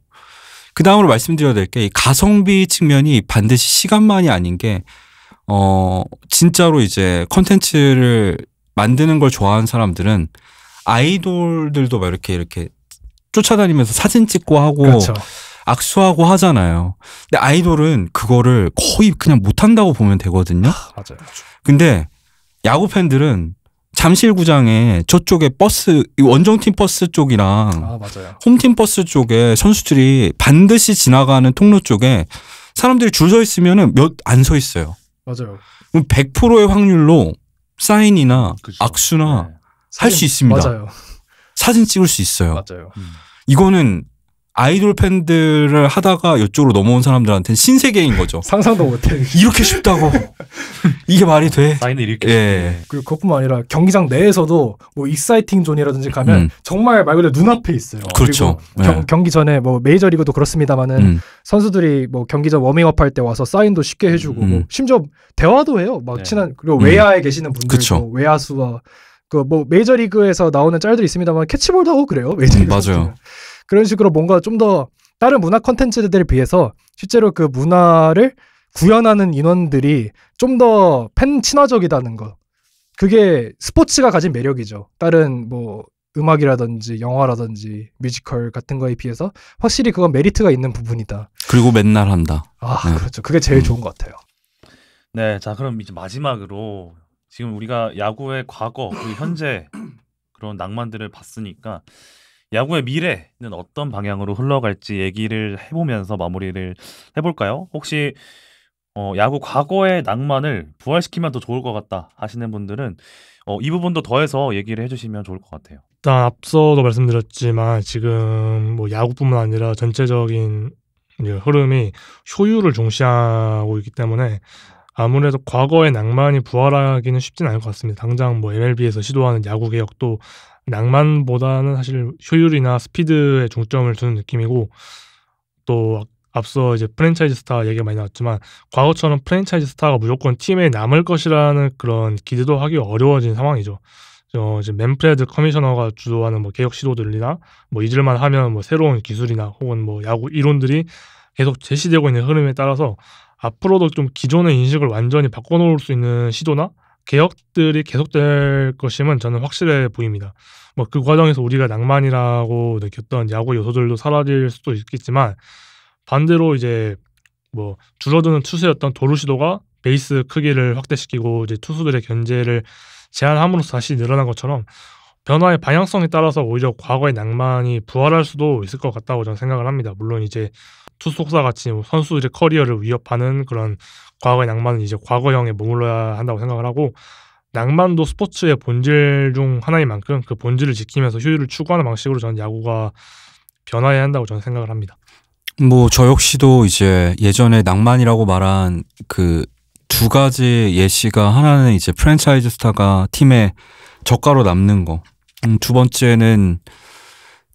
S4: 그 다음으로 말씀드려야 될 게 이 가성비 측면이 반드시 시간만이 아닌 게 진짜로 이제 컨텐츠를 만드는 걸 좋아하는 사람들은 아이돌들도 막 이렇게 쫓아다니면서 사진 찍고 하고
S2: 그렇죠.
S4: 악수하고 하잖아요. 근데 아이돌은 그거를 거의 그냥 못한다고 보면 되거든요.
S2: 맞아요.
S4: 근데 야구 팬들은 잠실구장에 저쪽에 버스 원정팀 버스 쪽이랑
S2: 맞아요.
S4: 홈팀 버스 쪽에 선수들이 반드시 지나가는 통로 쪽에 사람들이 줄 서 있으면은 몇 안 서 있어요.
S2: 맞아요.
S4: 그럼 100%의 확률로 사인이나
S1: 그죠.
S4: 악수나
S1: 네.
S4: 할 수 있습니다.
S2: 맞아요.
S4: 사진 찍을 수 있어요.
S2: 맞아요.
S4: 이거는 아이돌 팬들을 하다가 이쪽으로 넘어온 사람들한테는 신세계인 거죠.
S2: 상상도 못해.
S4: 이렇게 쉽다고 이게 말이 돼?
S1: 사인을 이렇게.
S4: 예.
S2: 그리고 그것뿐만 아니라 경기장 내에서도 뭐 익사이팅 존이라든지 가면 정말 말 그대로 눈앞에 있어요.
S4: 그렇죠.
S2: 그리고
S4: 네.
S2: 경기 전에 뭐 메이저리그도 그렇습니다만은 선수들이 뭐 경기전 워밍업 할 때 와서 사인도 쉽게 해주고 뭐 심지어 대화도 해요. 막
S1: 네.
S2: 친한 그리고 외야에 계시는 분들,
S4: 그쵸.
S2: 뭐 외야수와 그 뭐 메이저리그에서 나오는 짤들이 있습니다만 캐치볼도 하고 그래요. 메이저리그
S4: 맞아요.
S2: 선수들은. 그런 식으로 뭔가 좀 더 다른 문화 컨텐츠들에 비해서 실제로 그 문화를 구현하는 인원들이 좀 더 팬 친화적이다는 거. 그게 스포츠가 가진 매력이죠. 다른 뭐 음악이라든지 영화라든지 뮤지컬 같은 거에 비해서 확실히 그건 메리트가 있는 부분이다.
S4: 그리고 맨날 한다. 네.
S2: 그렇죠. 그게 제일 좋은 것 같아요.
S1: 네, 자 그럼 이제 마지막으로 지금 우리가 야구의 과거 그리고 현재 그런 낭만들을 봤으니까 야구의 미래는 어떤 방향으로 흘러갈지 얘기를 해보면서 마무리를 해볼까요? 혹시 야구 과거의 낭만을 부활시키면 더 좋을 것 같다 하시는 분들은 이 부분도 더해서 얘기를 해주시면 좋을 것 같아요.
S3: 일단 앞서도 말씀드렸지만 지금 뭐 야구뿐만 아니라 전체적인 이제 흐름이 효율을 중시하고 있기 때문에 아무래도 과거의 낭만이 부활하기는 쉽진 않을 것 같습니다. 당장 뭐 MLB에서 시도하는 야구 개혁도 낭만보다는 사실 효율이나 스피드에 중점을 두는 느낌이고 또 앞서 이제 프랜차이즈 스타 얘기가 많이 나왔지만 과거처럼 프랜차이즈 스타가 무조건 팀에 남을 것이라는 그런 기대도 하기 어려워진 상황이죠. 이제 맨프레드 커미셔너가 주도하는 뭐 개혁 시도들이나 뭐 잊을만 하면 뭐 새로운 기술이나 혹은 뭐 야구 이론들이 계속 제시되고 있는 흐름에 따라서 앞으로도 좀 기존의 인식을 완전히 바꿔놓을 수 있는 시도나 개혁들이 계속될 것임은 저는 확실해 보입니다. 뭐 그 과정에서 우리가 낭만이라고 느꼈던 야구 요소들도 사라질 수도 있겠지만 반대로 이제 뭐 줄어드는 추세였던 도루 시도가 베이스 크기를 확대시키고 이제 투수들의 견제를 제한함으로써 다시 늘어난 것처럼 변화의 방향성에 따라서 오히려 과거의 낭만이 부활할 수도 있을 것 같다고 저는 생각을 합니다. 물론 이제 투속사 같이 선수들의 커리어를 위협하는 그런 과거의 낭만은 이제 과거형에 머물러야 한다고 생각을 하고 낭만도 스포츠의 본질 중 하나인 만큼 그 본질을 지키면서 효율을 추구하는 방식으로 저는 야구가 변화해야 한다고 저는 생각을 합니다.
S4: 뭐 저 역시도 이제 예전에 낭만이라고 말한 그 두 가지 예시가 하나는 이제 프랜차이즈 스타가 팀에 저가로 남는 거. 두 번째는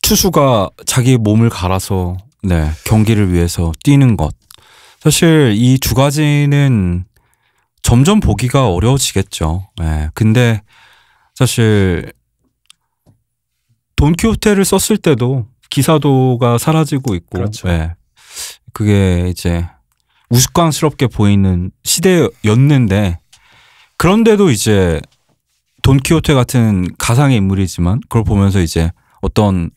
S4: 투수가 자기 몸을 갈아서 경기를 위해서 뛰는 것. 사실 이 두 가지는 점점 보기가 어려워지겠죠. 근데 사실 돈키호테를 썼을 때도 기사도가 사라지고 있고,
S2: 그렇죠.
S4: 그게 이제 우스꽝스럽게 보이는 시대였는데, 그런데도 이제 돈키호테 같은 가상의 인물이지만 그걸 보면서 이제 어떤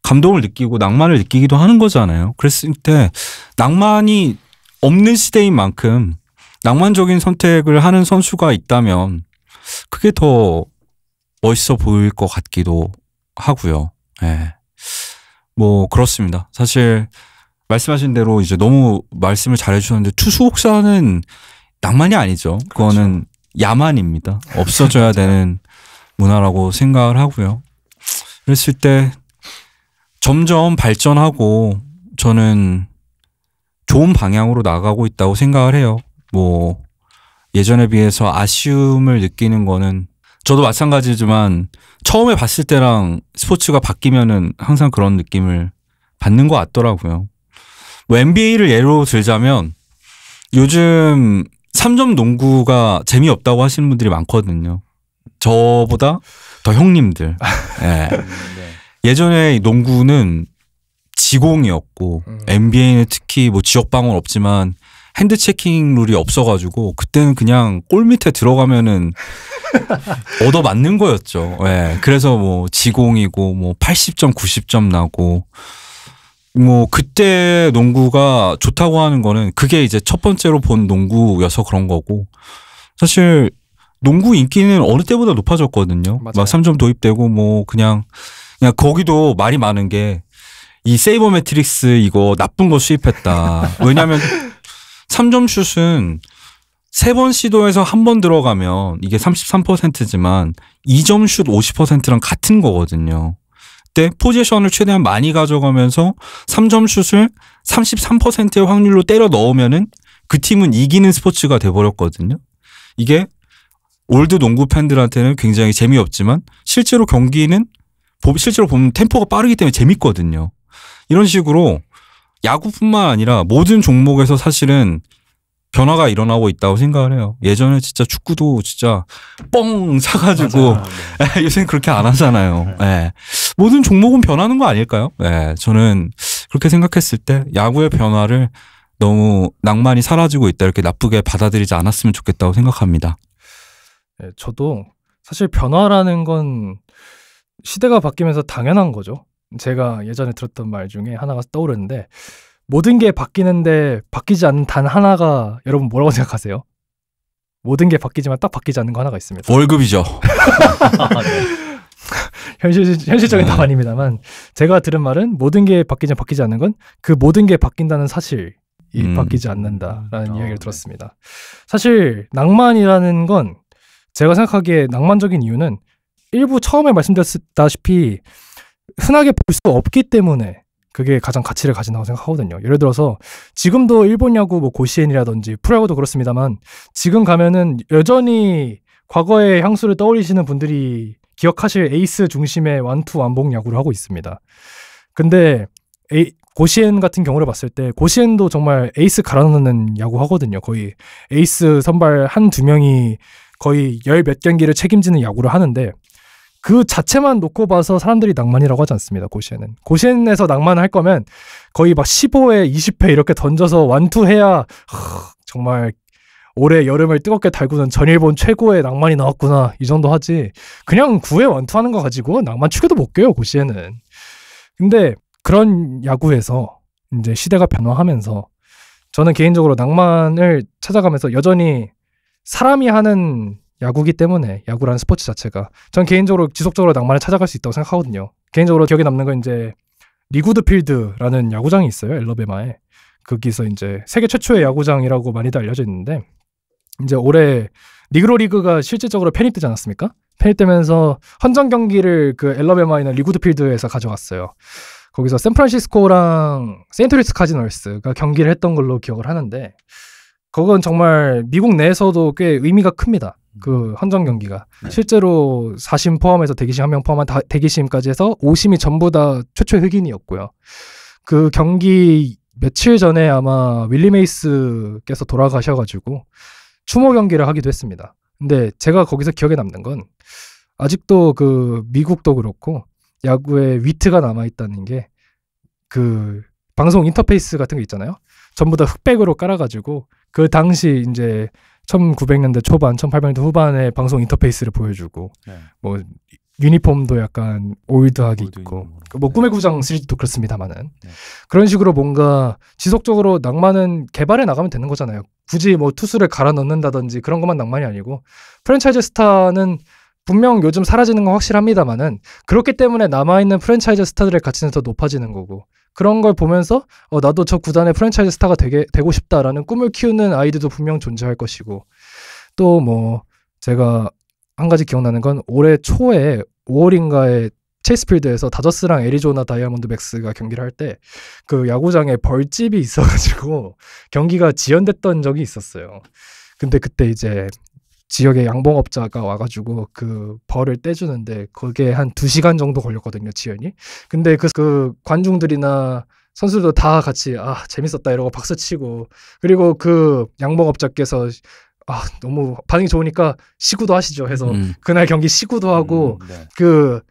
S4: 감동을 느끼고 낭만을 느끼기도 하는 거잖아요. 그랬을 때 낭만이 없는 시대인 만큼 낭만적인 선택을 하는 선수가 있다면 그게 더 멋있어 보일 것 같기도 하고요. 뭐 그렇습니다. 사실 말씀하신 대로 이제 너무 말씀을 잘해주셨는데 투수 혹사는 낭만이 아니죠. 그거는 야만입니다. 없어져야 되는 문화라고 생각을 하고요. 그랬을 때 점점 발전하고 저는 좋은 방향으로 나가고 있다고 생각을 해요. 뭐 예전에 비해서 아쉬움을 느끼는 거는 저도 마찬가지지만 처음에 봤을 때랑 스포츠가 바뀌면은 항상 그런 느낌을 받는 것 같더라고요. 뭐 NBA를 예로 들자면 요즘 3점 농구가 재미없다고 하시는 분들이 많거든요. 저보다 더 형님들. 예.
S1: 네.
S4: 예전에 농구는 지공이었고 NBA는 특히 뭐 지역 방어는 없지만 핸드 체킹 룰이 없어가지고 그때는 그냥 골 밑에 들어가면은 얻어 맞는 거였죠. 예. 그래서 뭐 지공이고 뭐 80점, 90점 나고 뭐 그때 농구가 좋다고 하는 거는 그게 이제 첫 번째로 본 농구여서 그런 거고 사실 농구 인기는 어느 때보다 높아졌거든요.
S2: 맞아요.
S4: 막 3점 도입되고 뭐 그냥 거기도 말이 많은 게 이 세이버 매트릭스 이거 나쁜 거 수입했다. 왜냐하면 3점 슛은 3번 시도해서 한 번 들어가면 이게 33%지만 2점 슛 50%랑 같은 거거든요. 그때 포지션을 최대한 많이 가져가면서 3점 슛을 33%의 확률로 때려 넣으면은 그 팀은 이기는 스포츠가 돼버렸거든요. 이게 올드 농구 팬들한테는 굉장히 재미없지만 실제로 경기는 실제로 보면 템포가 빠르기 때문에 재밌거든요. 이런 식으로 야구뿐만 아니라 모든 종목에서 사실은 변화가 일어나고 있다고 생각을 해요. 예전에 진짜 축구도 진짜 뻥 사가지고 요새는 그렇게 안 하잖아요. 네. 모든 종목은 변하는 거 아닐까요? 네. 저는 그렇게 생각했을 때 야구의 변화를 너무 낭만이 사라지고 있다 이렇게 나쁘게 받아들이지 않았으면 좋겠다고 생각합니다.
S2: 네, 저도 사실 변화라는 건 시대가 바뀌면서 당연한 거죠. 제가 예전에 들었던 말 중에 하나가 떠오르는데 모든 게 바뀌는데 바뀌지 않는 단 하나가 여러분 뭐라고 생각하세요? 모든 게 바뀌지만 딱 바뀌지 않는 거 하나가 있습니다.
S4: 월급이죠.
S2: 현실적인 답안입니다만 제가 들은 말은 모든 게 바뀌지만 바뀌지 않는 건 그 모든 게 바뀐다는 사실이 바뀌지 않는다라는 이야기를 들었습니다. 사실 낭만이라는 건 제가 생각하기에 낭만적인 이유는 일부 처음에 말씀드렸다시피 흔하게 볼 수 없기 때문에 그게 가장 가치를 가진다고 생각하거든요. 예를 들어서 지금도 일본 야구 뭐 고시엔이라든지 프로야구도 그렇습니다만 지금 가면은 여전히 과거의 향수를 떠올리시는 분들이 기억하실 에이스 중심의 완투 완봉 야구를 하고 있습니다. 근데 고시엔 같은 경우를 봤을 때 고시엔도 정말 에이스 갈아넣는 야구 하거든요. 거의 에이스 선발 한두 명이 거의 10몇 경기를 책임지는 야구를 하는데 그 자체만 놓고 봐서 사람들이 낭만이라고 하지 않습니다. 고시엔은. 고시엔에서 낭만을 할 거면 거의 막 15회, 20회 이렇게 던져서 완투해야 정말 올해 여름을 뜨겁게 달구는 전일본 최고의 낭만이 나왔구나 이 정도 하지 그냥 9회 완투하는 거 가지고 낭만 축에도 못 껴요. 고시엔은. 근데 그런 야구에서 이제 시대가 변화하면서 저는 개인적으로 낭만을 찾아가면서 여전히 사람이 하는 야구기 때문에 야구라는 스포츠 자체가 전 개인적으로 지속적으로 낭만을 찾아갈 수 있다고 생각하거든요. 개인적으로 기억에 남는 건 이제 리구드 필드라는 야구장이 있어요. 엘러베마에. 거기서 이제 세계 최초의 야구장이라고 많이들 알려져 있는데 이제 올해 리그가 실질적으로 편입되지 않았습니까? 편입되면서 헌정 경기를 그 엘러베마에 있는 리구드 필드에서 가져갔어요. 거기서 샌프란시스코랑 세인트루이스 카지널스가 경기를 했던 걸로 기억을 하는데 그건 정말 미국 내에서도 꽤 의미가 큽니다. 그 헌정 경기가 실제로 4심 포함해서 대기심 1명 포함한 대기심까지 해서 5심이 전부 다 최초의 흑인이었고요. 그 경기 며칠 전에 아마 윌리 메이스께서 돌아가셔가지고 추모 경기를 하기도 했습니다. 근데 제가 거기서 기억에 남는 건 아직도 그 미국도 그렇고 야구에 위트가 남아있다는 게 그 방송 인터페이스 같은 거 있잖아요. 전부 다 흑백으로 깔아가지고 그 당시 이제 1900년대 초반, 1800년대 후반의 방송 인터페이스를 보여주고 뭐 유니폼도 약간 올드하게 입고 뭐 꿈의 구장 시리즈도 그렇습니다만은 그런 식으로 뭔가 지속적으로 낭만은 개발해 나가면 되는 거잖아요. 굳이 뭐 투수를 갈아 넣는다든지 그런 것만 낭만이 아니고 프랜차이즈 스타는 분명 요즘 사라지는 건 확실합니다만은 그렇기 때문에 남아있는 프랜차이즈 스타들의 가치는 더 높아지는 거고 그런 걸 보면서 나도 저 구단의 프랜차이즈 스타가 되고 싶다라는 꿈을 키우는 아이들도 분명 존재할 것이고 또 뭐 제가 한 가지 기억나는 건 올해 초에 5월인가에 체이스필드에서 다저스랑 애리조나 다이아몬드백스가 경기를 할 때 그 야구장에 벌집이 있어가지고 경기가 지연됐던 적이 있었어요. 근데 그때 이제 지역의 양봉업자가 와가지고 그 벌을 떼주는데 그게 한 2시간 정도 걸렸거든요, 지연이. 근데 그 관중들이나 선수들도 다 같이 재밌었다 이러고 박수치고 그리고 그 양봉업자께서 너무 반응이 좋으니까 시구도 하시죠 해서
S4: 음.
S2: 그날 경기 시구도 하고
S1: 네.
S2: 그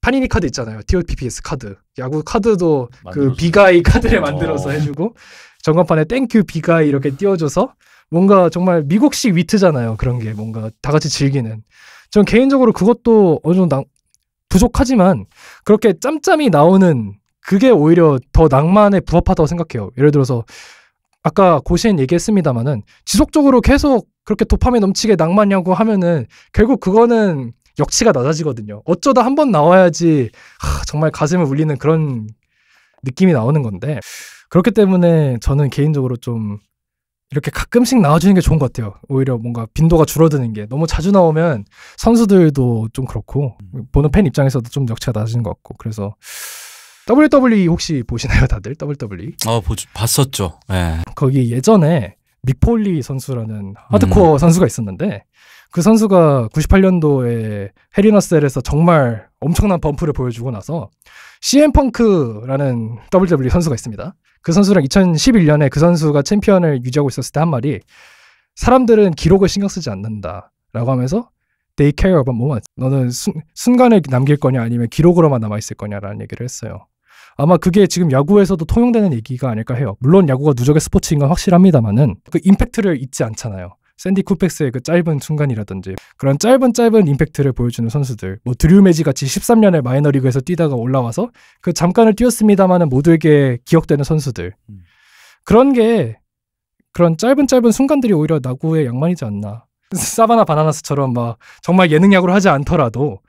S2: 파니니 카드 있잖아요. TOPPS 카드. 야구 카드도 그
S1: 만들어서.
S2: 비가이 카드를 만들어서 해주고 전광판에 땡큐 비가이 이렇게 띄워줘서 뭔가 정말 미국식 위트잖아요. 그런 게 뭔가 다 같이 즐기는. 전 개인적으로 그것도 어느 정도 부족하지만 그렇게 짬짬이 나오는 그게 오히려 더 낭만에 부합하다고 생각해요. 예를 들어서 아까 고시엔 얘기했습니다마는 지속적으로 계속 그렇게 도파민 넘치게 낭만이라고 하면은 결국 그거는 역치가 낮아지거든요. 어쩌다 한 번 나와야지 정말 가슴을 울리는 그런 느낌이 나오는 건데 그렇기 때문에 저는 개인적으로 좀 이렇게 가끔씩 나와주는 게 좋은 것 같아요. 오히려 뭔가 빈도가 줄어드는 게 너무 자주 나오면 선수들도 좀 그렇고 보는 팬 입장에서도 좀 역치가 낮아지는 것 같고 그래서 WWE 혹시 보시나요 다들? WWE?
S4: 봤었죠. 예.
S2: 거기 예전에 믹폴리 선수라는 하드코어 선수가 있었는데 그 선수가 98년도에 헬리너셀에서 정말 엄청난 범프를 보여주고 나서 CM 펑크라는 WWE 선수가 있습니다. 그 선수랑 2011년에 그 선수가 챔피언을 유지하고 있었을 때 한 말이 사람들은 기록을 신경 쓰지 않는다 라고 하면서 They care about moments. 너는 순간을 남길 거냐 아니면 기록으로만 남아있을 거냐라는 얘기를 했어요. 아마 그게 지금 야구에서도 통용되는 얘기가 아닐까 해요. 물론 야구가 누적의 스포츠인 건 확실합니다만은 그 임팩트를 잊지 않잖아요. 샌디 쿠펙스의 그 짧은 순간이라든지 그런 짧은 임팩트를 보여주는 선수들 뭐 드류 매지 같이 13년을 마이너리그에서 뛰다가 올라와서 그 잠깐을 뛰었습니다마는 모두에게 기억되는 선수들 그런 게 그런 짧은 순간들이 오히려 야구의 양만이지 않나. 사바나 바나나스처럼 막 정말 예능 야구를 하지 않더라도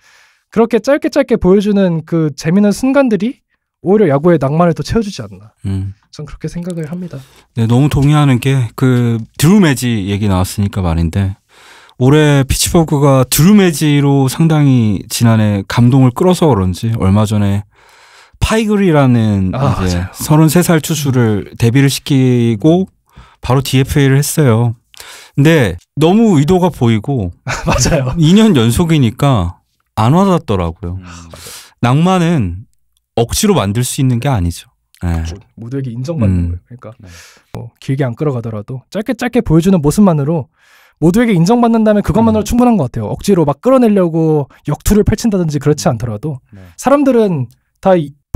S2: 그렇게 짧게 보여주는 그 재미있는 순간들이 오히려 야구의 낭만을 더 채워주지 않나. 전 그렇게 생각을 합니다.
S4: 네, 너무 동의하는 게 그 드루 매지 얘기 나왔으니까 말인데 올해 피츠버그가 드루 매지로 상당히 지난해 감동을 끌어서 그런지 얼마 전에 파이글이라는 이제 33살 투수를 데뷔를 시키고 바로 DFA를 했어요. 근데 너무 의도가 보이고
S2: 맞아요.
S4: 2년 연속이니까 안 와닿더라고요. 낭만은 억지로 만들 수 있는 게 아니죠. 네.
S2: 모두에게 인정받는 거예요. 그러니까 뭐 길게 안 끌어가더라도 짧게 보여주는 모습만으로 모두에게 인정받는다면 그것만으로 충분한 것 같아요. 억지로 막 끌어내려고 역투를 펼친다든지 그렇지 않더라도 사람들은 다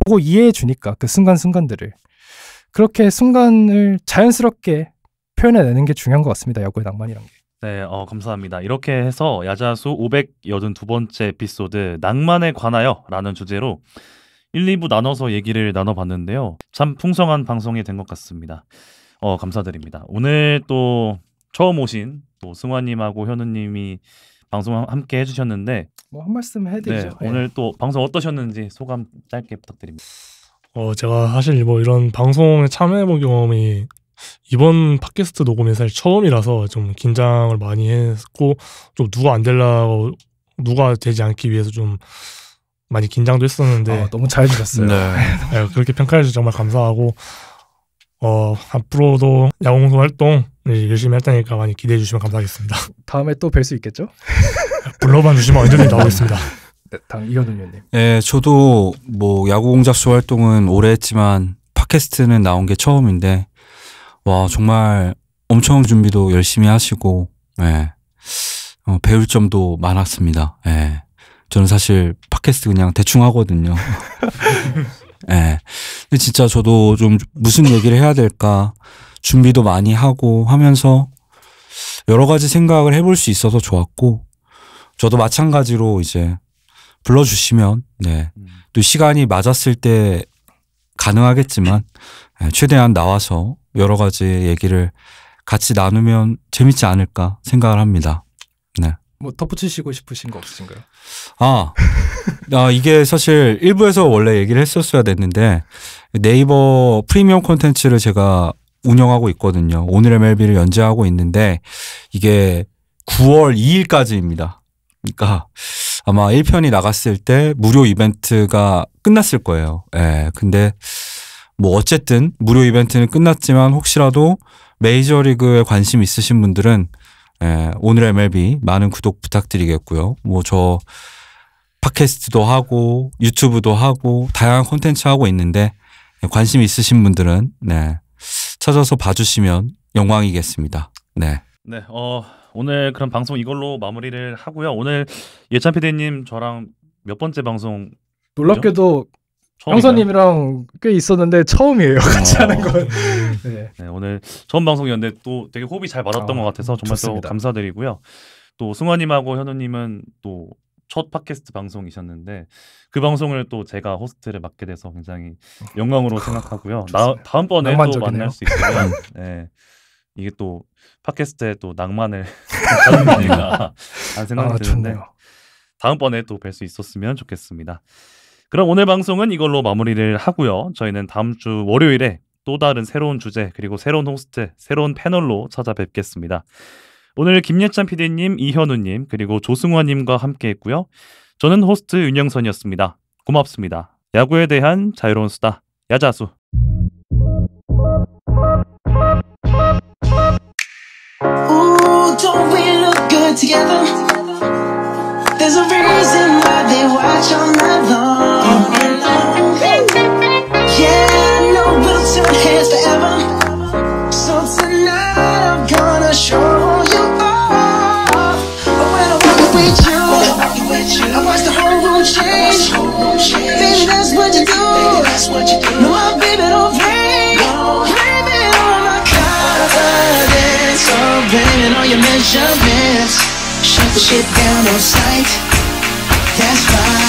S2: 보고 이해해 주니까 그 순간들을 그렇게 순간을 자연스럽게 표현해내는 게 중요한 것 같습니다. 야구의 낭만이란 게.
S1: 네, 감사합니다. 이렇게 해서 야자수 582번째 에피소드 낭만에 관하여 라는 주제로 1, 2부 나눠서 얘기를 나눠봤는데요. 참 풍성한 방송이 된 것 같습니다. 감사드립니다. 오늘 또 처음 오신 또 승화님하고 현우님이 방송 함께 해주셨는데
S2: 뭐 한 말씀 해드리죠.
S1: 네, 오늘 또 방송 어떠셨는지 소감 짧게 부탁드립니다.
S3: 제가 사실 뭐 이런 방송에 참여해본 경험이 이번 팟캐스트 녹음이 사실 처음이라서 좀 긴장을 많이 했고 좀 누가 되지 않기 위해서 좀 많이 긴장도 했었는데
S2: 너무 잘 들었어요.
S3: 네, 그렇게 평가해 주셔서 정말 감사하고 앞으로도 야구방송 활동 열심히 할 테니까 많이 기대해 주시면 감사하겠습니다.
S2: 다음에 또 뵐 수 있겠죠?
S3: 불러만 주시면 언제든지 나오겠습니다.
S2: 네, 이현우 의원님.
S4: 네, 저도 뭐 야구공작소 활동은 오래 했지만 팟캐스트는 나온 게 처음인데 와 정말 엄청 준비도 열심히 하시고 배울 점도 많았습니다. 저는 사실 팟캐스트 그냥 대충 하거든요. 근데 진짜 저도 좀 무슨 얘기를 해야 될까 준비도 많이 하고 하면서 여러 가지 생각을 해볼 수 있어서 좋았고 저도 마찬가지로 이제 불러주시면 또 시간이 맞았을 때 가능하겠지만 최대한 나와서 여러 가지 얘기를 같이 나누면 재밌지 않을까 생각을 합니다. 네.
S2: 뭐 덧붙이시고 싶으신 거 없으신가요?
S4: 이게 사실 1부에서 원래 얘기를 했었어야 됐는데 네이버 프리미엄 콘텐츠를 제가 운영하고 있거든요. 오늘 MLB를 연재하고 있는데 이게 9월 2일까지입니다. 그러니까 아마 1편이 나갔을 때 무료 이벤트가 끝났을 거예요. 근데 뭐 어쨌든 무료 이벤트는 끝났지만 혹시라도 메이저리그에 관심 있으신 분들은 오늘 MLB 많은 구독 부탁드리겠고요. 뭐 저 팟캐스트도 하고 유튜브도 하고 다양한 콘텐츠 하고 있는데 관심 있으신 분들은 찾아서 봐주시면 영광이겠습니다. 네.
S1: 네, 오늘 그런 방송 이걸로 마무리를 하고요. 오늘 예찬 PD님 저랑 몇 번째 방송
S2: 놀랍게도
S1: 처음인가요?
S2: 형사님이랑 꽤 있었는데 처음이에요. 같이 하는 건. 네.
S1: 네, 오늘 처음 방송이었는데 또 되게 호흡이 잘 맞았던 것 같아서 정말
S2: 좋습니다.
S1: 또 감사드리고요. 또 승환님하고 현우님은 또 첫 팟캐스트 방송이셨는데 그 방송을 또 제가 호스트를 맡게 돼서 굉장히 영광으로 생각하고요.
S2: 좋습니다.
S1: 다음번에 또
S2: 낭만적이네요.
S1: 만날 수 있으면 네, 이게 또 팟캐스트에 또 낭만을 가는 게 아닌가 하는 생각이 드는데
S2: 좋네요.
S1: 다음번에 또 뵐 수 있었으면 좋겠습니다. 그럼 오늘 방송은 이걸로 마무리를 하고요. 저희는 다음 주 월요일에 또 다른 새로운 주제 그리고 새로운 호스트, 새로운 패널로 찾아뵙겠습니다. 오늘 김예찬 PD님, 이현우님 그리고 조승환님과 함께했고요. 저는 호스트 윤영선이었습니다. 고맙습니다. 야구에 대한 자유로운 수다, 야자수.
S5: Ooh, don't we look good together? There's a reason why they watch all night long. Yeah, no, we'll turn heads forever. So tonight I'm gonna show you all. But when I walk with you, I watch the whole room change. Baby, that's what you do. No, my baby don't play. Blame it on my confidence. So blame it on your measurements. Shut the shit down on sight. That's right.